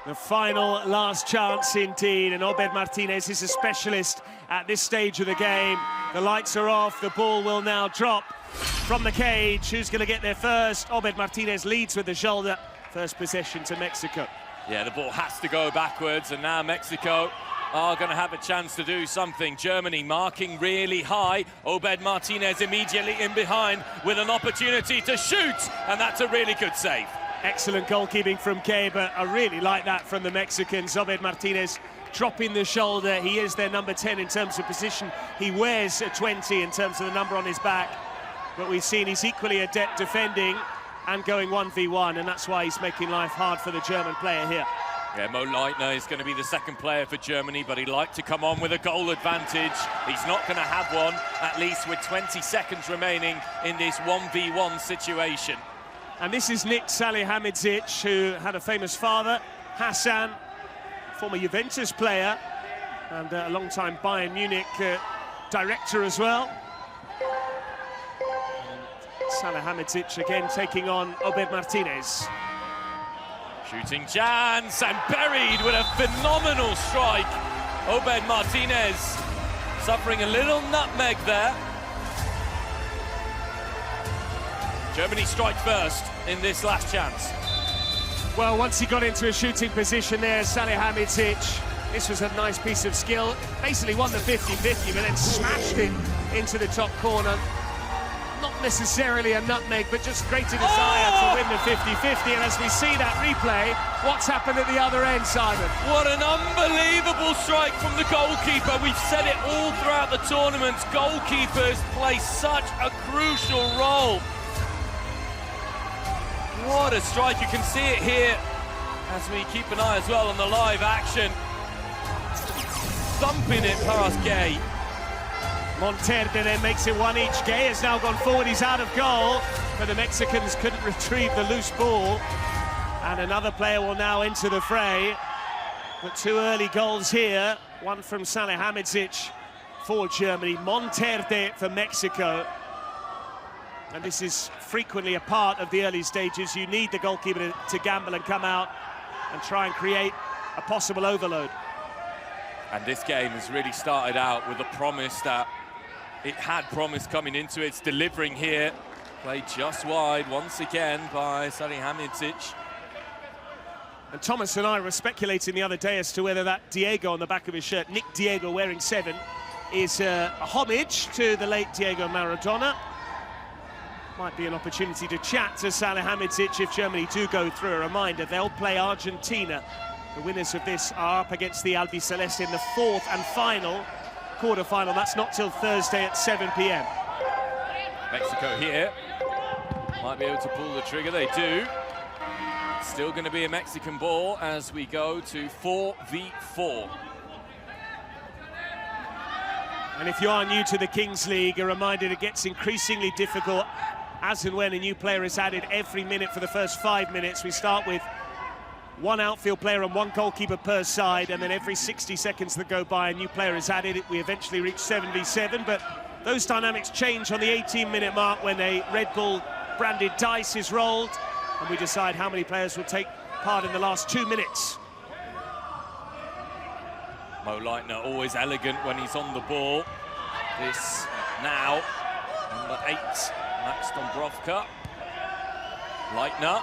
The final last chance indeed, and Obed Martinez is a specialist at this stage of the game. The lights are off, the ball will now drop from the cage. Who's going to get there first? Obed Martinez leads with the shoulder. First possession to Mexico. Yeah, the ball has to go backwards, and now Mexico are going to have a chance to do something. Germany marking really high. Obed Martinez immediately in behind with an opportunity to shoot, and that's a really good save. Excellent goalkeeping from Kay, but I really like that from the Mexicans. Obed Martinez dropping the shoulder. He is their number 10 in terms of position. He wears a 20 in terms of the number on his back. But we've seen he's equally adept defending and going 1v1, and that's why he's making life hard for the German player here. Yeah, Mo Leitner is going to be the second player for Germany, but he'd like to come on with a goal advantage. He's not going to have one, at least with 20 seconds remaining in this 1v1 situation. And this is Nick Salihamidzic, who had a famous father, Hassan, former Juventus player, and a long-time Bayern Munich director as well. Salihamidzic again taking on Obed Martinez. Shooting chance, and buried with a phenomenal strike. Obed Martinez suffering a little nutmeg there. Germany strike first in this last chance. Well, once he got into a shooting position there, Salihamidzic, this was a nice piece of skill. Basically won the 50-50, but then smashed it into the top corner. Not necessarily a nutmeg, but just great desire to win the 50-50. And as we see that replay, what's happened at the other end, Simon? What an unbelievable strike from the goalkeeper. We've said it all throughout the tournament. Goalkeepers play such a crucial role. What a strike. You can see it here as we keep an eye as well on the live action. Thumping it past Gay. Monterde then makes it 1 each. Gay has now gone forward, he's out of goal, but the Mexicans couldn't retrieve the loose ball. And another player will now enter the fray. But 2 early goals here, one from Salihamidzic for Germany, Monterde for Mexico. And this is frequently a part of the early stages. You need the goalkeeper to gamble and come out and try and create a possible overload. And this game has really started out with a promise that it had promise coming into it. It's delivering here. Played just wide once again by Salihamidzic. And Thomas and I were speculating the other day as to whether that Diego on the back of his shirt, Nick Diego wearing 7, is a homage to the late Diego Maradona. Might be an opportunity to chat to Salihamidzic if Germany do go through. A reminder, they'll play Argentina. The winners of this are up against the Albiceleste in the 4th and final quarter-final. That's not till Thursday at 7 p.m. Mexico here might be able to pull the trigger. They do. Still going to be a Mexican ball as we go to 4v4. And if you are new to the Kings League, a reminder it gets increasingly difficult as and when a new player is added every minute for the first 5 minutes. We start with one outfield player and one goalkeeper per side, and then every 60 seconds that go by, a new player is added. We eventually reach 7v7, but those dynamics change on the 18-minute mark when a Red Bull branded dice is rolled, and we decide how many players will take part in the last 2 minutes. Mo Leitner always elegant when he's on the ball. This now, number 8, Max Dombrovka. Leitner.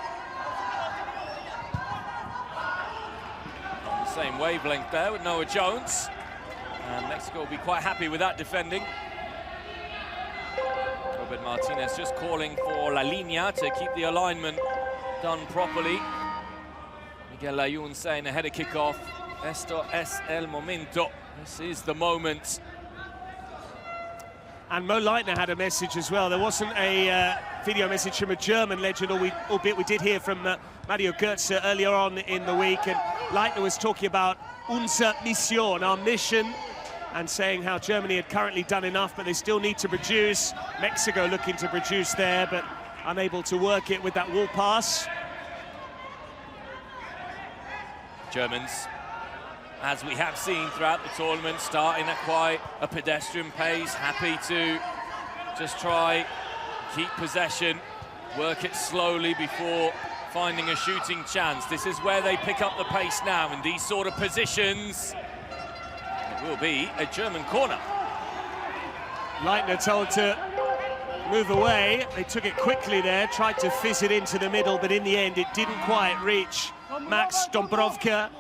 On the same wavelength there with Noah Jones. And Mexico will be quite happy with that defending. Robert Martinez just calling for La Línea to keep the alignment done properly. Miguel Layún saying ahead of kickoff, esto es el momento. This is the moment. And Mo Leitner had a message as well. There wasn't a video message from a German legend, albeit we did hear from Mario Götze earlier on in the week, and Leitner was talking about unser Mission, our mission, and saying how Germany had currently done enough, but they still need to produce. Mexico looking to produce there, but unable to work it with that wall pass. Germans, as we have seen throughout the tournament, starting at quite a pedestrian pace, happy to just try, keep possession, work it slowly before finding a shooting chance. This is where they pick up the pace now in these sort of positions. It will be a German corner. Leitner told to move away. They took it quickly there, tried to fizz it into the middle, but in the end it didn't quite reach Max Dombrovka.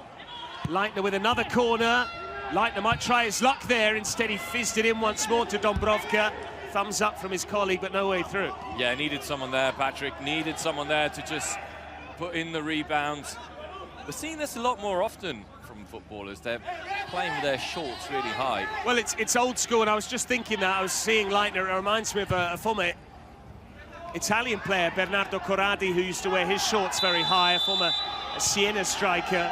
Leitner with another corner. Leitner might try his luck there. Instead, he fizzed it in once more to Dombrovka. Thumbs up from his colleague, but no way through. Yeah, needed someone there, Patrick. Needed someone there to just put in the rebounds. We're seeing this a lot more often from footballers. They're playing with their shorts really high. Well, it's old school, and I was just thinking that. I was seeing Leitner. It reminds me of a former Italian player, Bernardo Corradi, who used to wear his shorts very high, a former Siena striker.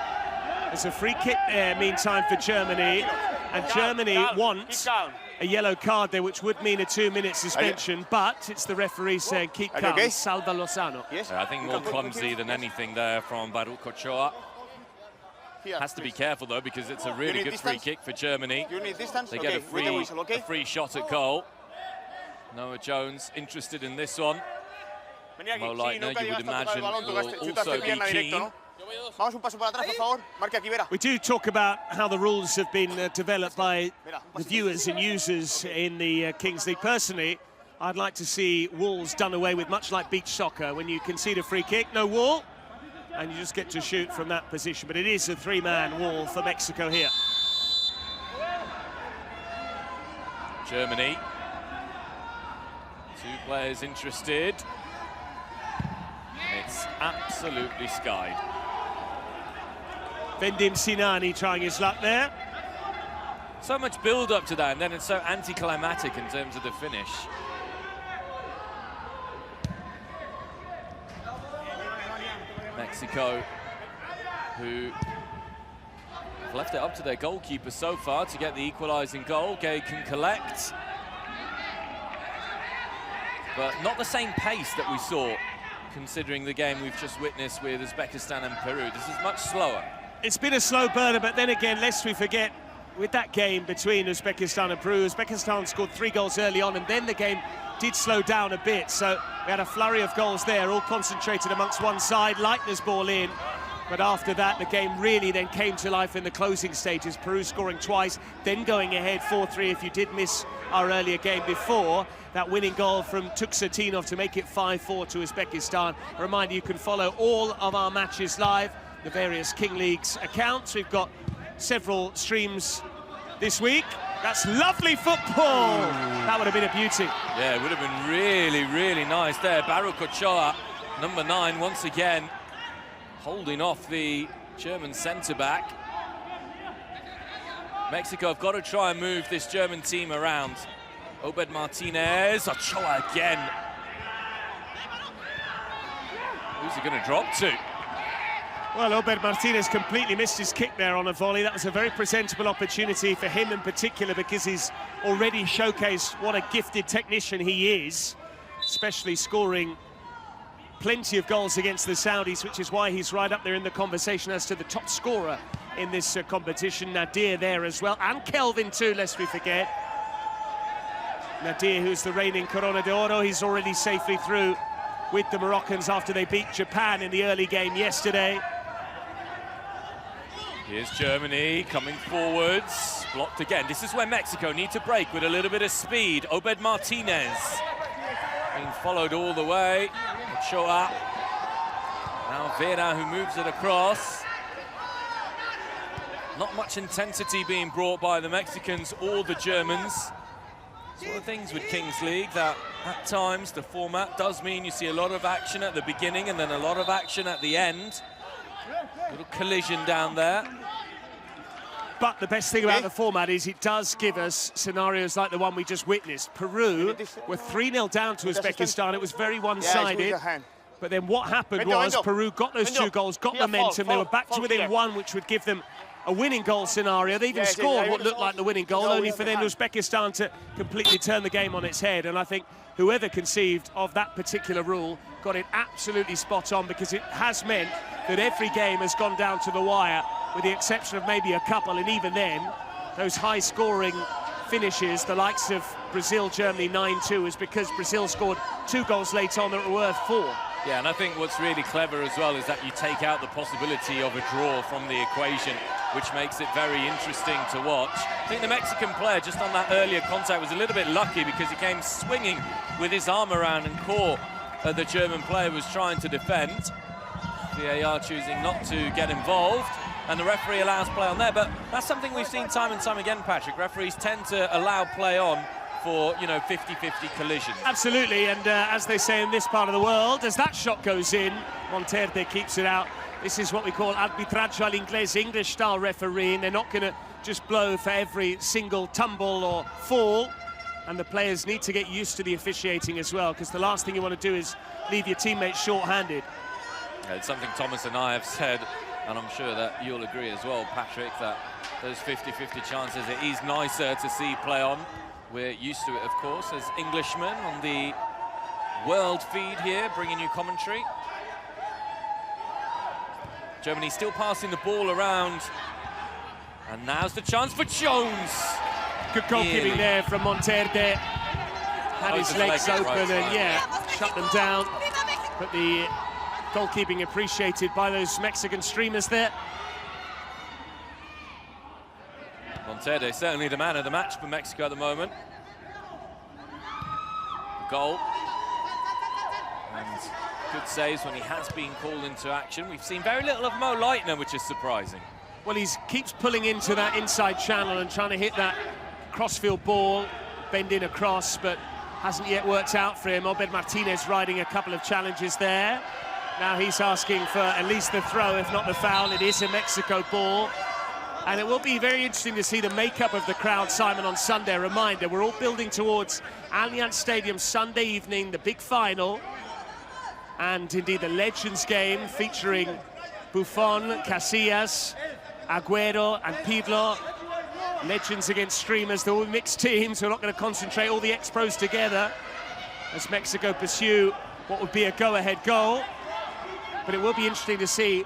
There's a free kick there, meantime, for Germany. And Germany wants a yellow card there, which would mean a 2-minute suspension. But it's the referee saying, keep calm, salva Lozano. I think more clumsy than anything there from Baruch Ochoa. Has to be careful, though, because it's a really good free kick for Germany. They get a free shot at goal. Noah Jones interested in this one. Mo Leitner, you would imagine, will also be keen. We do talk about how the rules have been developed by the viewers and users in the Kings League. Personally, I'd like to see walls done away with, much like beach soccer. When you concede a free kick, no wall, and you just get to shoot from that position. But it is a 3-man wall for Mexico here. Germany. 2 players interested. It's absolutely skied. Vendim Sinani trying his luck there. So much build up to that, and then it's so anticlimactic in terms of the finish. Mexico, who have left it up to their goalkeeper so far to get the equalising goal. Gay can collect, but not the same pace that we saw, considering the game we've just witnessed with Uzbekistan and Peru. This is much slower. It's been a slow burner, but then again, lest we forget, with that game between Uzbekistan and Peru, Uzbekistan scored 3 goals early on, and then the game did slow down a bit. So we had a flurry of goals there, all concentrated amongst one side. Leitner's ball in, but after that, the game really then came to life in the closing stages. Peru scoring twice, then going ahead 4-3. If you did miss our earlier game before, that winning goal from Tuksatinov to make it 5-4 to Uzbekistan. A reminder, you can follow all of our matches live, the various King Leagues accounts. We've got several streams this week. That's lovely football. That would have been a beauty. Yeah, it would have been really, really nice there. Baruch Ochoa, number 9, once again, holding off the German centre-back. Mexico have got to try and move this German team around. Obed Martinez, Ochoa again. Who's he going to drop to? Well, Obed Martinez completely missed his kick there on a volley. That was a very presentable opportunity for him in particular, because he's already showcased what a gifted technician he is, especially scoring plenty of goals against the Saudis, which is why he's right up there in the conversation as to the top scorer in this competition. Nadir there as well, and Kelvin too, lest we forget. Nadir, who's the reigning Corona de Oro, he's already safely through with the Moroccans after they beat Japan in the early game yesterday. Here's Germany coming forwards, blocked again. This is where Mexico need to break with a little bit of speed. Obed Martinez being followed all the way. Ochoa. Now Vera, who moves it across. Not much intensity being brought by the Mexicans or the Germans. It's one of the things with Kings League that at times the format does mean you see a lot of action at the beginning and then a lot of action at the end. Little collision down there. But the best thing about the format is it does give us scenarios like the one we just witnessed. Peru were 3-0 down to Uzbekistan. It was very one-sided. But then what happened was Peru got those 2 goals, got momentum. They were back to within 1, which would give them a winning goal scenario. They even scored what looked like the winning goal, only for then Uzbekistan to completely turn the game on its head. And I think whoever conceived of that particular rule got it absolutely spot on, because it has meant that every game has gone down to the wire, with the exception of maybe a couple, and even then, those high-scoring finishes, the likes of Brazil-Germany 9-2, is because Brazil scored 2 goals late on that were worth 4. Yeah, and I think what's really clever as well is that you take out the possibility of a draw from the equation, which makes it very interesting to watch. I think the Mexican player, just on that earlier contact, was a little bit lucky because he came swinging with his arm around and caught the German player was trying to defend. VAR choosing not to get involved, and the referee allows play on there. But that's something we've seen time and time again, Patrick. Referees tend to allow play on for, you know, 50-50 collisions. Absolutely, and as they say in this part of the world, as that shot goes in, Monterde keeps it out. This is what we call arbitraggio al inglese, English-style refereeing. They're not going to just blow for every single tumble or fall, and the players need to get used to the officiating as well, because the last thing you want to do is leave your teammates short-handed. Yeah, it's something Thomas and I have said, and I'm sure that you'll agree as well, Patrick, that those 50-50 chances, it is nicer to see play on. We're used to it, of course, as Englishmen on the world feed here, bringing you commentary. Germany still passing the ball around, and now's the chance for Jones. Good goalkeeping there from Monterde. Had his legs open and, yeah, shut them down. But the goalkeeping appreciated by those Mexican streamers there. Monterde certainly the man of the match for Mexico at the moment. Goal. And good saves when he has been called into action. We've seen very little of Mo Leitner, which is surprising. Well, he keeps pulling into that inside channel and trying to hit that crossfield ball, bending across, but hasn't yet worked out for him. Obed Martinez riding a couple of challenges there. Now he's asking for at least the throw, if not the foul. It is a Mexico ball. And it will be very interesting to see the makeup of the crowd, Simon, on Sunday. A reminder, we're all building towards Allianz Stadium Sunday evening, the big final. And indeed the Legends game featuring Buffon, Casillas, Agüero and Pirlo. Legends against streamers, they're all mixed teams. We're not going to concentrate all the ex-pros together as Mexico pursue what would be a go-ahead goal. But it will be interesting to see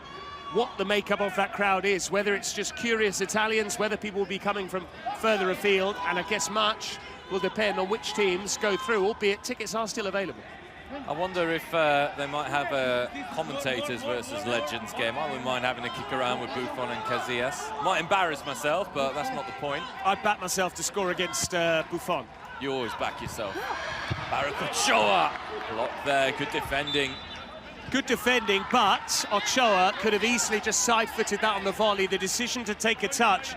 what the makeup of that crowd is, whether it's just curious Italians, whether people will be coming from further afield, and I guess much will depend on which teams go through, albeit tickets are still available. I wonder if they might have a commentators versus Legends game. I wouldn't mind having a kick around with Buffon and Casillas. Might embarrass myself, but that's not the point. I'd back myself to score against Buffon. You always back yourself. Barak Ochoa, block there, good defending. Good defending, but Ochoa could have easily just side-footed that on the volley. The decision to take a touch,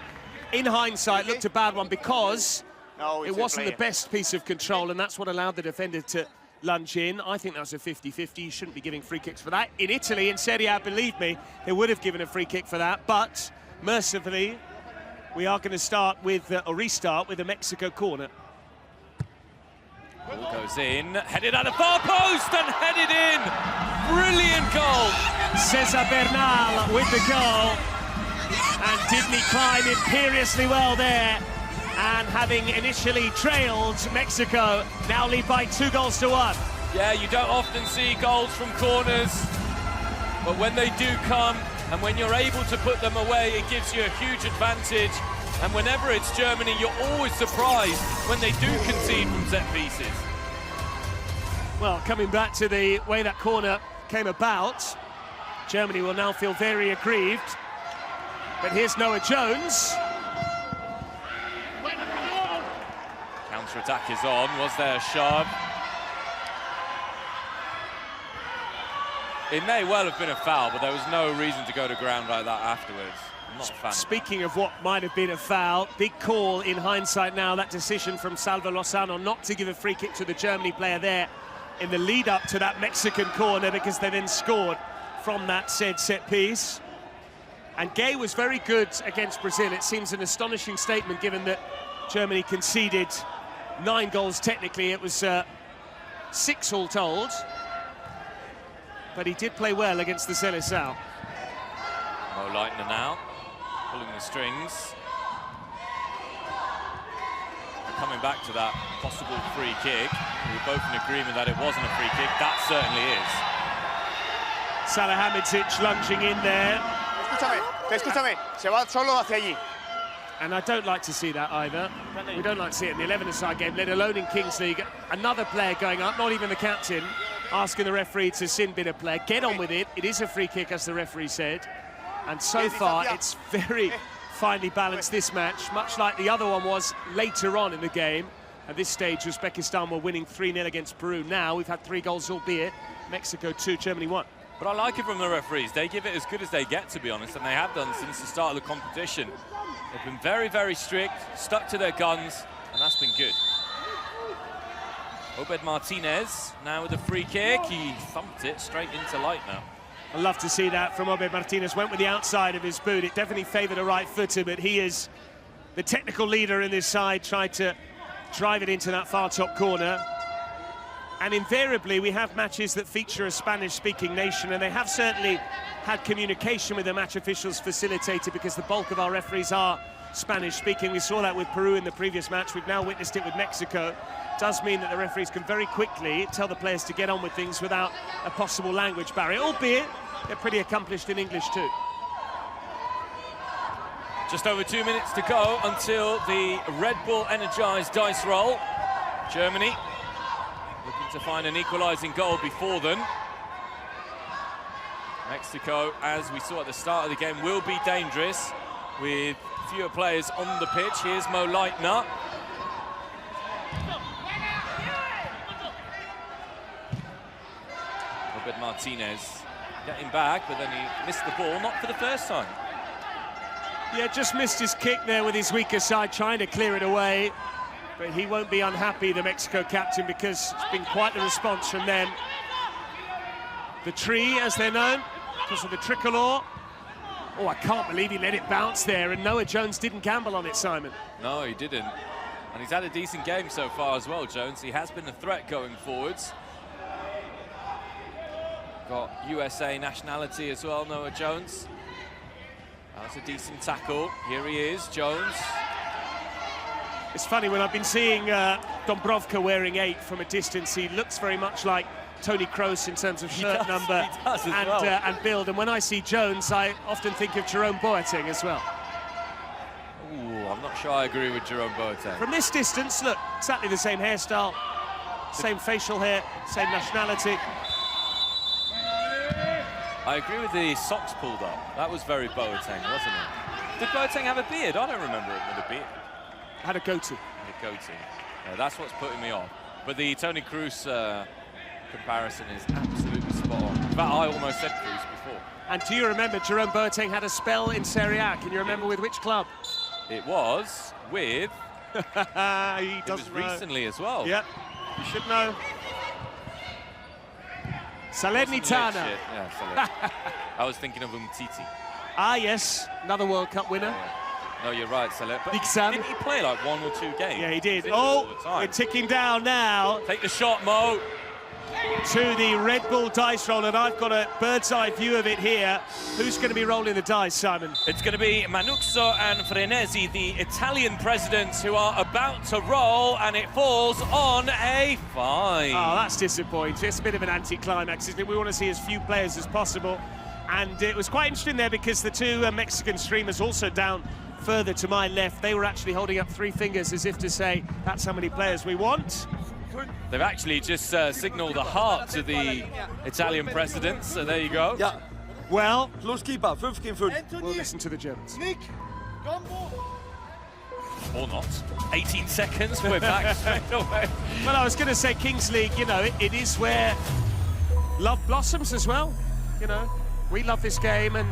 in hindsight, looked a bad one because it wasn't the best piece of control, and that's what allowed the defender to lunge in. I think that was a 50-50. You shouldn't be giving free kicks for that. In Italy, in Serie A, believe me, they would have given a free kick for that, but mercifully, we are going to start with, or restart with a Mexico corner. Ball goes in, headed at the far post and headed in. Brilliant goal. Cesar Bernal with the goal. And Dibny climb imperiously well there. And having initially trailed Mexico, now lead by 2-1. Yeah, you don't often see goals from corners, but when they do come, and when you're able to put them away, it gives you a huge advantage. And whenever it's Germany, you're always surprised when they do concede from set pieces. Well, coming back to the way that corner came about, Germany will now feel very aggrieved. But here's Noah Jones. Counter-attack is on. Was there a shove? It may well have been a foul, but there was no reason to go to ground like that afterwards. I'm not a fan. Speaking of what might have been a foul, big call in hindsight now, that decision from Salva Lozano not to give a free kick to the Germany player there in the lead-up to that Mexican corner, because they then scored from that said set piece. And Gay was very good against Brazil. It seems an astonishing statement given that Germany conceded 9 goals technically. It was 6 all told. But he did play well against the Seleção. Mo Leitner now, pulling the strings. Coming back to that possible free kick. We were both in agreement that it wasn't a free kick. That certainly is. Salihamidzic lunging in there. Escúchame, se va solo hacia allí. And I don't like to see that either. We don't like to see it in the 11-a-side game, let alone in Kings League. Another player going up, not even the captain, asking the referee to sin bin a player. Get on with it. It is a free kick, as the referee said. And so far, it's very finely balanced, this match, much like the other one was later on in the game. At this stage, Uzbekistan were winning 3-0 against Peru. Now we've had 3 goals, albeit Mexico 2, Germany 1. But I like it from the referees. They give it as good as they get, to be honest, and they have done since the start of the competition. They've been very, very strict, stuck to their guns, and that's been good. Obed Martinez now with a free kick. He thumped it straight into Leitner. I love to see that from Obed Martinez. Went with the outside of his boot. It definitely favoured a right footer, but he is the technical leader in this side, tried to drive it into that far top corner. And invariably, we have matches that feature a Spanish-speaking nation, and they have certainly had communication with the match officials facilitated, because the bulk of our referees are Spanish-speaking. We saw that with Peru in the previous match. We've now witnessed it with Mexico. It does mean that the referees can very quickly tell the players to get on with things without a possible language barrier, albeit they're pretty accomplished in English too. Just over 2 minutes to go until the Red Bull energized dice roll. Germany looking to find an equalising goal before them. Mexico, as we saw at the start of the game, will be dangerous with fewer players on the pitch. Here's Mo Leitner. Robert Martinez getting back, but then he missed the ball, not for the first time. Yeah, just missed his kick there with his weaker side, trying to clear it away. But he won't be unhappy, the Mexico captain, because it's been quite the response from them. The tree, as they're known, because of the tricolour. Oh, I can't believe he let it bounce there, and Noah Jones didn't gamble on it, Simon. No, he didn't. And he's had a decent game so far as well, Jones. He has been a threat going forwards. Got USA nationality as well, Noah Jones. That's a decent tackle. Here he is, Jones. It's funny, when I've been seeing Dombrovka wearing 8 from a distance, he looks very much like Toni Kroos in terms of shirt number and build. And when I see Jones, I often think of Jerome Boateng as well. Ooh, I'm not sure I agree with Jerome Boateng. From this distance, look, exactly the same hairstyle, same facial hair, same nationality. I agree with the socks pulled up. That was very Boateng, wasn't it? Did Boateng have a beard? I don't remember it with a beard. Had a goatee. A goatee. Yeah, that's what's putting me off. But the Toni Kroos comparison is absolutely spot on. In fact, I almost said Kroos before. And do you remember Jerome Boateng had a spell in Serie A? Can you remember with which club? It was with... He doesn't know. Recently as well. Yep, you should know. Salernitana. Yeah, Salernitana. I was thinking of Umtiti. Ah, yes, another World Cup winner. No, you're right, Saleh. But Dixon. didn't he play like 1 or 2 games? Yeah, he did. All the Oh, time. we're ticking down now. Take the shot, Mo. To the Red Bull dice roll, and I've got a bird's eye view of it here. Who's going to be rolling the dice, Simon? It's going to be Manuzzo and Frenesi, the Italian presidents, who are about to roll, and it falls on a 5. Oh, that's disappointing. It's a bit of an anticlimax, isn't it? We want to see as few players as possible. And it was quite interesting there because the two Mexican streamers also down further to my left, they were actually holding up 3 fingers as if to say, that's how many players we want. They've actually just signalled a heart to the Italian presidents, so there you go. Yeah. Well, Schlusskeeper, 5-5. We'll listen to the Germans. Or not. 18 seconds, we're back straight away. Well, I was going to say Kings League, you know, it is where love blossoms as well. You know, we love this game, and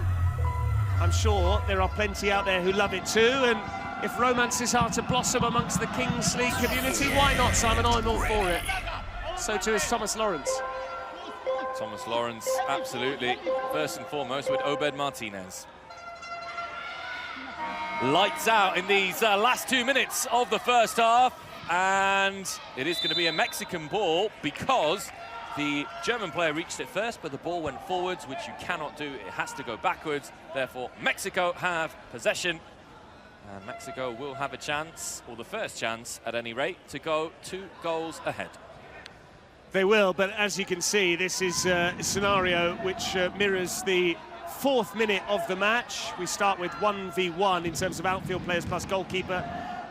I'm sure there are plenty out there who love it too. And if romances are to blossom amongst the Kings League community, why not, Simon? I'm all for it. So too is Thomas Lawrence. Thomas Lawrence, absolutely. First and foremost with Obed Martinez. Lights out in these last 2 minutes of the first half. And it is going to be a Mexican ball because the German player reached it first, but the ball went forwards, which you cannot do. It has to go backwards. Therefore, Mexico have possession. And Mexico will have a chance, or the first chance at any rate, to go 2 goals ahead. They will, but as you can see, this is a scenario which mirrors the 4th minute of the match. We start with 1v1 in terms of outfield players plus goalkeeper.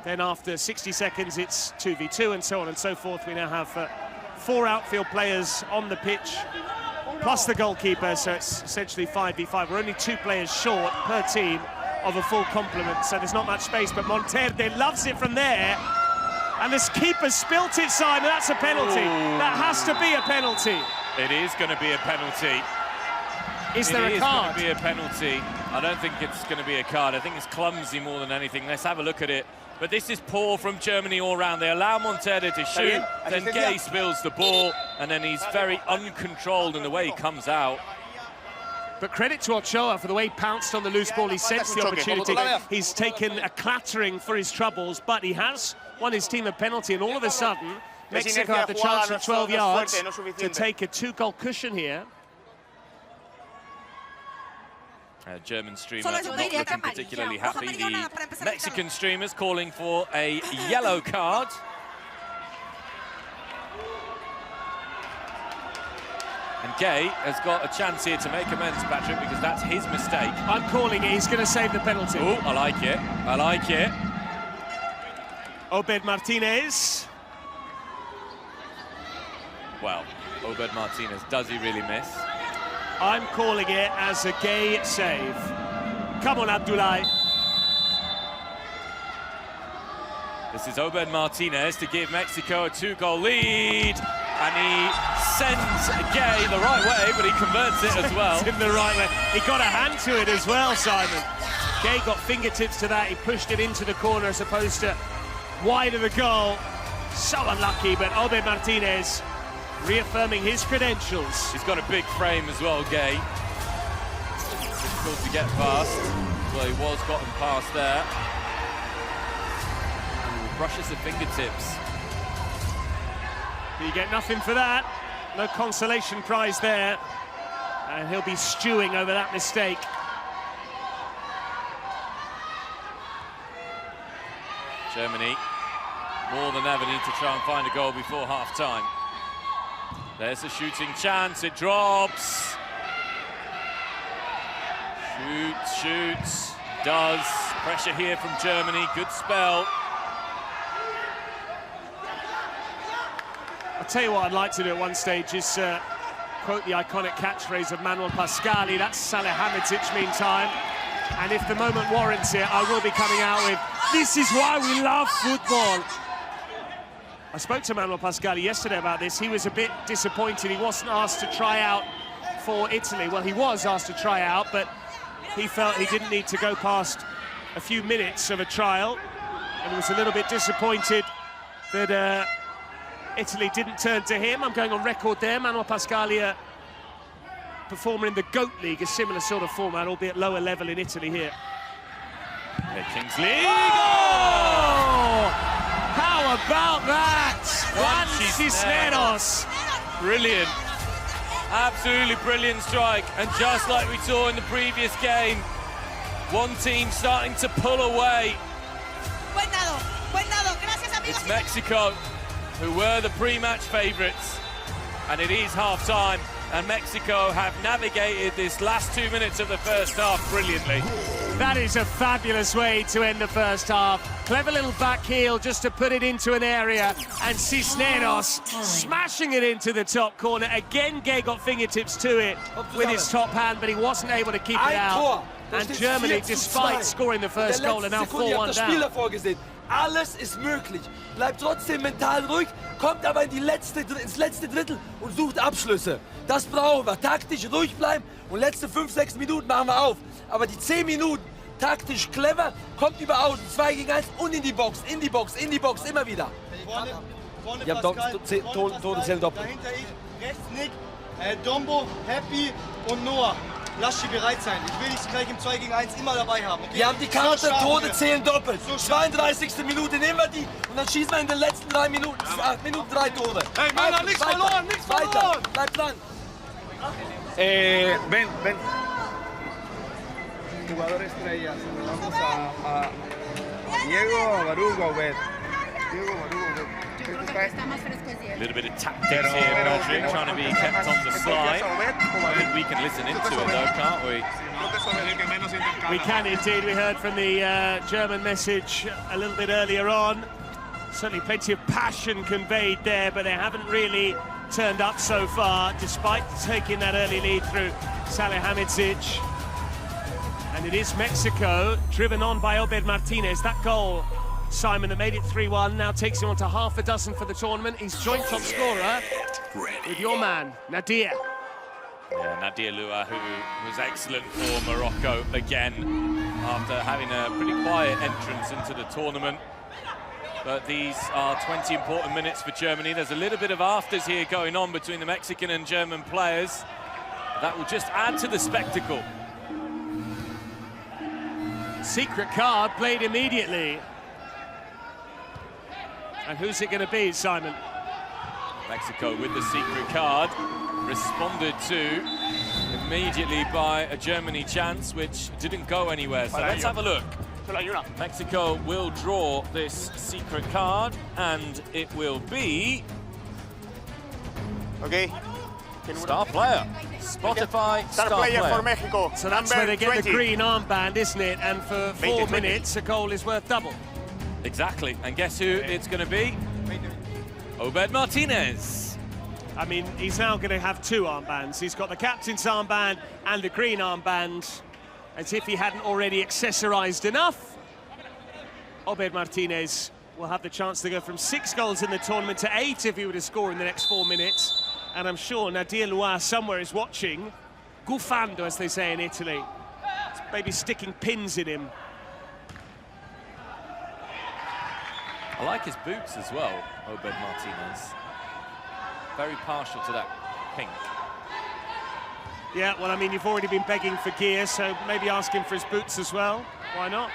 Then after 60 seconds, it's 2v2 and so on and so forth. We now have 4 outfield players on the pitch, plus the goalkeeper, so it's essentially 5v5. We're only 2 players short per team of a full complement, so there's not much space, but Monterde loves it from there, and this keeper spilt it, Simon. That's a penalty. Ooh. That has to be a penalty. It is going to be a penalty. Is there a card? It is going to be a penalty. I don't think it's going to be a card. I think it's clumsy more than anything. Let's have a look at it. But this is poor from Germany all round. They allow Monterde to shoot, then Gay spills the ball, and then he's very uncontrolled in the way he comes out. But credit to Ochoa for the way he pounced on the loose ball. He sensed the opportunity. He's taken a clattering for his troubles, but he has won his team a penalty, and all of a sudden, Mexico have the chance from 12 yards to take a 2-goal cushion here. German streamer not looking particularly happy. The Mexican streamers calling for a yellow card. And Gay has got a chance here to make amends, Patrick, because that's his mistake. I'm calling it. He's going to save the penalty. Oh, I like it. I like it. Obed Martinez. Well, Obed Martinez, does he really miss? I'm calling it as a Gay save. Come on, Abdoulaye. This is Obed Martinez to give Mexico a 2-goal lead. And he sends Gay the right way, but he converts it as well. In the right way. He got a hand to it as well, Simon. Gay got fingertips to that. He pushed it into the corner as opposed to wide of the goal. So unlucky, but Obed Martinez reaffirming his credentials. He's got a big frame as well, Gay. Difficult to get past. Well, he was gotten past there. Ooh, brushes the fingertips. You get nothing for that. No consolation prize there. And he'll be stewing over that mistake. Germany, more than ever, need to try and find a goal before half-time. There's a shooting chance, it drops. Shoots, does. Pressure here from Germany, good spell. I'll tell you what I'd like to do at one stage is quote the iconic catchphrase of Manuel Pascali. That's Salihamidzic meantime. And if the moment warrants it, I will be coming out with, this is why we love football. I spoke to Manuel Pascali yesterday about this. He was a bit disappointed. He wasn't asked to try out for Italy. Well, he was asked to try out, but he felt he didn't need to go past a few minutes of a trial. And he was a little bit disappointed that Italy didn't turn to him. I'm going on record there. Manuel Pascali, performer in the GOAT League, a similar sort of format, albeit lower level in Italy here. Okay, Kingsley. Oh! How about that? Juan Cisneros. Brilliant. Absolutely brilliant strike. And just like we saw in the previous game, one team starting to pull away. It's Mexico, who were the pre-match favourites. And it is half-time. And Mexico have navigated this last 2 minutes of the first half brilliantly. That is a fabulous way to end the first half. Clever little back heel just to put it into an area, and Cisneros smashing it into the top corner. Again, Gay got fingertips to it with his top hand, but he wasn't able to keep it out. And Germany, despite scoring the first goal, are now 4-1 down. Alles ist möglich. Bleibt trotzdem mental ruhig, kommt aber ins letzte Drittel und sucht Abschlüsse. Das brauchen wir. Taktisch ruhig bleiben und letzte 5-6 Minuten machen wir auf. Aber die 10 Minuten taktisch clever, kommt über außen, 2 gegen 1 und in die Box, in die Box, in die Box, immer wieder. Ihr habt Todeszellen doppelt. Dahinter ich, rechts Nick, Dombo, Happy und Noah. Lasst sie bereit sein. Ich will dich gleich im 2 gegen 1 immer dabei haben. Okay? Wir haben die Karte, Tode zählen doppelt. 32. Minute nehmen wir die und dann schießen wir in den letzten 3 Minuten, 8 Minuten 3 Tore. Hey Männer, nichts verloren, nichts verloren. Bleibt dran. Ven. Jugador estrella, vamos a Diego, a Barugo, a Obed. Diego, Barugo, Obed. A little bit of tactics here, Roderick, trying to be kept on the slide. I think we can listen into it though, can't we? We can indeed. We heard from the German message a little bit earlier on. Certainly plenty of passion conveyed there, but they haven't really turned up so far, despite taking that early lead through Salihamidzic. And it is Mexico, driven on by Obed Martinez. That goal, Simon, that made it 3-1, now takes him on to half a dozen for the tournament. He's joint top scorer with your man, Nadir. Yeah, Nadir Lua, who was excellent for Morocco again after having a pretty quiet entrance into the tournament. But these are 20 important minutes for Germany. There's a little bit of afters here going on between the Mexican and German players. That will just add to the spectacle. Secret card played immediately. And who's it going to be, Simon? Mexico with the secret card, responded to immediately by a Germany chance, which didn't go anywhere. So let's have a look. Mexico will draw this secret card, and it will be... Okay. Star player. Spotify star player for Mexico. So that's where they get the green armband, isn't it? And for 4 minutes, a goal is worth double. Exactly. And guess who it's going to be? Obed Martinez. I mean, he's now going to have 2 armbands. He's got the captain's armband and the green armband, as if he hadn't already accessorized enough. Obed Martinez will have the chance to go from 6 goals in the tournament to 8 if he were to score in the next 4 minutes. And I'm sure Nadir Lua somewhere is watching, gufando, as they say in Italy. It's maybe sticking pins in him. I like his boots as well, Obed Martinez. Very partial to that pink. Yeah, well, I mean, you've already been begging for gear, so maybe ask him for his boots as well. Why not?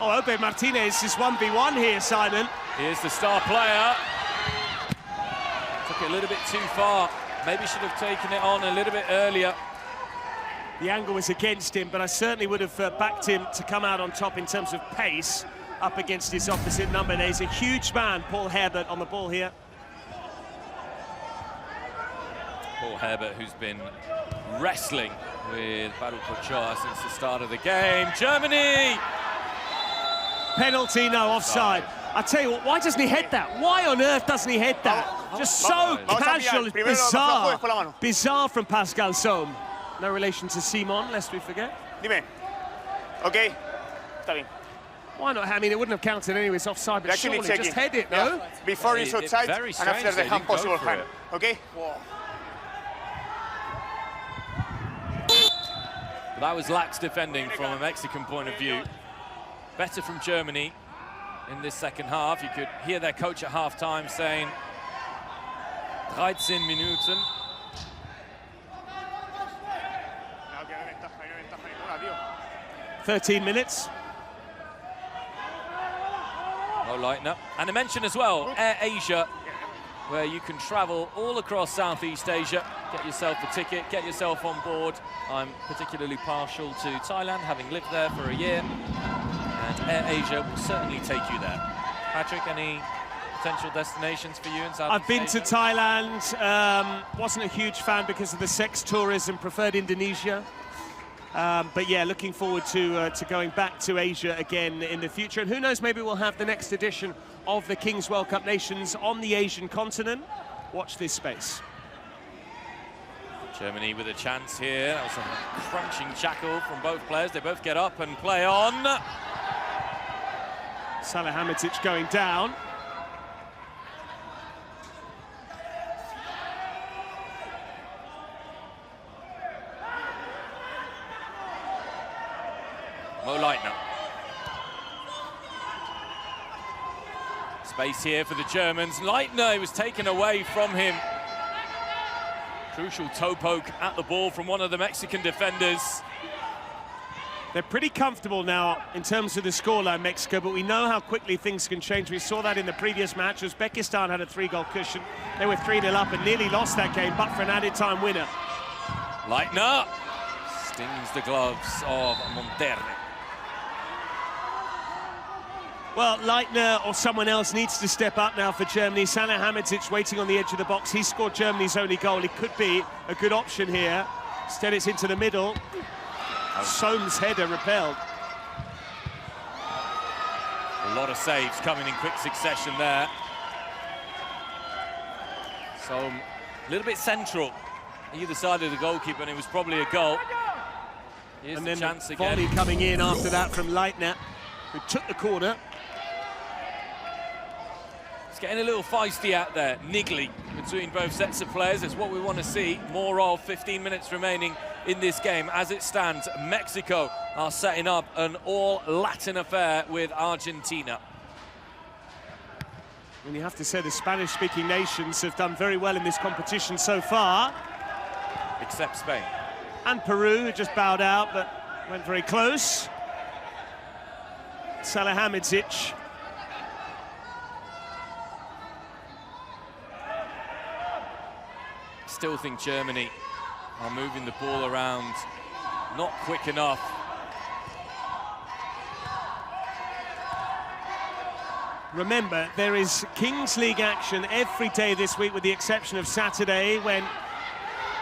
Oh, Obed Martinez is 1v1 here, Simon. Here's the star player. Took it a little bit too far. Maybe should have taken it on a little bit earlier. The angle was against him, but I certainly would have backed him to come out on top in terms of pace up against his opposite number. There's a huge man, Paul Herbert, on the ball here. Paul Herbert, who's been wrestling with Baruch Ochoa since the start of the game. Germany! Penalty, no, offside. I tell you what, why doesn't he head that? Why on earth doesn't he head that? Just so casual, bizarre. Bizarre from Pascal Somme. No relation to Simon, lest we forget. Dime. Okay. Está bien. Why not? I mean, it wouldn't have counted anyway, it's offside, but surely just head it, no? Yeah. Before it's outside and after the hand possible hand. Okay? That was lax defending from a Mexican point of view. Better from Germany in this second half. You could hear their coach at half-time saying 13 Minuten. 13 minutes. Oh, Leitner. And I mentioned as well, Air Asia, where you can travel all across Southeast Asia, get yourself a ticket, get yourself on board. I'm particularly partial to Thailand, having lived there for a year, and Air Asia will certainly take you there. Patrick, any potential destinations for you in Southeast Asia? I've been to Thailand, wasn't a huge fan because of the sex tourism, preferred Indonesia. But yeah, looking forward to going back to Asia again in the future. And who knows, maybe we'll have the next edition of the Kings World Cup Nations on the Asian continent. Watch this space. Germany with a chance here. That was a crunching tackle from both players. They both get up and play on. Salihamidzic going down. Mo Leitner. Space here for the Germans. Leitner was taken away from him. Crucial toe poke at the ball from one of the Mexican defenders. They're pretty comfortable now in terms of the scoreline, Mexico, but we know how quickly things can change. We saw that in the previous match. Uzbekistan had a 3-goal cushion. They were 3-0 up and nearly lost that game, but for an added time winner. Leitner stings the gloves of Monterne. Well, Leitner or someone else needs to step up now for Germany. Salihamidzic waiting on the edge of the box. He scored Germany's only goal. It could be a good option here. Instead, it's into the middle. Soames' header repelled. A lot of saves coming in quick succession there. Soames a little bit central, either side of the goalkeeper, and it was probably a goal. Here's And the then chance the again. volley coming in after that from Leitner, who took the corner. It's getting a little feisty out there, niggly between both sets of players. It's what we want to see more of. 15 minutes remaining in this game. As it stands, Mexico are setting up an all-Latin affair with Argentina. And you have to say the Spanish-speaking nations have done very well in this competition so far. Except Spain. And Peru, who just bowed out, but went very close. Salihamidzic. Still think Germany are moving the ball around not quick enough. Remember, there is Kings League action every day this week, with the exception of Saturday, when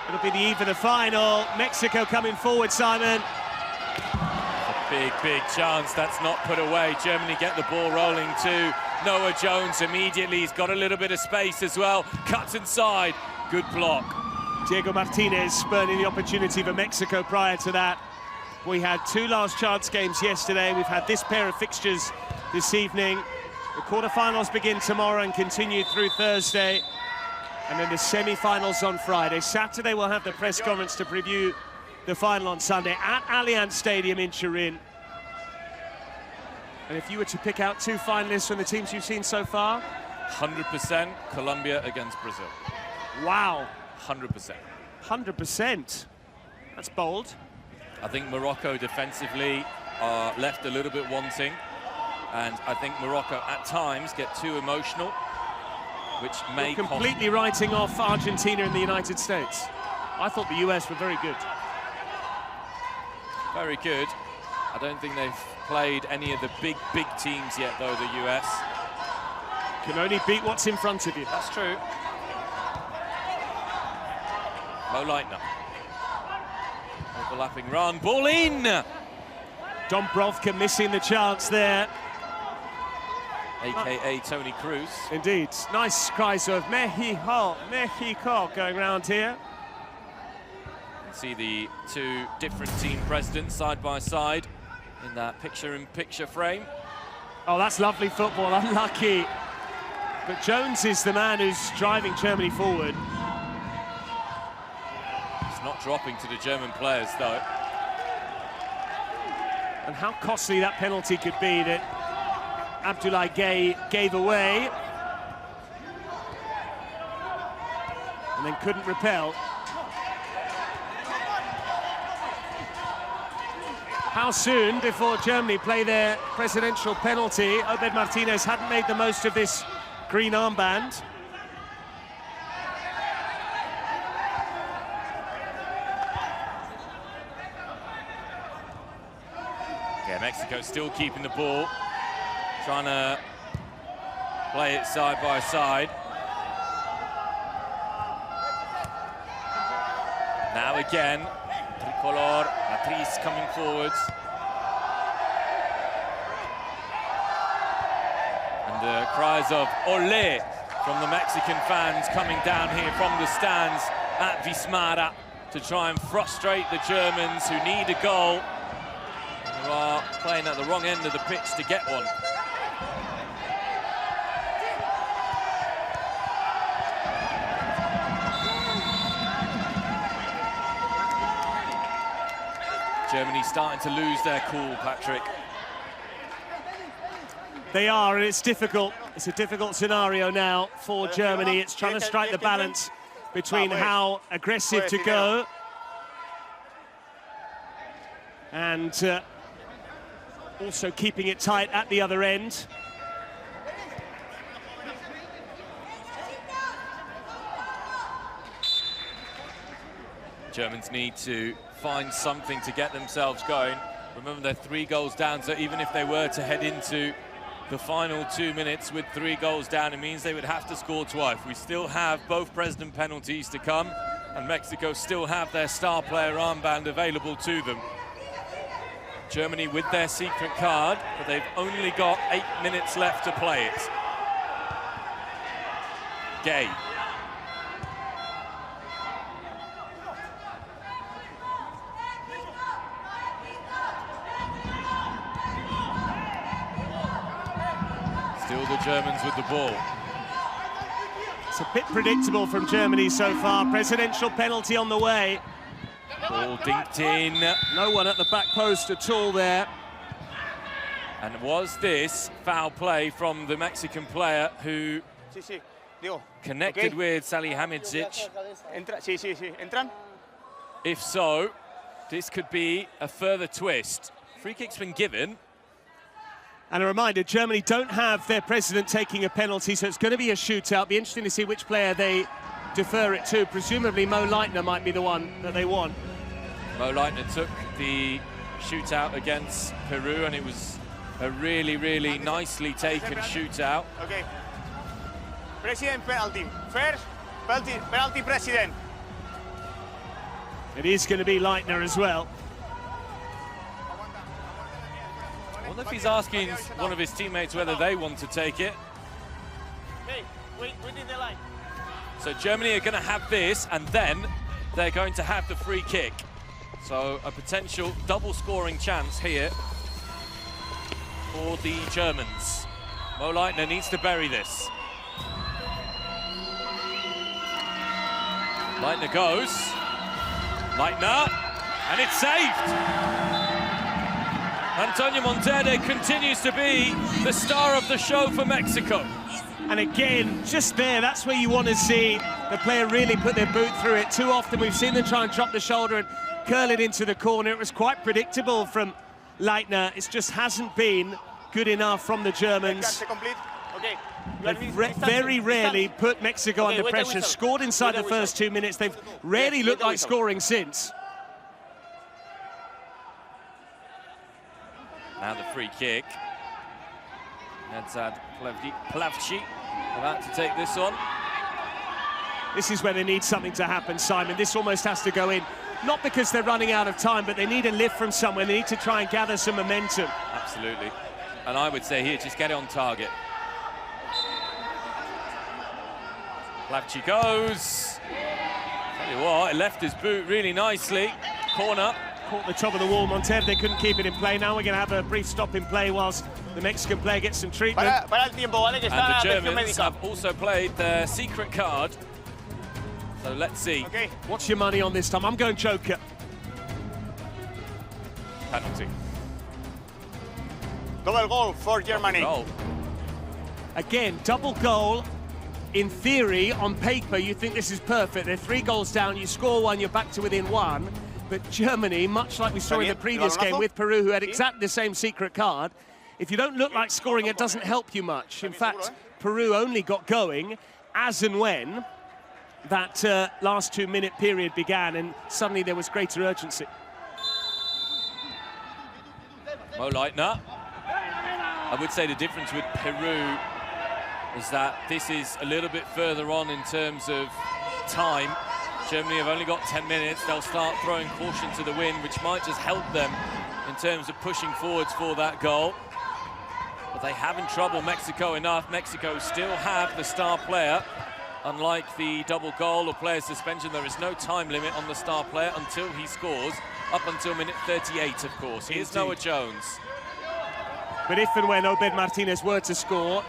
it'll be the eve of the final. Mexico coming forward, Simon. A big, big chance. That's not put away. Germany get the ball rolling to Noah Jones immediately. He's got a little bit of space as well. Cuts inside. Good block. Diego Martinez spurning the opportunity for Mexico prior to that. We had 2 last chance games yesterday. We've had this pair of fixtures this evening. The quarterfinals begin tomorrow and continue through Thursday. And then the semi-finals on Friday. Saturday we'll have the press conference to preview the final on Sunday at Allianz Stadium in Turin. And if you were to pick out 2 finalists from the teams you've seen so far? 100% Colombia against Brazil. Wow. 100%. 100%. That's bold. I think Morocco defensively are left a little bit wanting. And I think Morocco at times get too emotional, which may You're completely writing off Argentina and the United States. I thought the US were very good. Very good. I don't think they've played any of the big teams yet, though, the US. Can only beat what's in front of you. That's true. Mo Leitner. Overlapping run, ball in! Dombrovka missing the chance there. AKA Tony Cruz. Indeed. Nice cries of Mexico, Mexico going round here. You can see the 2 different team presidents side by side in that picture-in-picture frame. Oh, that's lovely football, unlucky. But Jones is the man who's driving Germany forward. It's not dropping to the German players, though. And how costly that penalty could be that Abdoulaye Gueye gave away. And then couldn't repel. How soon before Germany play their presidential penalty? Obed Martinez hadn't made the most of this green armband. Yeah, Mexico still keeping the ball, trying to play it side by side. Now again, Tricolor, Matriz coming forwards. And the cries of Olé from the Mexican fans coming down here from the stands at Wismar to try and frustrate the Germans who need a goal. Who are playing at the wrong end of the pitch to get one. Germany starting to lose their cool, Patrick. They are, and it's difficult. It's a difficult scenario now for Germany. It's trying to strike the balance between how aggressive to go and also keeping it tight at the other end. Germans need to find something to get themselves going. Remember, they're 3 goals down, so even if they were to head into the final 2 minutes with 3 goals down, it means they would have to score twice. We still have both president penalties to come, and Mexico still have their star player armband available to them. Germany with their secret card, but they've only got 8 minutes left to play it. Gay. Still the Germans with the ball. It's a bit predictable from Germany so far. Presidential penalty on the way. Ball dinked in. No one at the back post at all there. And was this foul play from the Mexican player who connected with Salihamidzic? If so, this could be a further twist. Free kick's been given. And a reminder, Germany don't have their president taking a penalty, so it's going to be a shootout. Be interesting to see which player they defer it to. Presumably Mo Leitner might be the one that they want. Mo Leitner took the shootout against Peru, and it was a really, really nicely taken shootout. Okay. President penalty. First, penalty president. It is going to be Leitner as well. I wonder if he's asking one of his teammates whether they want to take it. Hey, wait in the line. So Germany are going to have this, and then they're going to have the free kick. So a potential double scoring chance here for the Germans. Mo Leitner needs to bury this. Leitner goes. Leitner, and it's saved. Antonio Monterde continues to be the star of the show for Mexico. And again, just there, that's where you want to see the player really put their boot through it. Too often we've seen them try and drop the shoulder and curl it into the corner. It was quite predictable from Leitner. It just hasn't been good enough from the Germans. They've very rarely put Mexico under pressure. Scored inside the first 2 minutes. They've rarely looked like scoring since. Now the free kick. Nadzad Plavci about to take this on. This is where they need something to happen, Simon. This almost has to go in. Not because they're running out of time, but they need a lift from somewhere. They need to try and gather some momentum. Absolutely. And I would say here, just get it on target. Plavci goes. Tell you what, it left his boot really nicely. Corner. Caught the top of the wall. Monterde couldn't keep it in play. Now we're going to have a brief stop in play whilst the Mexican player gets some treatment. And the Germans have also played their secret card. So let's see. Okay. What's your money on this time? I'm going Joker. Penalty. Double goal for Germany. Goal. Again, double goal. In theory, on paper, you think this is perfect. They're 3 goals down. You score one, you're back to within 1. But Germany, much like we saw in the previous game with Peru, who had exactly the same secret card, if you don't look like scoring, it doesn't help you much. In fact, Peru only got going as and when that last 2-minute period began, and suddenly there was greater urgency. Mo Leitner. I would say the difference with Peru is that this is a little bit further on in terms of time. Germany have only got 10 minutes. They'll start throwing caution to the wind, which might just help them in terms of pushing forwards for that goal. But they have in trouble Mexico enough. Mexico still have the star player. Unlike the double goal or player suspension, there is no time limit on the star player until he scores, up until minute 38, of course. Here's Noah Jones. But if and when Obed Martinez were to score,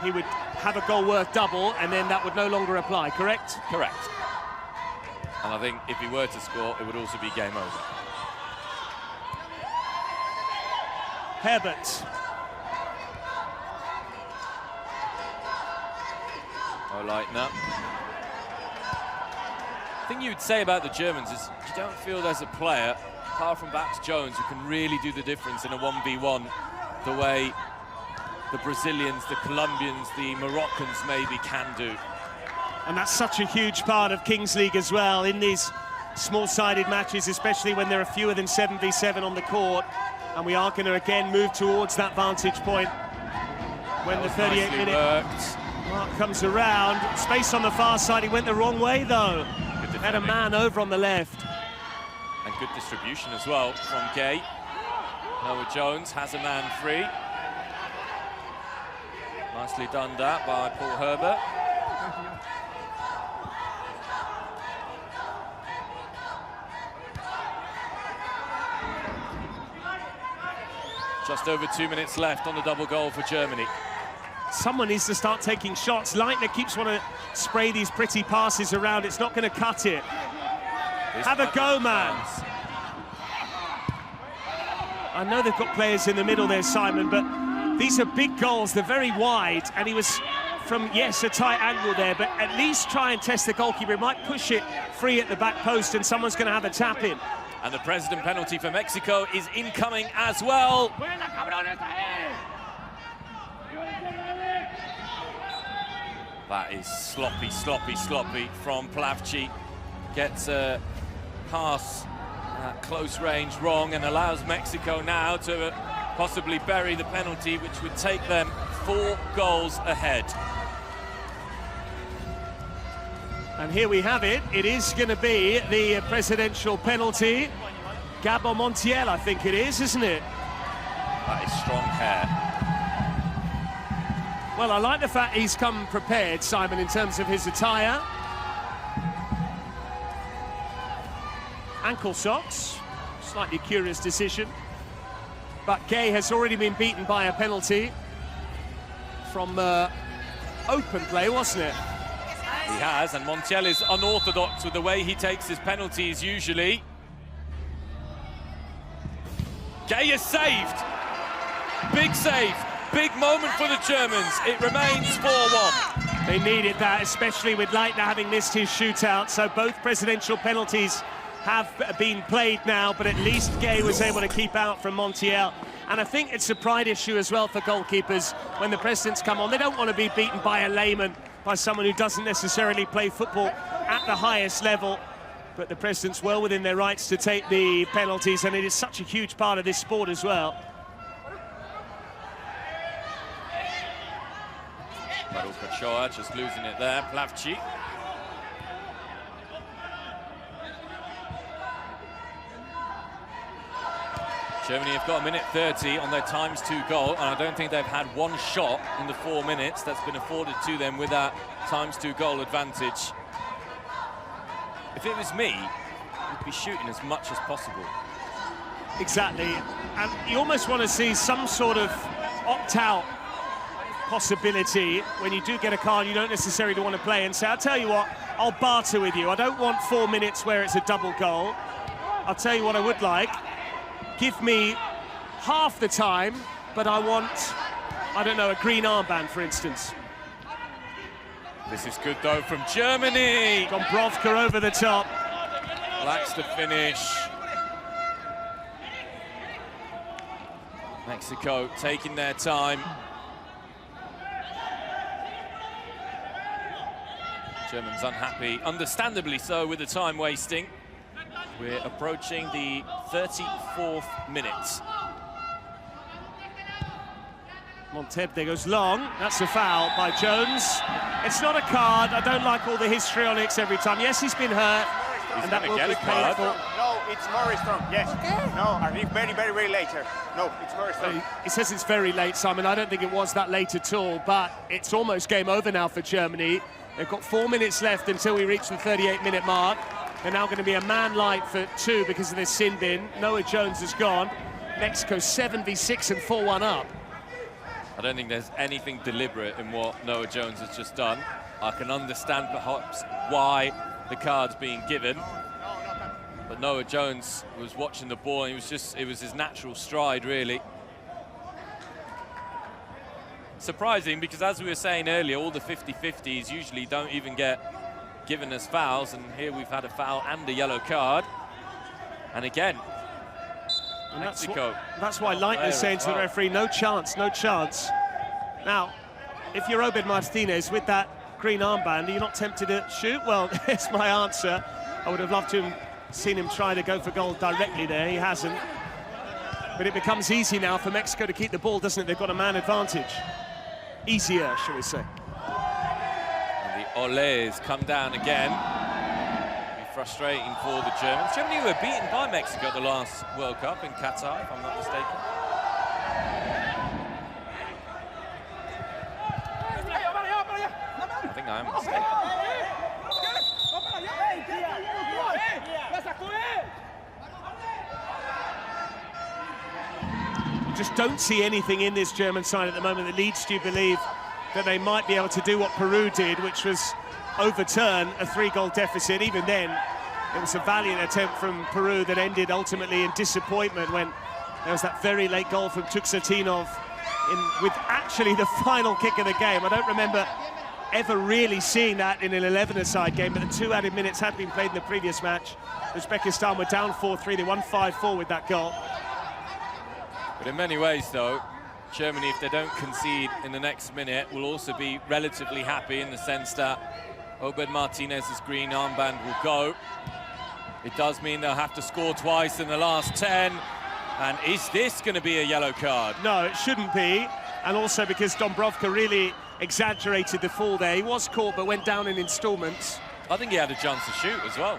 he would have a goal worth double, and then that would no longer apply, correct? Correct. And I think if he were to score, it would also be game over. Herbert. Leitner. The thing you would say about the Germans is you don't feel there's a player, apart from perhaps Jones, who can really do the difference in a 1v1 the way the Brazilians, the Colombians, the Moroccans maybe can do. And that's such a huge part of Kings League as well, in these small-sided matches, especially when there are fewer than 7v7 on the court. And we are going to again move towards that vantage point when the 38-minute mark comes around. Space on the far side. He went the wrong way, though. Had a man over on the left. And good distribution as well from Gay. Noah Jones has a man free. Nicely done that by Paul Herbert. Just over 2 minutes left on the double goal for Germany. Someone needs to start taking shots. Leitner keeps wanting to spray these pretty passes around. It's not going to cut it. Have a go, man. I know they've got players in the middle there, Simon, but these are big goals. They're very wide, and he was from, yes, a tight angle there, but at least try and test the goalkeeper. He might push it free at the back post, and someone's going to have a tap in. And the president penalty for Mexico is incoming as well. That is sloppy, sloppy, sloppy from Plavci. Gets a pass at close range wrong and allows Mexico now to possibly bury the penalty, which would take them 4 goals ahead. And here we have it. It is going to be the presidential penalty. Gabo Montiel, I think it is, isn't it? That is strong hair. Well, I like the fact he's come prepared, Simon, in terms of his attire. Ankle socks, slightly curious decision. But Gay has already been beaten by a penalty from open play, wasn't it? He has, and Montiel is unorthodox with the way he takes his penalties usually. Gay is saved. Big save. Big moment for the Germans. It remains 4-1. They needed that, especially with Leitner having missed his shootout. So both presidential penalties have been played now, but at least Gay was able to keep out from Montiel. And I think it's a pride issue as well for goalkeepers when the presidents come on. They don't want to be beaten by a layman, by someone who doesn't necessarily play football at the highest level. But the president's well within their rights to take the penalties, and it is such a huge part of this sport as well. Baruch just losing it there, Plavci. Germany have got a minute 30 on their ×2 goal, and I don't think they've had one shot in the 4 minutes that's been afforded to them with that ×2 goal advantage. If it was me, I'd be shooting as much as possible. Exactly, and you almost want to see some sort of opt-out possibility when you do get a card you don't necessarily want to play and say, I'll tell you what, I'll barter with you. I don't want 4 minutes where it's a double goal. I'll tell you what I would like. Give me half the time, but I want, I don't know, a green armband, for instance. This is good, though, from Germany. Dombrovka over the top. Lacks the finish. Mexico taking their time. Germans unhappy, understandably so, with the time wasting. We're approaching the 34th minute. Montebde goes long. That's a foul by Jones. It's not a card. I don't like all the histrionics every time. Yes, he's been hurt. And that will be painful. No, it's very strong. Yes. Okay. No, I think very, very, very late, sir. No, it's very strong. He says it's very late, Simon. I don't think it was that late at all, but it's almost game over now for Germany. They've got 4 minutes left until we reach the 38-minute mark. They're now going to be a man light for 2 because of this sin bin. Noah Jones has gone. Mexico 7v6 and 4-1 up. I don't think there's anything deliberate in what Noah Jones has just done. I can understand perhaps why the card's being given. But Noah Jones was watching the ball, and it was his natural stride, really. Surprising, because as we were saying earlier, all the 50-50s usually don't even get given as fouls, and here we've had a foul and a yellow card. And again, and Mexico. That's why Leitner's saying to the referee, no chance, no chance. Now, if you're Obed Martinez with that green armband, are you not tempted to shoot? Well, there's my answer. I would have loved to have seen him try to go for goal directly there. He hasn't. But it becomes easy now for Mexico to keep the ball, doesn't it? They've got a man advantage. Easier, shall we say. And the Olés come down again. It'll be frustrating for the Germans. Germany were beaten by Mexico at the last World Cup in Qatar, if I'm not mistaken. I think I am mistaken. Just don't see anything in this German side at the moment that leads you to believe that they might be able to do what Peru did, which was overturn a 3-goal deficit. Even then, it was a valiant attempt from Peru that ended ultimately in disappointment when there was that very late goal from Tuksatinov with actually the final kick of the game. I don't remember ever really seeing that in an 11-a-side game, but the 2 added minutes had been played in the previous match. Uzbekistan were down 4-3, they won 5-4 with that goal. But in many ways, though, Germany, if they don't concede in the next minute, will also be relatively happy in the sense that Obed Martinez's green armband will go. It does mean they'll have to score twice in the last 10. And is this going to be a yellow card? No, it shouldn't be. And also because Dombrovka really exaggerated the fall there. He was caught, but went down in installments. I think he had a chance to shoot as well.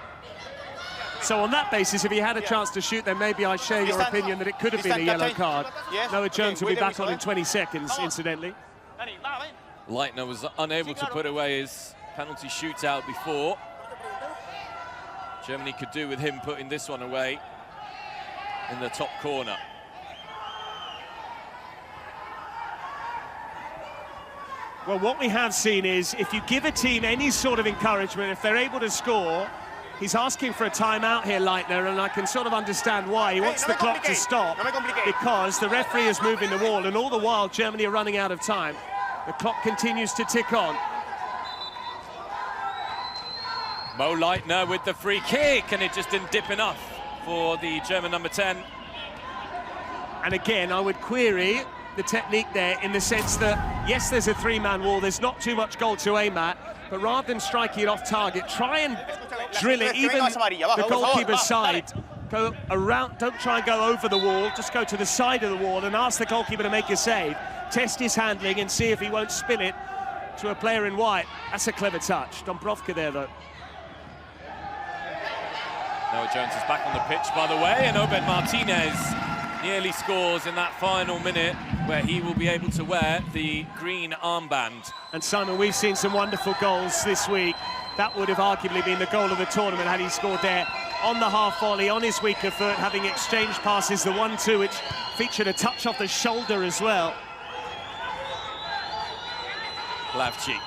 So on that basis, if he had a chance to shoot, then maybe I share your opinion that it could have been a yellow card. Noah Jones will be back on in 20 seconds, incidentally. Leitner was unable to put away his penalty shootout before. Germany could do with him putting this one away in the top corner. Well, what we have seen is if you give a team any sort of encouragement, if they're able to score, he's asking for a timeout here, Leitner, and I can sort of understand why. He wants the clock to stop because the referee is moving the wall, and all the while Germany are running out of time. The clock continues to tick on. Mo Leitner with the free kick, and it just didn't dip enough for the German number 10. And again, I would query the technique there in the sense that, yes, there's a 3-man wall, there's not too much goal to aim at, but rather than striking it off target, try and drill it, even the goalkeeper's side. Go around, don't try and go over the wall, just go to the side of the wall and ask the goalkeeper to make a save. Test his handling and see if he won't spin it to a player in white. That's a clever touch. Dombrovka there, though. Noah Jones is back on the pitch, by the way, and Obed Martinez nearly scores in that final minute where he will be able to wear the green armband. And Simon, we've seen some wonderful goals this week. That would have arguably been the goal of the tournament had he scored there on the half volley, on his weaker foot, having exchanged passes, the 1-2, which featured a touch off the shoulder as well. Plavci.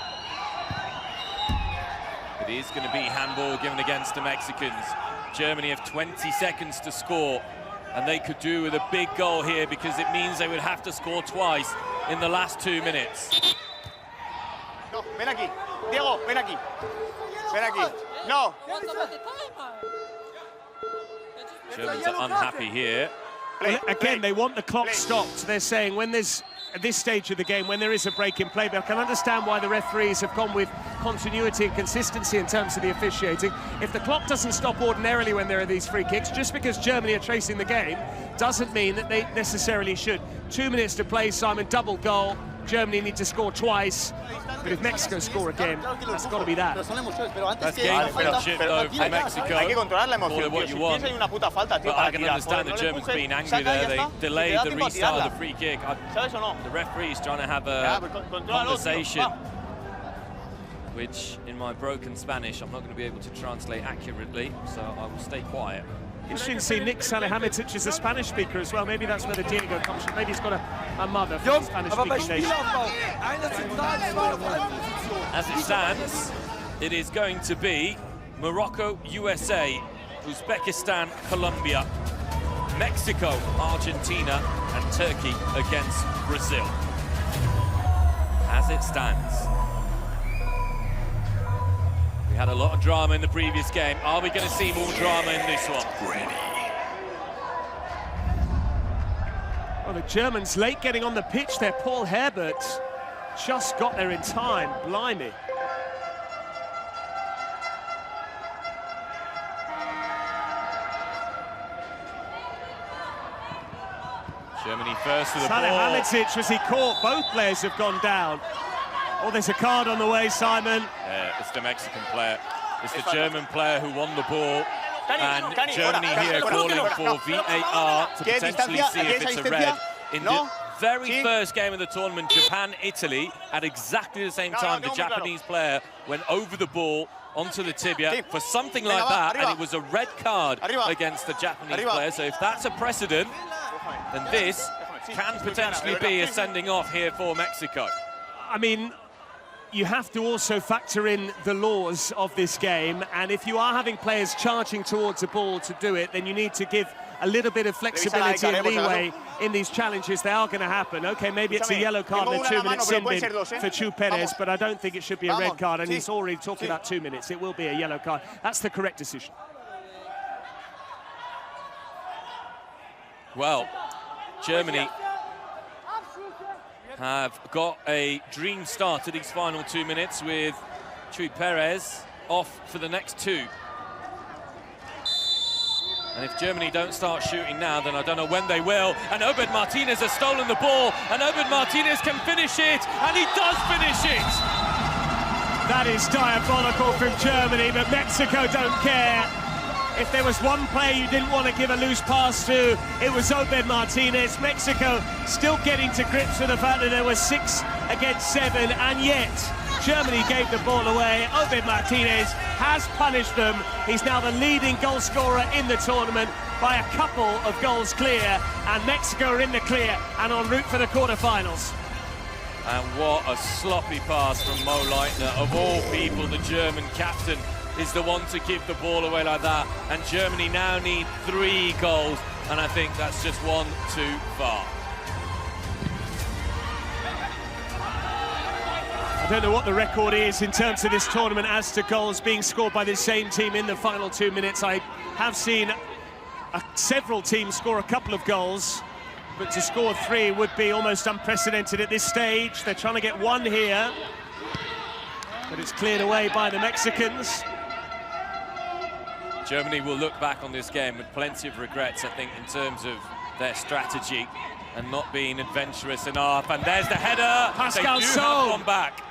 It is going to be handball given against the Mexicans. Germany have 20 seconds to score, and they could do with a big goal here because it means they would have to score twice in the last 2 minutes. No, ven aquí. Diego, ven aquí. Ven aquí. No. Germans are unhappy here. Play, Well, again, play, they want the clock play. stopped. They're saying when there's, at this stage of the game, when there is a break in play, but I can understand why the referees have gone with continuity and consistency in terms of the officiating. If the clock doesn't stop ordinarily when there are these free kicks, just because Germany are tracing the game, doesn't mean that they necessarily should. 2 minutes to play, Simon, double goal. Germany need to score twice, but if Mexico score again, that's got to be that. That's gamesmanship though for Mexico. Hay que controlar la Call emoción, it what tío. you Si want. tienes ahí una puta falta, tío, But para I can tirar, understand joder, the no le Germans empujes, being angry saca y there. ya They está. delayed Te da the tiempo a restart of tirarla. the free kick. ¿Sabes o no? The referee's trying to have Ya, a pues contrólalo, tío. conversation, Va. which in my broken Spanish I'm not going to be able to translate accurately, so I will stay quiet. Interesting to see Nick Salihamidzic is a Spanish speaker as well. Maybe that's where the Diego comes from. Maybe he's got a mother from a Spanish-speaking nation. As it stands, it is going to be Morocco, USA, Uzbekistan, Colombia, Mexico, Argentina, and Turkey against Brazil. As it stands. We had a lot of drama in the previous game. Are we going to see more drama in this one? Well, the Germans late getting on the pitch there. Paul Herbert just got there in time. Blimey. Germany first with the ball. Salihamidzic, was he caught? Both players have gone down. Oh, there's a card on the way, Simon. Yeah, it's the Mexican player. It's the German player who won the ball. And Germany here calling for VAR to potentially see if it's a red. In the very first game of the tournament, Japan-Italy, at exactly the same time, the Japanese player went over the ball onto the tibia for something like that, and it was a red card against the Japanese player. So if that's a precedent, then this can potentially be a sending off here for Mexico. I mean, you have to also factor in the laws of this game, and if you are having players charging towards the ball to do it, then you need to give a little bit of flexibility and leeway in these challenges. They are going to happen. Okay, maybe it's a yellow card and a 2-minute sin bin for Chu Perez, but I don't think it should be a red card, and he's already talking about 2 minutes. It will be a yellow card. That's the correct decision. Well, Germany have got a dream start to these final 2 minutes with Chu Perez off for the next 2. And if Germany don't start shooting now, then I don't know when they will. And Obed Martinez has stolen the ball, and Obed Martinez can finish it, and he does finish it! That is diabolical from Germany, but Mexico don't care. If there was one player you didn't want to give a loose pass to, it was Obed Martinez. Mexico still getting to grips with the fact that there was 6 against 7, and yet Germany gave the ball away. Obed Martinez has punished them. He's now the leading goal scorer in the tournament by a couple of goals clear, and Mexico are in the clear and en route for the quarterfinals. And what a sloppy pass from Mo Leitner. Of all people, the German captain is the one to give the ball away like that. And Germany now need 3 goals, and I think that's just one too far. I don't know what the record is in terms of this tournament as to goals being scored by the same team in the final 2 minutes. I have seen several teams score a couple of goals, but to score 3 would be almost unprecedented at this stage. They're trying to get 1 here, but it's cleared away by the Mexicans. Germany will look back on this game with plenty of regrets, I think, in terms of their strategy and not being adventurous enough. And there's the header. Pascal They do Sol. have one back.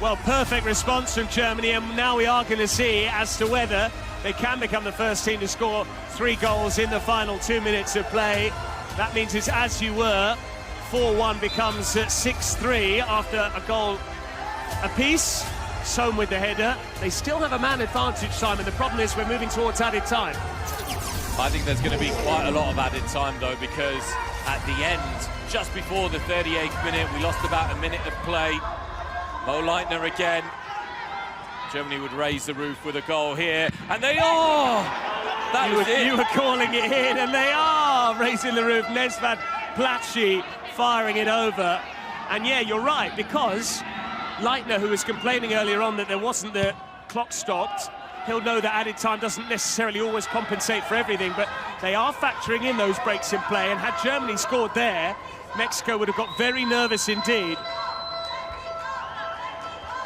Well, perfect response from Germany, and now we are going to see as to whether they can become the first team to score 3 goals in the final 2 minutes of play. That means it's as you were. 4-1 becomes 6-3 after a goal apiece. Sohm with the header. They still have a man advantage, Simon. The problem is we're moving towards added time. I think there's going to be quite a lot of added time, though, because at the end, just before the 38th minute, we lost about a minute of play. Mo Leitner again. Germany would raise the roof with a goal here, and they are! That was it. You were calling it in, and they are raising the roof. Nesvad Platschi firing it over. And yeah, you're right, because Leitner, who was complaining earlier on that there wasn't the clock stopped, he'll know that added time doesn't necessarily always compensate for everything, but they are factoring in those breaks in play, and had Germany scored there, Mexico would have got very nervous indeed.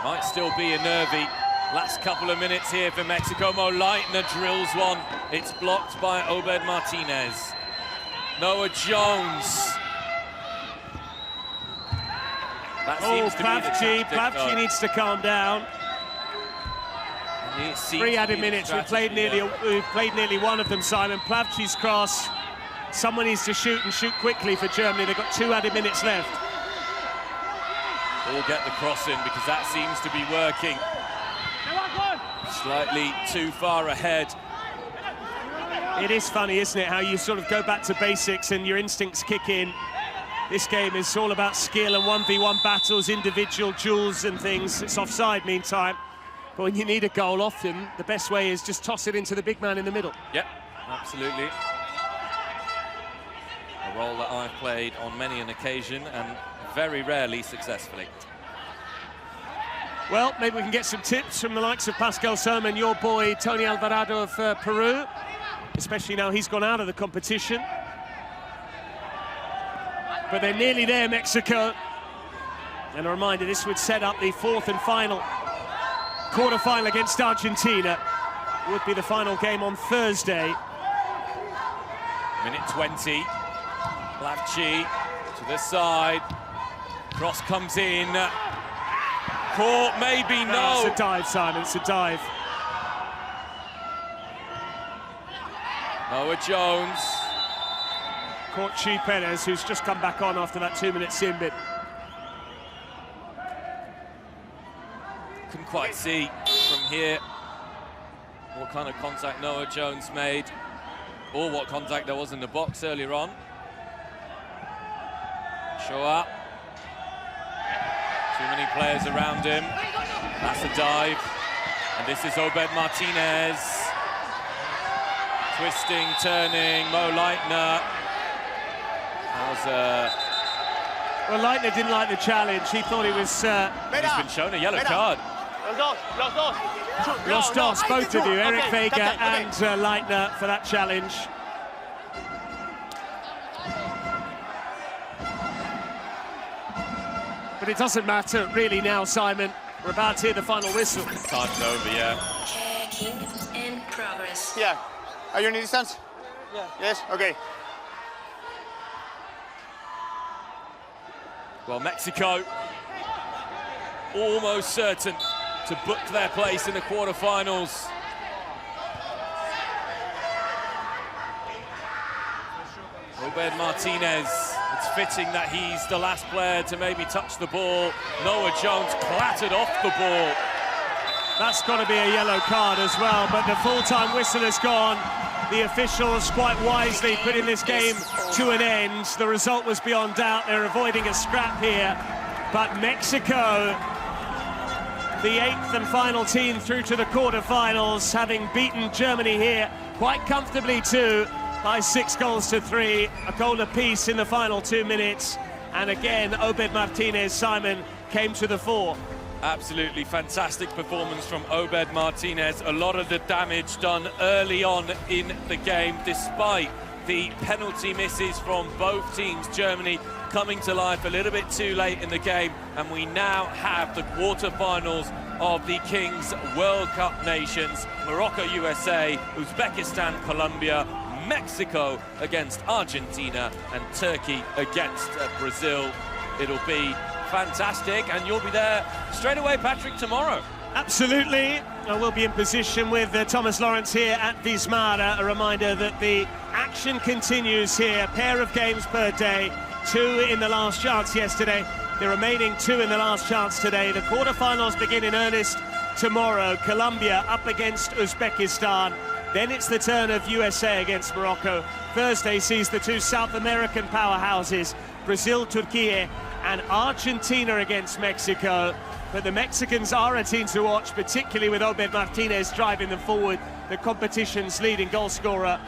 Might still be a nervy last couple of minutes here for Mexico. Mo Leitner drills one. It's blocked by Obed Martinez. Noah Jones. That seems to be the tactic, Plavci needs to calm down. 3 added minutes. We've played nearly one of them, Simon. Plavci's cross. Someone needs to shoot, and shoot quickly for Germany. They've got 2 added minutes left. We'll get the cross in because that seems to be working. Slightly too far ahead. It is funny, isn't it, how you sort of go back to basics and your instincts kick in. This game is all about skill and 1v1 battles, individual duels and things. It's offside meantime. But when you need a goal often, the best way is just toss it into the big man in the middle. Yep, absolutely. A role that I've played on many an occasion and very rarely successfully. Well, maybe we can get some tips from the likes of Pascal Sohm and your boy Tony Alvarado of Peru, especially now he's gone out of the competition. But they're nearly there, Mexico. And a reminder, this would set up the 4th and final quarter-final against Argentina. It would be the final game on Thursday. Minute 20. Plavci to the side. Cross comes in. Caught, maybe no. It's a dive, Simon, it's a dive. Noah Jones. Caught Chi Perez, who's just come back on after that 2-minute sin bit. Couldn't quite see from here what kind of contact Noah Jones made, or what contact there was in the box earlier on. Show up. Too many players around him. That's a dive. And this is Obed Martinez. Twisting, turning, Mo Leitner. Well, Leitner didn't like the challenge. He thought he was... he's been shown a yellow card. Los dos, both of you, Eric Vega and Leitner for that challenge. But it doesn't matter really now, Simon. We're about to hear the final whistle. Time's over, yeah. Checking in progress. Yeah. Are you in distance? Yeah. Yes? Okay. Well, Mexico almost certain to book their place in the quarterfinals. Obed Martinez, it's fitting that he's the last player to maybe touch the ball. Noah Jones clattered off the ball. That's got to be a yellow card as well, but the full-time whistle has gone. The officials quite wisely putting this game to an end. The result was beyond doubt. They're avoiding a scrap here. But Mexico, the 8th and final team through to the quarterfinals, having beaten Germany here quite comfortably too, by 6-3, a goal apiece in the final 2 minutes. And again, Obed Martinez, Simon, came to the fore. Absolutely fantastic performance from Obed Martinez. A lot of the damage done early on in the game, despite the penalty misses from both teams. Germany coming to life a little bit too late in the game, and we now have the quarterfinals of the Kings World Cup Nations. Morocco, USA, Uzbekistan, Colombia, Mexico against Argentina, and Turkey against Brazil. It'll be fantastic, and you'll be there straight away, Patrick, tomorrow. Absolutely. We'll be in position with Thomas Lawrence here at Wismar. A reminder that the action continues here. A pair of games per day. 2 in the last chance yesterday. The remaining 2 in the last chance today. The quarterfinals begin in earnest tomorrow. Colombia up against Uzbekistan. Then it's the turn of USA against Morocco. Thursday sees the 2 South American powerhouses, Brazil, Turkey, and Argentina against Mexico. But the Mexicans are a team to watch, particularly with Obed Martinez driving them forward, the competition's leading goal scorer.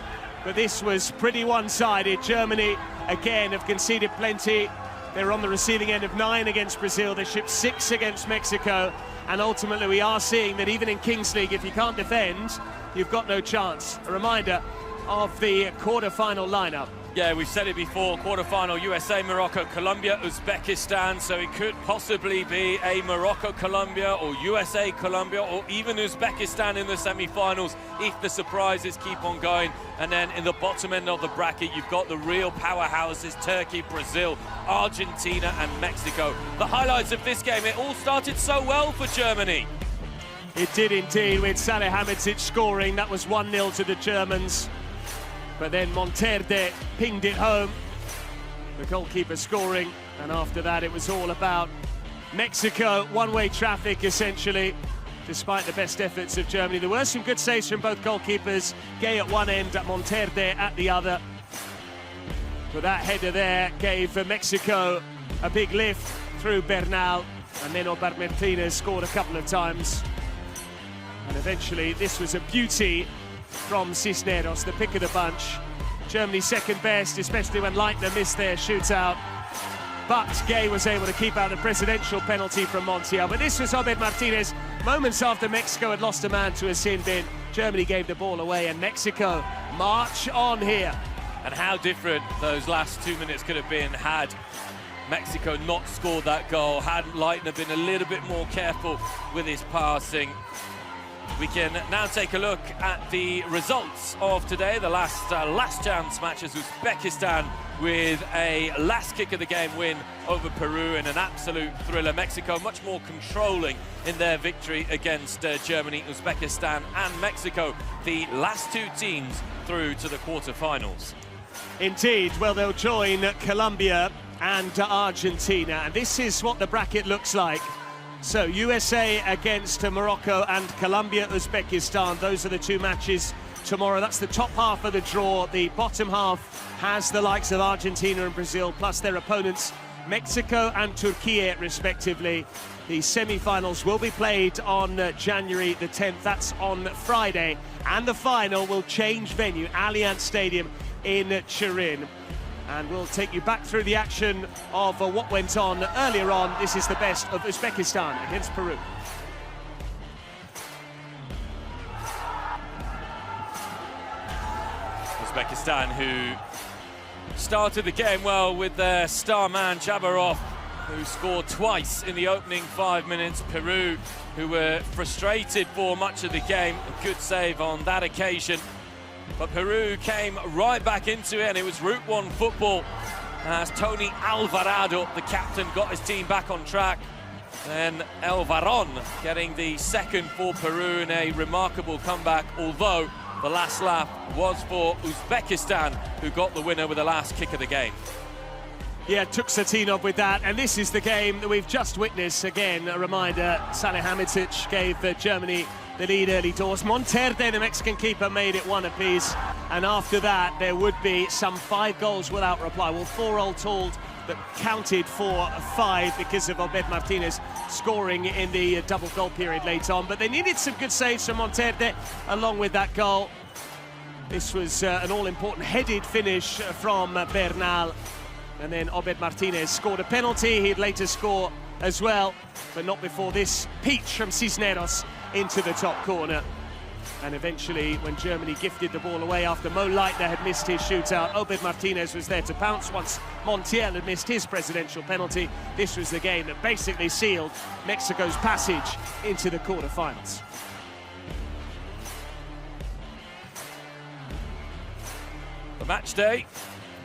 But this was pretty one-sided. Germany, again, have conceded plenty. They're on the receiving end of 9 against Brazil. They shipped 6 against Mexico. And ultimately, we are seeing that even in Kings League, if you can't defend, you've got no chance. A reminder of the quarter-final lineup. Yeah, we've said it before, quarter-final USA, Morocco, Colombia, Uzbekistan, so it could possibly be a Morocco-Colombia or USA-Colombia or even Uzbekistan in the semi-finals if the surprises keep on going. And then in the bottom end of the bracket, you've got the real powerhouses, Turkey, Brazil, Argentina and Mexico. The highlights of this game, it all started so well for Germany. It did indeed, with Salihamidzic scoring. That was 1-0 to the Germans. But then Monterde pinged it home, the goalkeeper scoring, and after that it was all about Mexico, one-way traffic essentially, despite the best efforts of Germany. There were some good saves from both goalkeepers, Gay at one end, Monterde at the other. But that header there gave Mexico a big lift through Bernal, and then Obed Martinez scored a couple of times. And eventually this was a beauty from Cisneros, the pick of the bunch. Germany's second best, especially when Leitner missed their shootout. But Gay was able to keep out the presidential penalty from Montiel. But this was Obed Martinez, moments after Mexico had lost a man to a sin bin. Germany gave the ball away, and Mexico march on here. And how different those last 2 minutes could have been had Mexico not scored that goal, had Leitner been a little bit more careful with his passing. We can now take a look at the results of today, the last chance matches. Uzbekistan with a last kick of the game win over Peru in an absolute thriller. Mexico much more controlling in their victory against Germany. Uzbekistan and Mexico, the last two teams through to the quarter-finals. Indeed, well, they'll join Colombia and Argentina, and this is what the bracket looks like. So USA against Morocco and Colombia, Uzbekistan. Those are the two matches tomorrow. That's the top half of the draw. The bottom half has the likes of Argentina and Brazil, plus their opponents, Mexico and Turkey, respectively. The semi-finals will be played on January the 10th. That's on Friday. And the final will change venue, Allianz Stadium in Turin. And we'll take you back through the action of what went on earlier on. This is the best of Uzbekistan against Peru. Uzbekistan, who started the game well with their star man Jabarov, who scored twice in the opening 5 minutes. Peru, who were frustrated for much of the game, a good save on that occasion. But Peru came right back into it, and it was Route 1 football as Tony Alvarado, the captain, got his team back on track. Then El Varón getting the second for Peru in a remarkable comeback, although the last laugh was for Uzbekistan, who got the winner with the last kick of the game. Yeah, took Satinov with that, and this is the game that we've just witnessed. Again, a reminder, Salihamidzic gave Germany the lead early doors. Monterde, the Mexican keeper, made it one apiece, and after that there would be some 5 goals without reply. Well, 4 all told, that counted for 5 because of Obed Martinez scoring in the double goal period late on. But they needed some good saves from Monterde along with that goal. This was an all-important headed finish from Bernal, and then Obed Martinez scored a penalty. He'd later score as well, but not before this peach from Cisneros into the top corner. And eventually, when Germany gifted the ball away after Mo Leitner had missed his shootout, Obed Martinez was there to pounce once Montiel had missed his presidential penalty. This was the game that basically sealed Mexico's passage into the quarterfinals. The match day,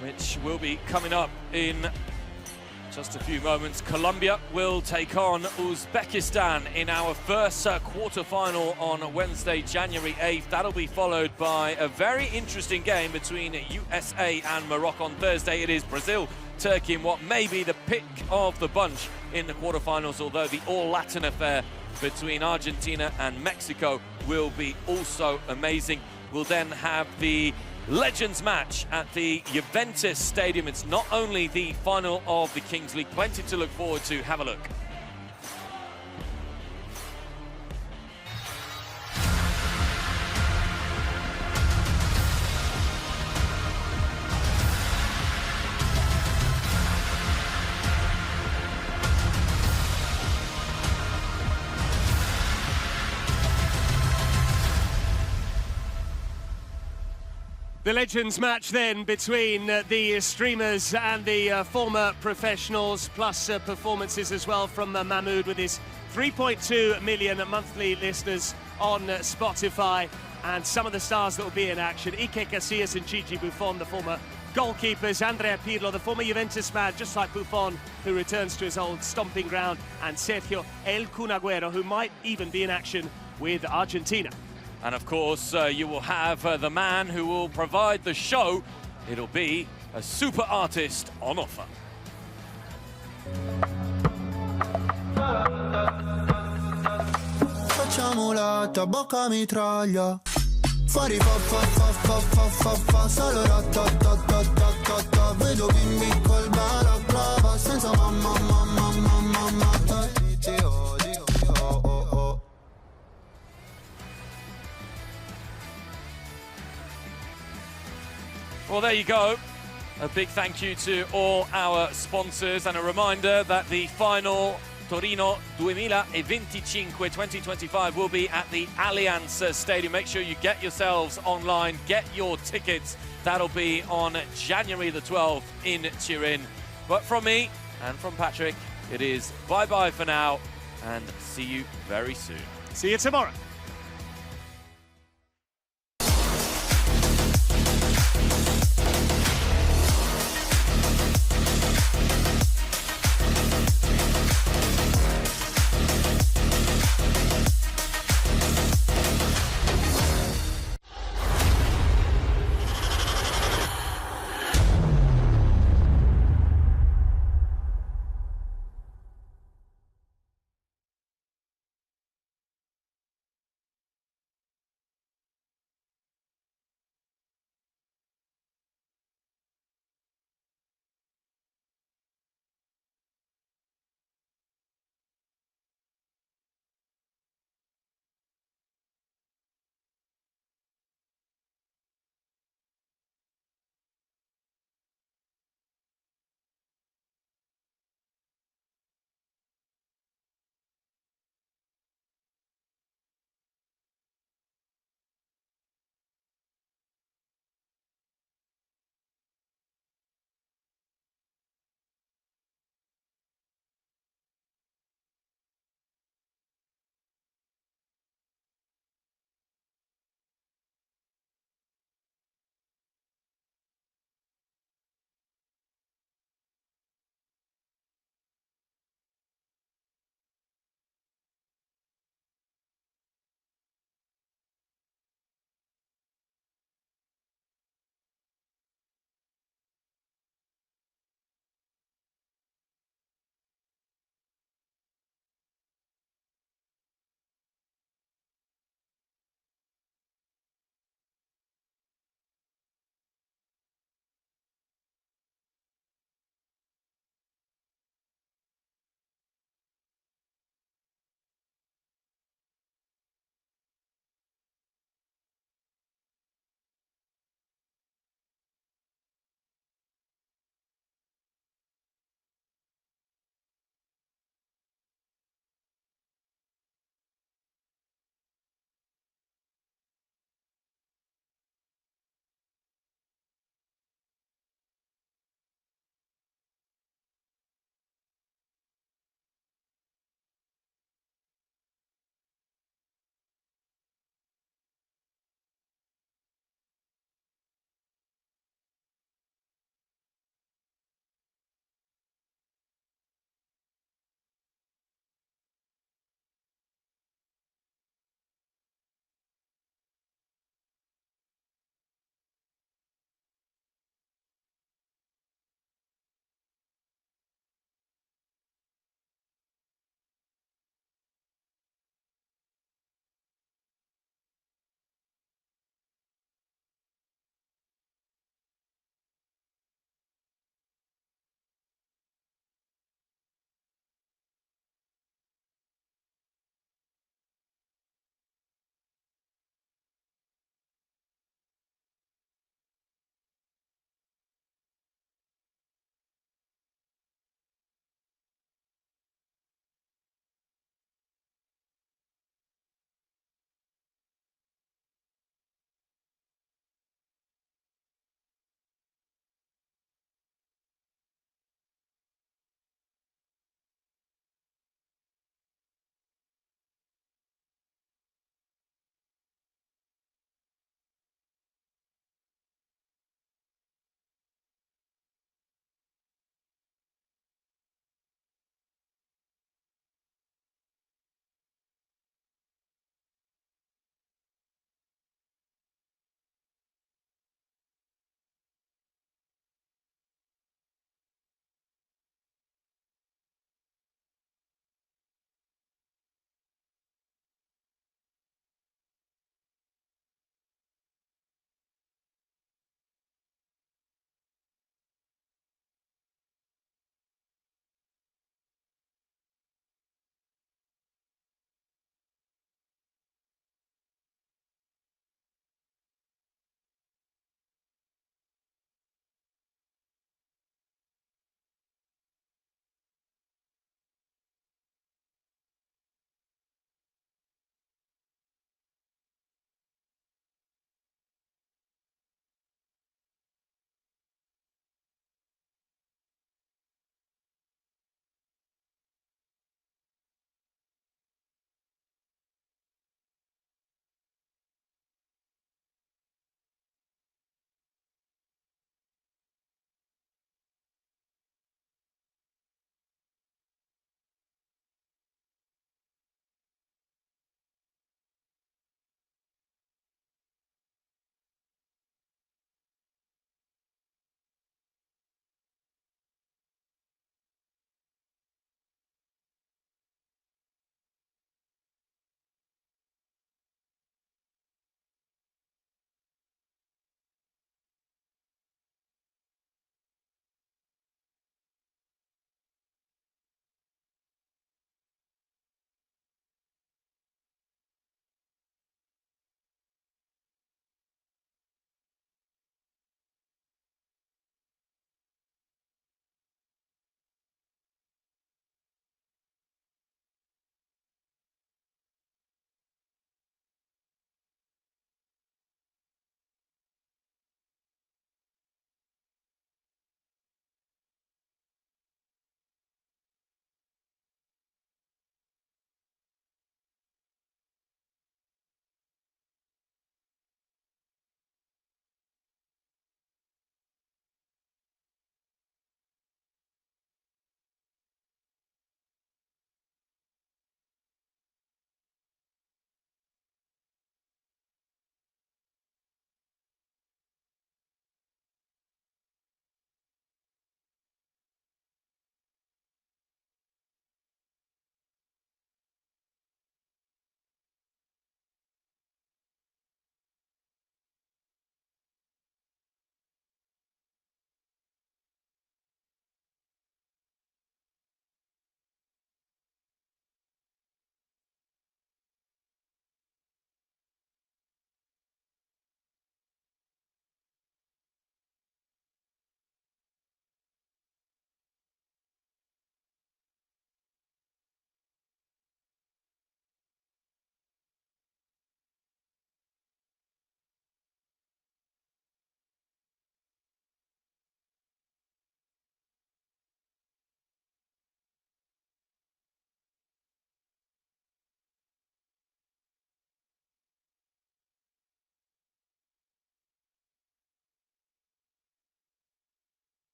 which will be coming up in just a few moments. Colombia will take on Uzbekistan in our first quarter-final on Wednesday, January 8th. That'll be followed by a very interesting game between USA and Morocco on Thursday. It is Brazil, Turkey, in what may be the pick of the bunch in the quarterfinals, although the all-Latin affair between Argentina and Mexico will be also amazing. We'll then have the Legends match at the Juventus Stadium. It's not only the final of the Kings League, plenty to look forward to. Have a look. The Legends match then between the streamers and the former professionals, plus performances as well from Mahmoud with his 3.2 million monthly listeners on Spotify, and some of the stars that will be in action: Iker Casillas and Gigi Buffon, the former goalkeepers; Andrea Pirlo, the former Juventus man, just like Buffon, who returns to his old stomping ground; and Sergio El Kun Agüero, who might even be in action with Argentina. And of course, you will have the man who will provide the show. It'll be a super artist on offer. Facciamo la tabacca mitraglia. Fuori fa fa fa fa fa fa fa. Solo ta. Vedo bimbi col balaclava. Senza mamma. Well, there you go. A big thank you to all our sponsors, and a reminder that the final Torino 2025 will be at the Allianz Stadium. Make sure you get yourselves online, get your tickets. That'll be on January the 12th in Turin. But from me and from Patrick, it is bye-bye for now, and see you very soon. See you tomorrow.